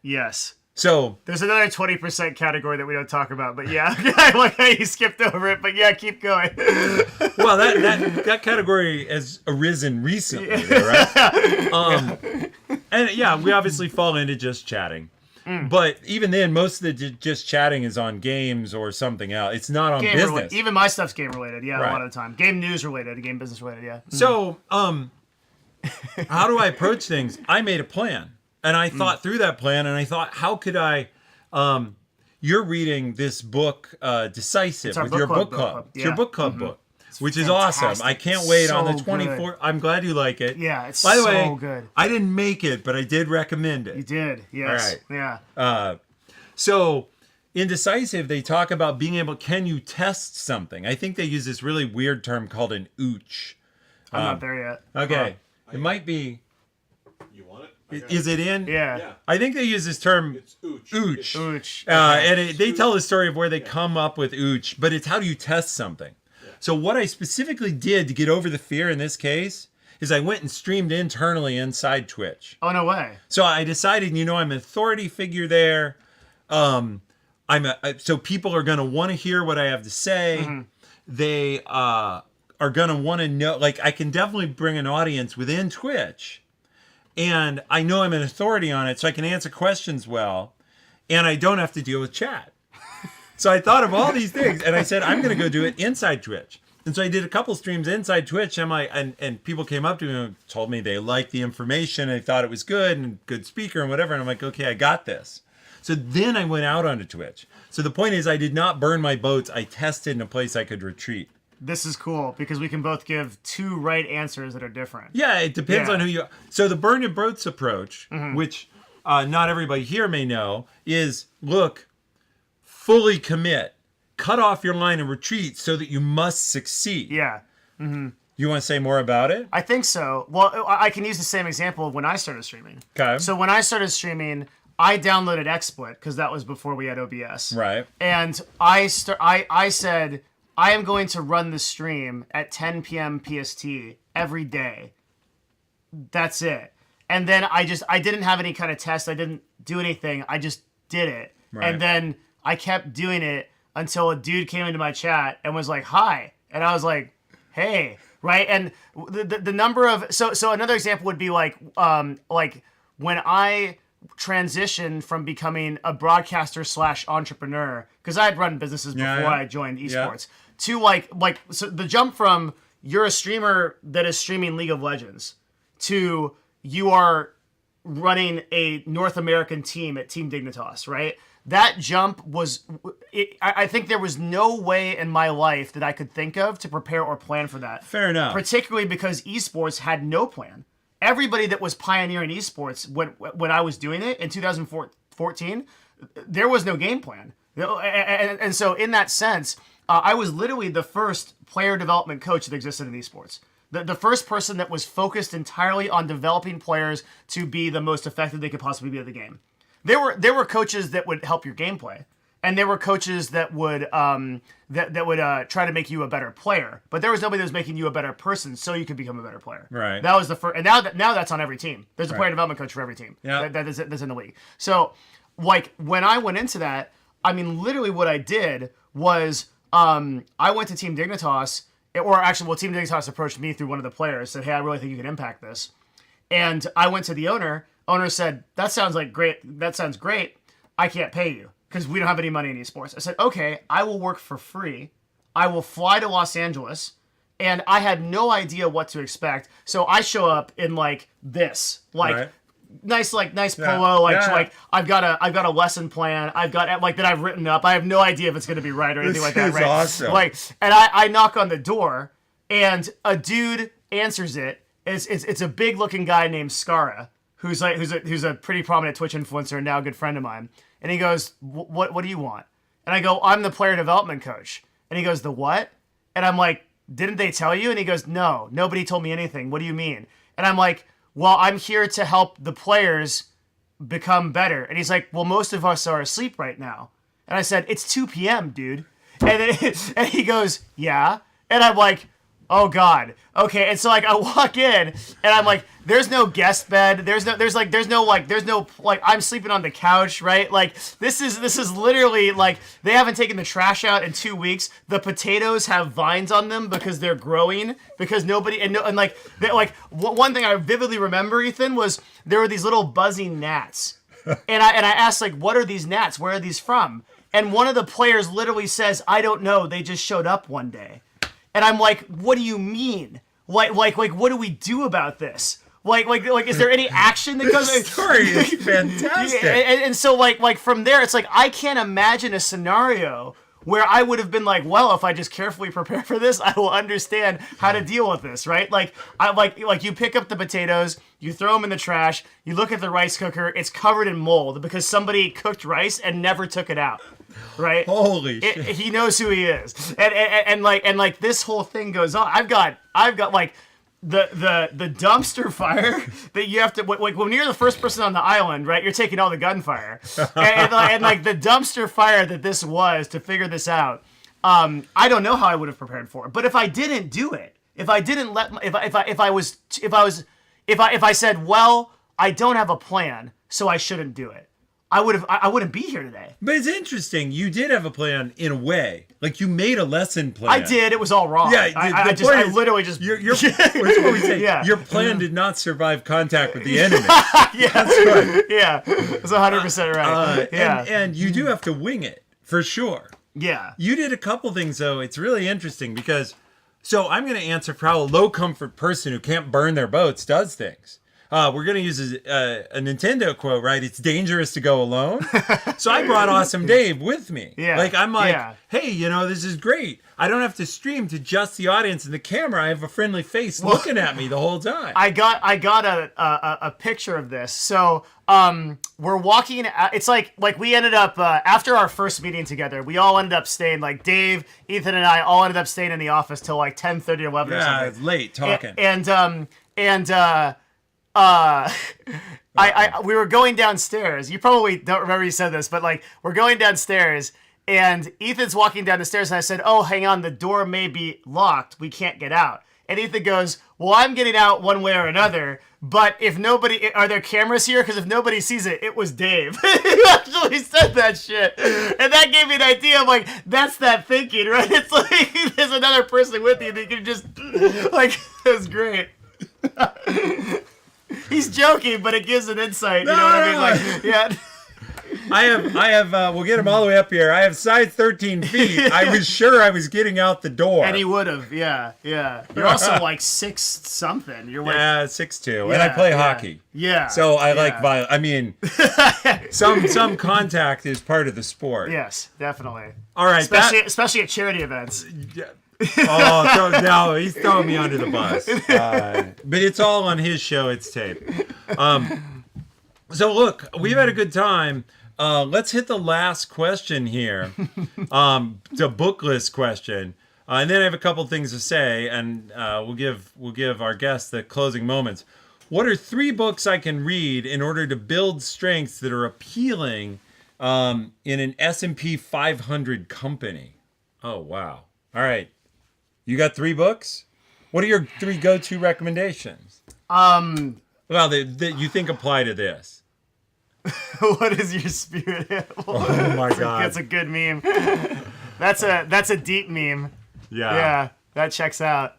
Yes. So there's another 20% category that we don't talk about, but yeah, I like how you skipped over it, but yeah, keep going. Well, that category has arisen recently, right? And yeah, we obviously fall into just chatting. But even then, most of the just chatting is on games or something else. It's not on business. Even my stuff's game related, yeah, Right. a lot of the time. Game news related, game business related, yeah. So, how do I approach things? I made a plan. And I thought through that plan, and I thought, how could I... you're reading this book, Decisive, with your book club. It's your book club book, which is awesome. I can't wait on the 24th. I'm glad you like it. Yeah, it's By the so way, good. I didn't make it, but I did recommend it. You did, yes. All right. Yeah. So in Decisive, they talk about being able, can you test something? I think they use this really weird term called an ooch. I'm not there yet. Okay. It might be... You want it? Is it in? Yeah. I think they use this term It's ooch. ooch. Ooch. And they tell the story of where they come up with ooch, but it's how do you test something? Yeah. So what I specifically did to get over the fear in this case is I went and streamed internally inside Twitch. Oh, no way. So I decided, I'm an authority figure there. So people are going to want to hear what I have to say. They are going to want to know, like, I can definitely bring an audience within Twitch. And I know I'm an authority on it, so I can answer questions well, and I don't have to deal with chat. So I thought of all these things, and I said, I'm going to go do it inside Twitch. And so I did a couple streams inside Twitch, and people came up to me and told me they liked the information, they thought it was good, and good speaker and whatever, and I'm like, okay, I got this. So then I went out onto Twitch. So the point is, I did not burn my boats. I tested in a place I could retreat. This is cool because we can both give 2 right answers that are different. Yeah, it depends on who you are. So the burn your boats approach, which not everybody here may know, is look, fully commit. Cut off your line of retreat so that you must succeed. Yeah. You You want to say more about it? I think so. Well, I can use the same example of when I started streaming. Okay. So when I started streaming, I downloaded XSplit because that was before we had OBS. Right. And I said, I am going to run the stream at 10 p.m. PST every day. That's it. And then I didn't have any kind of test. I didn't do anything. I just did it. Right. And then I kept doing it until a dude came into my chat and was like, hi. And I was like, hey. Right. And the number of, so another example would be like when I transitioned from becoming a broadcaster / entrepreneur, because I had run businesses before I joined esports, to so the jump from you're a streamer that is streaming League of Legends to you are running a North American team at Team Dignitas, right? That jump was, I think there was no way in my life that I could think of to prepare or plan for that. Fair enough. Particularly because esports had no plan. Everybody that was pioneering esports when I was doing it in 2014, there was no game plan. And so in that sense, I was literally the first player development coach that existed in esports. The first person that was focused entirely on developing players to be the most effective they could possibly be at the game. There were coaches that would help your gameplay, and there were coaches that would try to make you a better player. But there was nobody that was making you a better person, so you could become a better player. Right. That was the first, and now that's on every team. There's a player development coach for every team. Yeah. That's in the league. So, like when I went into that, I mean, literally what I did was I went to Team Dignitas, or actually, well, Team Dignitas approached me through one of the players, said, "Hey, I really think you can impact this," and I went to the owner. Owner said, that sounds great. I can't pay you because we don't have any money in esports. I said, okay, I will work for free. I will fly to Los Angeles. And I had no idea what to expect. So I show up in like this, nice polo, I've got a lesson plan. I've got like that I've written up. I have no idea if it's going to be right or anything like that. Right? Awesome. And I knock on the door and a dude answers it. It's a big looking guy named Skara, who's a pretty prominent Twitch influencer and now a good friend of mine. And he goes, what do you want? And I go, I'm the player development coach. And he goes, the what? And I'm like, didn't they tell you? And he goes, no, nobody told me anything. What do you mean? And I'm like, well, I'm here to help the players become better. And he's like, well, most of us are asleep right now. And I said, it's 2 p.m., dude. And he goes, yeah. And I'm like, oh God. Okay. And so like I walk in and I'm like, there's no guest bed. There's no I'm sleeping on the couch, right? Like this is literally like they haven't taken the trash out in 2 weeks. The potatoes have vines on them because they're growing because nobody one thing I vividly remember, Ethan, was there were these little buzzing gnats. And I asked like, what are these gnats? Where are these from? And one of the players literally says, I don't know. They just showed up one day. And I'm like, what do you mean? Like, what do we do about this? Like, is there any action that goes? This story is fantastic. And so, like from there, it's like I can't imagine a scenario where I would have been like, well, if I just carefully prepare for this, I will understand how to deal with this, right? Like, you pick up the potatoes, you throw them in the trash, you look at the rice cooker, it's covered in mold because somebody cooked rice and never took it out. Right? Holy shit. He knows who he is. And like this whole thing goes on. I've got like the dumpster fire that you have to like when you're the first person on the island, right? You're taking all the gunfire. and like the dumpster fire that this was to figure this out. I don't know how I would have prepared for it. But if I didn't do it, if I said, well, I don't have a plan, so I shouldn't do it, I wouldn't be here today. But it's interesting. You did have a plan in a way. Like you made a lesson plan. I did. It was all wrong. Yeah. I literally just. Your what we say. Yeah. Your plan did not survive contact with the enemy. Yeah, that's right. Yeah, that's 100% right. Yeah. And you do have to wing it for sure. Yeah. You did a couple things though. It's really interesting because. So I'm going to answer for how a low comfort person who can't burn their boats does things. we're going to use a Nintendo quote, right? It's dangerous to go alone. So I brought Awesome Dave with me. Yeah. Like, I'm like, Yeah. hey, this is great. I don't have to stream to just the audience and the camera. I have a friendly face looking at me the whole time. I got a picture of this. So we're walking. It's like we ended up after our first meeting together. We all ended up staying. Like Dave, Ethan, and I all ended up staying in the office till like 10:30 or 11 or Yeah, something. it's late talking. We were going downstairs. You probably don't remember you said this, but like we're going downstairs. And Ethan's walking down the stairs, and I said, "Oh, hang on, the door may be locked. We can't get out." And Ethan goes, "Well, I'm getting out one way or another. But if nobody, are there cameras here? Because if nobody sees it, it was Dave." He actually said that shit, and that gave me an idea of like that's that thinking, right? It's like there's another person with you that you can just like. It was great. He's joking, but it gives an insight. You know what I mean? Like, yeah. I have, we'll get him all the way up here. I have size 13 feet. I was sure I was getting out the door. And he would have, yeah. You're also like 6 something. You're like, 6'2", and I play hockey. Yeah. So I like violence. I mean, some contact is part of the sport. Yes, definitely. All right. Especially at charity events. No, he's throwing me under the bus. But it's all on his show. It's tape. So look, we've had a good time. Let's hit the last question here, the book list question, and then I have a couple things to say, and we'll give our guests the closing moments. What are 3 books I can read in order to build strengths that are appealing in an S&P 500 company? Oh wow! All right, you got 3 books. What are your 3 go-to recommendations? Well, that you think apply to this. What is your spirit animal? Oh my god, that's a good meme. That's a deep meme. Yeah, that checks out.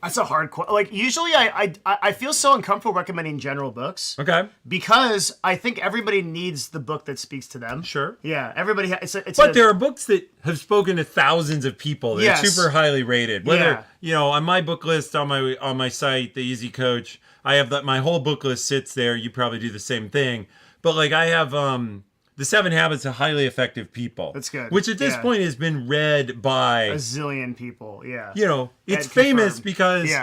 That's a hard question. Like usually, I feel so uncomfortable recommending general books. Okay. Because I think everybody needs the book that speaks to them. Sure. Yeah, everybody. But there are books that have spoken to thousands of people. They're Yes. super highly rated. Whether on my book list on my site, the Easy Coach, I have my whole book list sits there. You probably do the same thing. But like I have The 7 Habits of Highly Effective People. That's good. Which at this point has been read by a zillion people. Yeah. It's famous because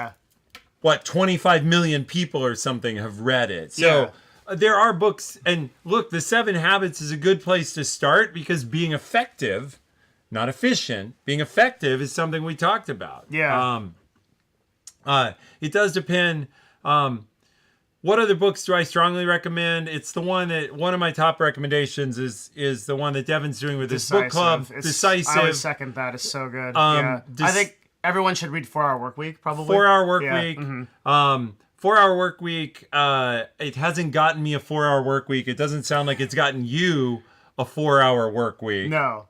25 million people or something have read it. So there are books, and look, The 7 Habits is a good place to start because being effective, not efficient, being effective is something we talked about. Yeah. It does depend. What other books do I strongly recommend? It's the one of my top recommendations is the one that Devon's doing with his book club. Decisive. I would second that. It's so good. I think everyone should read 4 Hour Workweek, probably. 4 Hour Workweek. Mm-hmm. 4 Hour Workweek. It hasn't gotten me a 4 Hour Workweek. It doesn't sound like it's gotten you a 4 Hour Workweek. No.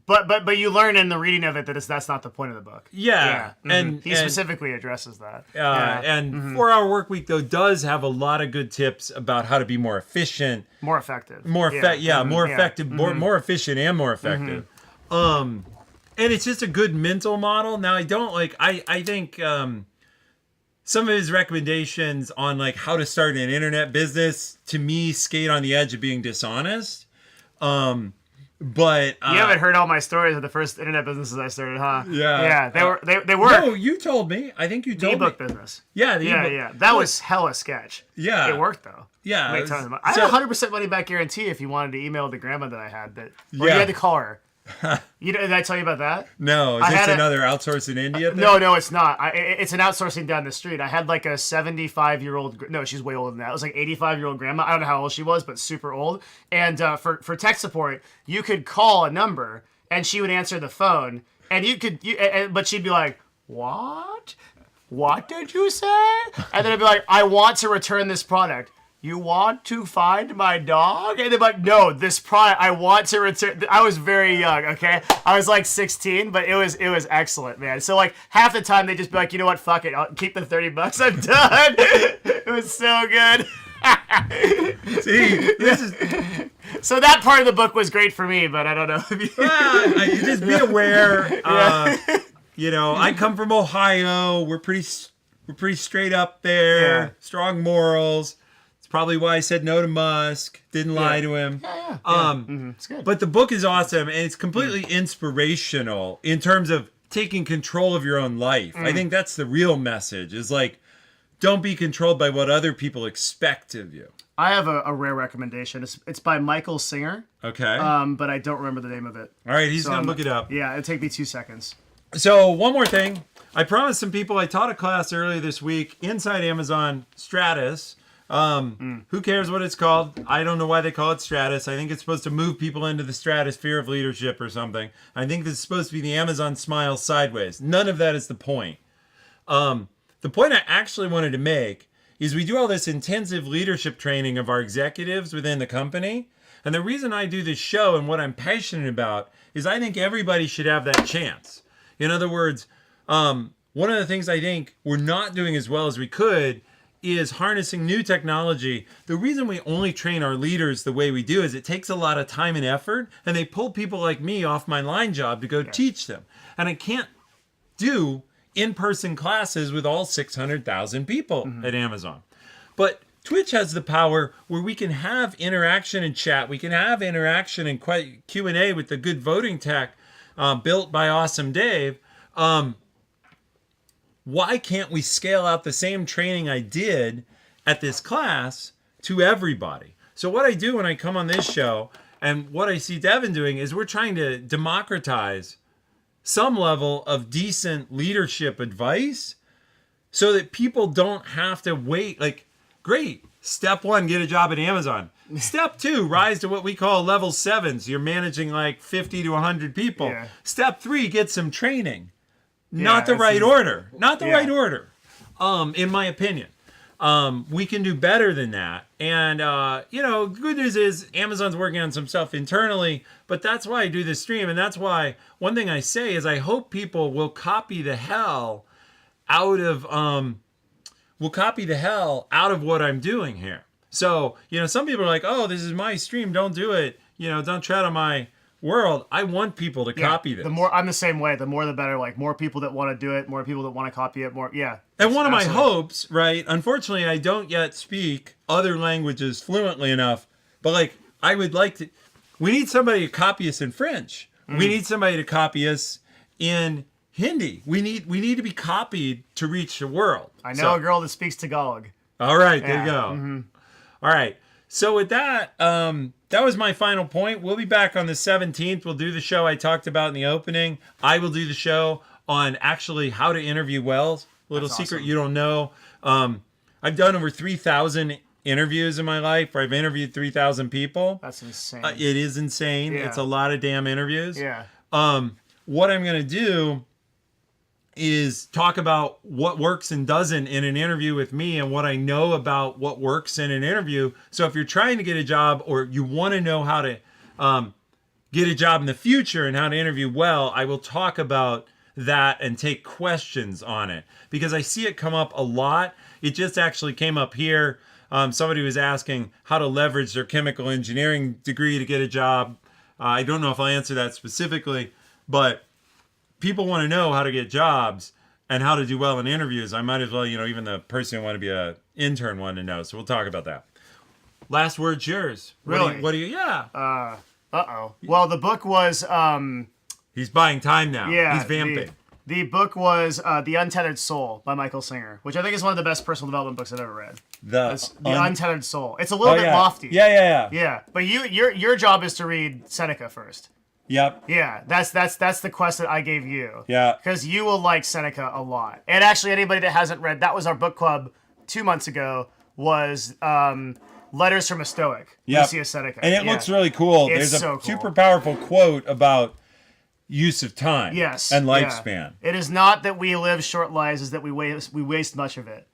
But you learn in the reading of it that that's not the point of the book. Yeah. Mm-hmm. And he specifically addresses that. 4 Hour Workweek though does have a lot of good tips about how to be more efficient, more effective, more effective, more efficient and more effective. And it's just a good mental model. Now I don't I think some of his recommendations on like how to start an internet business to me skate on the edge of being dishonest. But you haven't heard all my stories of the first internet businesses I started, huh? Yeah. They were. No, you told me. I think you told me. The ebook business. Yeah, That was hella sketch. Yeah. It worked though. Yeah. I had 100% money back guarantee if you wanted to email the grandma that I had you had to call her. Did I tell you about that? No, is this another outsource in India thing? No, it's not. It's an outsourcing down the street. I had like a 75-year-old. No, she's way older than that. It was like 85-year-old grandma. I don't know how old she was, but super old. And for tech support, you could call a number and she would answer the phone, and but she'd be like, "What? What did you say?" And then I'd be like, "I want to return this product." "You want to find my dog?" And they're like, "No, this product, I want to return." I was very young, okay? I was like 16, but it was excellent, man. So like half the time they just be like, "You know what, fuck it, I'll keep the $30, I'm done." It was so good. See, this is... So that part of the book was great for me, but I don't know if you... just be aware. I come from Ohio. We're pretty We're pretty straight up there. Yeah. Strong morals. It's probably why I said no to Musk. Didn't lie to him. It's good. But the book is awesome, and it's completely inspirational in terms of taking control of your own life. I think that's the real message, is like, don't be controlled by what other people expect of you. I have a rare recommendation. It's by Michael Singer, Okay? but I don't remember the name of it. All right, he's So going I'm- to look it up. Yeah, it'll take me 2 seconds. So one more thing. I promised some people, I taught a class earlier this week inside Amazon Stratus. Who cares what it's called? I don't know why they call it Stratus. I think it's supposed to move people into the stratosphere of leadership or something. I think this is supposed to be the Amazon smile sideways. None of that is the point. The point I actually wanted to make is we do all this intensive leadership training of our executives within the company. And the reason I do this show and what I'm passionate about is I think everybody should have that chance. In other words, one of the things I think we're not doing as well as we could is harnessing new technology. The reason we only train our leaders the way we do is it takes a lot of time and effort, and they pull people like me off my line job to go teach them. And I can't do in-person classes with all 600,000 people at Amazon. But Twitch has the power where we can have interaction and chat. We can have interaction and Q&A with the good voting tech built by Awesome Dave. Why can't we scale out the same training I did at this class to everybody? So what I do when I come on this show and what I see Devin doing is we're trying to democratize some level of decent leadership advice so that people don't have to wait. Like, great, step 1, get a job at Amazon. Step 2, rise to what we call level 7s. You're managing like 50 to 100 people. Yeah. Step 3, get some training. Not the that's right order. Not the Yeah. right order, in my opinion. We can do better than that. And, the good news is Amazon's working on some stuff internally, but that's why I do this stream. And that's why one thing I say is I hope people will copy the hell out of what I'm doing here. So, some people are like, oh, this is my stream. Don't do it. Don't tread on my world. I want people to copy this. The more I'm the same way. The more the better. Like more people that want to do it, more people that want to copy it. More, yeah. And one of my Absolutely. hopes, right? Unfortunately, I don't yet speak other languages fluently enough. But like, I would like to. We need somebody to copy us in French. We need somebody to copy us in Hindi. We need to be copied to reach the world. I know a girl that speaks Tagalog. All right, there you Yeah. go. All right. So with that, that was my final point. We'll be back on the 17th. We'll do the show I talked about in the opening. I will do the show on actually how to interview well. Little That's secret awesome. you don't know. I've done over 3,000 interviews in my life where I've interviewed 3,000 people. That's insane. It is insane. Yeah. It's a lot of damn interviews. yeah. What I'm going to do is talk about what works and doesn't in an interview with me and what I know about what works in an interview. So if you're trying to get a job or you want to know how to get a job in the future and how to interview well, I will talk about that and take questions on it because I see it come up a lot. It just actually came up here. Somebody was asking how to leverage their chemical engineering degree to get a job. I don't know if I'll answer that specifically, but people want to know how to get jobs and how to do well in interviews. I might as well, even the person who want to be an intern wanted to know. So we'll talk about that. Last word's yours. Really? What do you yeah. Uh-oh. Well, the book was He's buying time now. yeah. He's vamping. The book was The Untethered Soul by Michael Singer, which I think is one of the best personal development books I've ever read. It's The Untethered Soul. It's a little bit lofty. Yeah. Yeah, but your job is to read Seneca first. Yep. Yeah, that's the quest that I gave you. Yeah. Because you will like Seneca a lot. And actually, anybody that hasn't read, that was our book club 2 months ago, was Letters from a Stoic, Yep. Lucius Seneca. And it looks really cool. It's There's a so cool. super powerful quote about use of time Yes. and yeah. lifespan. It is not that we live short lives, is that we waste much of it.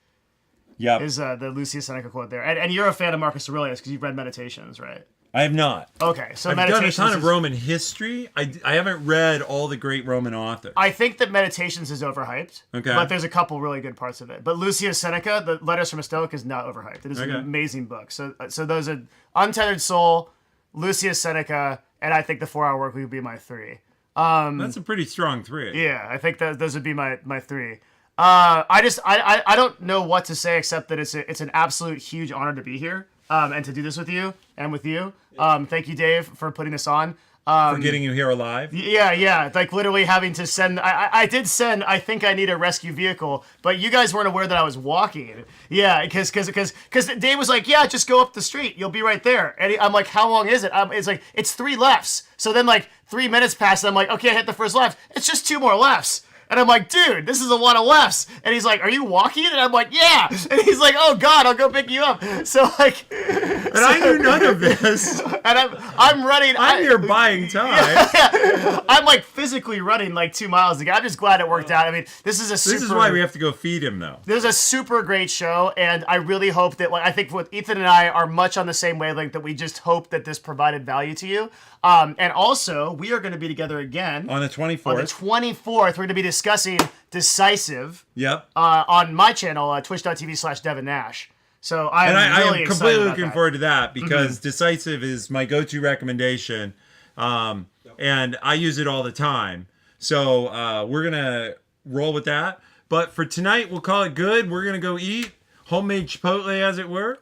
Yep. Is the Lucius Seneca quote there. And you're a fan of Marcus Aurelius because you've read Meditations, right? I have not. Okay, so I've done a Meditations ton of is- Roman history. I haven't read all the great Roman authors. I think that Meditations is overhyped. Okay. But there's a couple really good parts of it. But Lucius Seneca, the Letters from a Stoic, is not overhyped. It is an Okay. amazing book. So those are Untethered Soul, Lucius Seneca, and I think The 4-Hour Workweek would be my 3. That's a pretty strong 3. Yeah, I think those would be my 3. I don't know what to say except that it's an absolute huge honor to be here and to do this with you and with you. Thank you, Dave, for putting this on. For getting you here alive. Yeah. Like literally having to send. I did send. I think I need a rescue vehicle, but you guys weren't aware that I was walking. Yeah, because Dave was like, yeah, just go up the street. You'll be right there. And I'm like, how long is it? It's like it's 3 lefts. So then like 3 minutes pass. And I'm like, okay, I hit the first left. It's just 2 more lefts. And I'm like, dude, this is a lot of lefts. And he's like, are you walking? And I'm like, yeah. And he's like, oh God, I'll go pick you up. So like, and I knew none of this. And I'm running. I'm here buying time. Yeah. I'm like physically running like 2 miles to go. I'm just glad it worked out. I mean, this is why we have to go feed him though. This is a super great show, and I really hope that, like, I think with Ethan and I are much on the same wavelength, that we just hope that this provided value to you. And also, we are going to be together again on the 24th. On the 24th, we're going to be discussing Decisive. Yep. On my channel, twitch.tv/Devin Nash. So I'm really I am excited completely about looking that. forward to that because Decisive is my go-to recommendation, and I use it all the time. So we're gonna roll with that. But for tonight, we'll call it good. We're gonna go eat homemade Chipotle, as it were.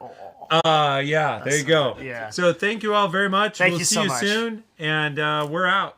Yeah, there you go. Yeah. So thank you all very much. Thank we'll you see so you much. soon, and we're out.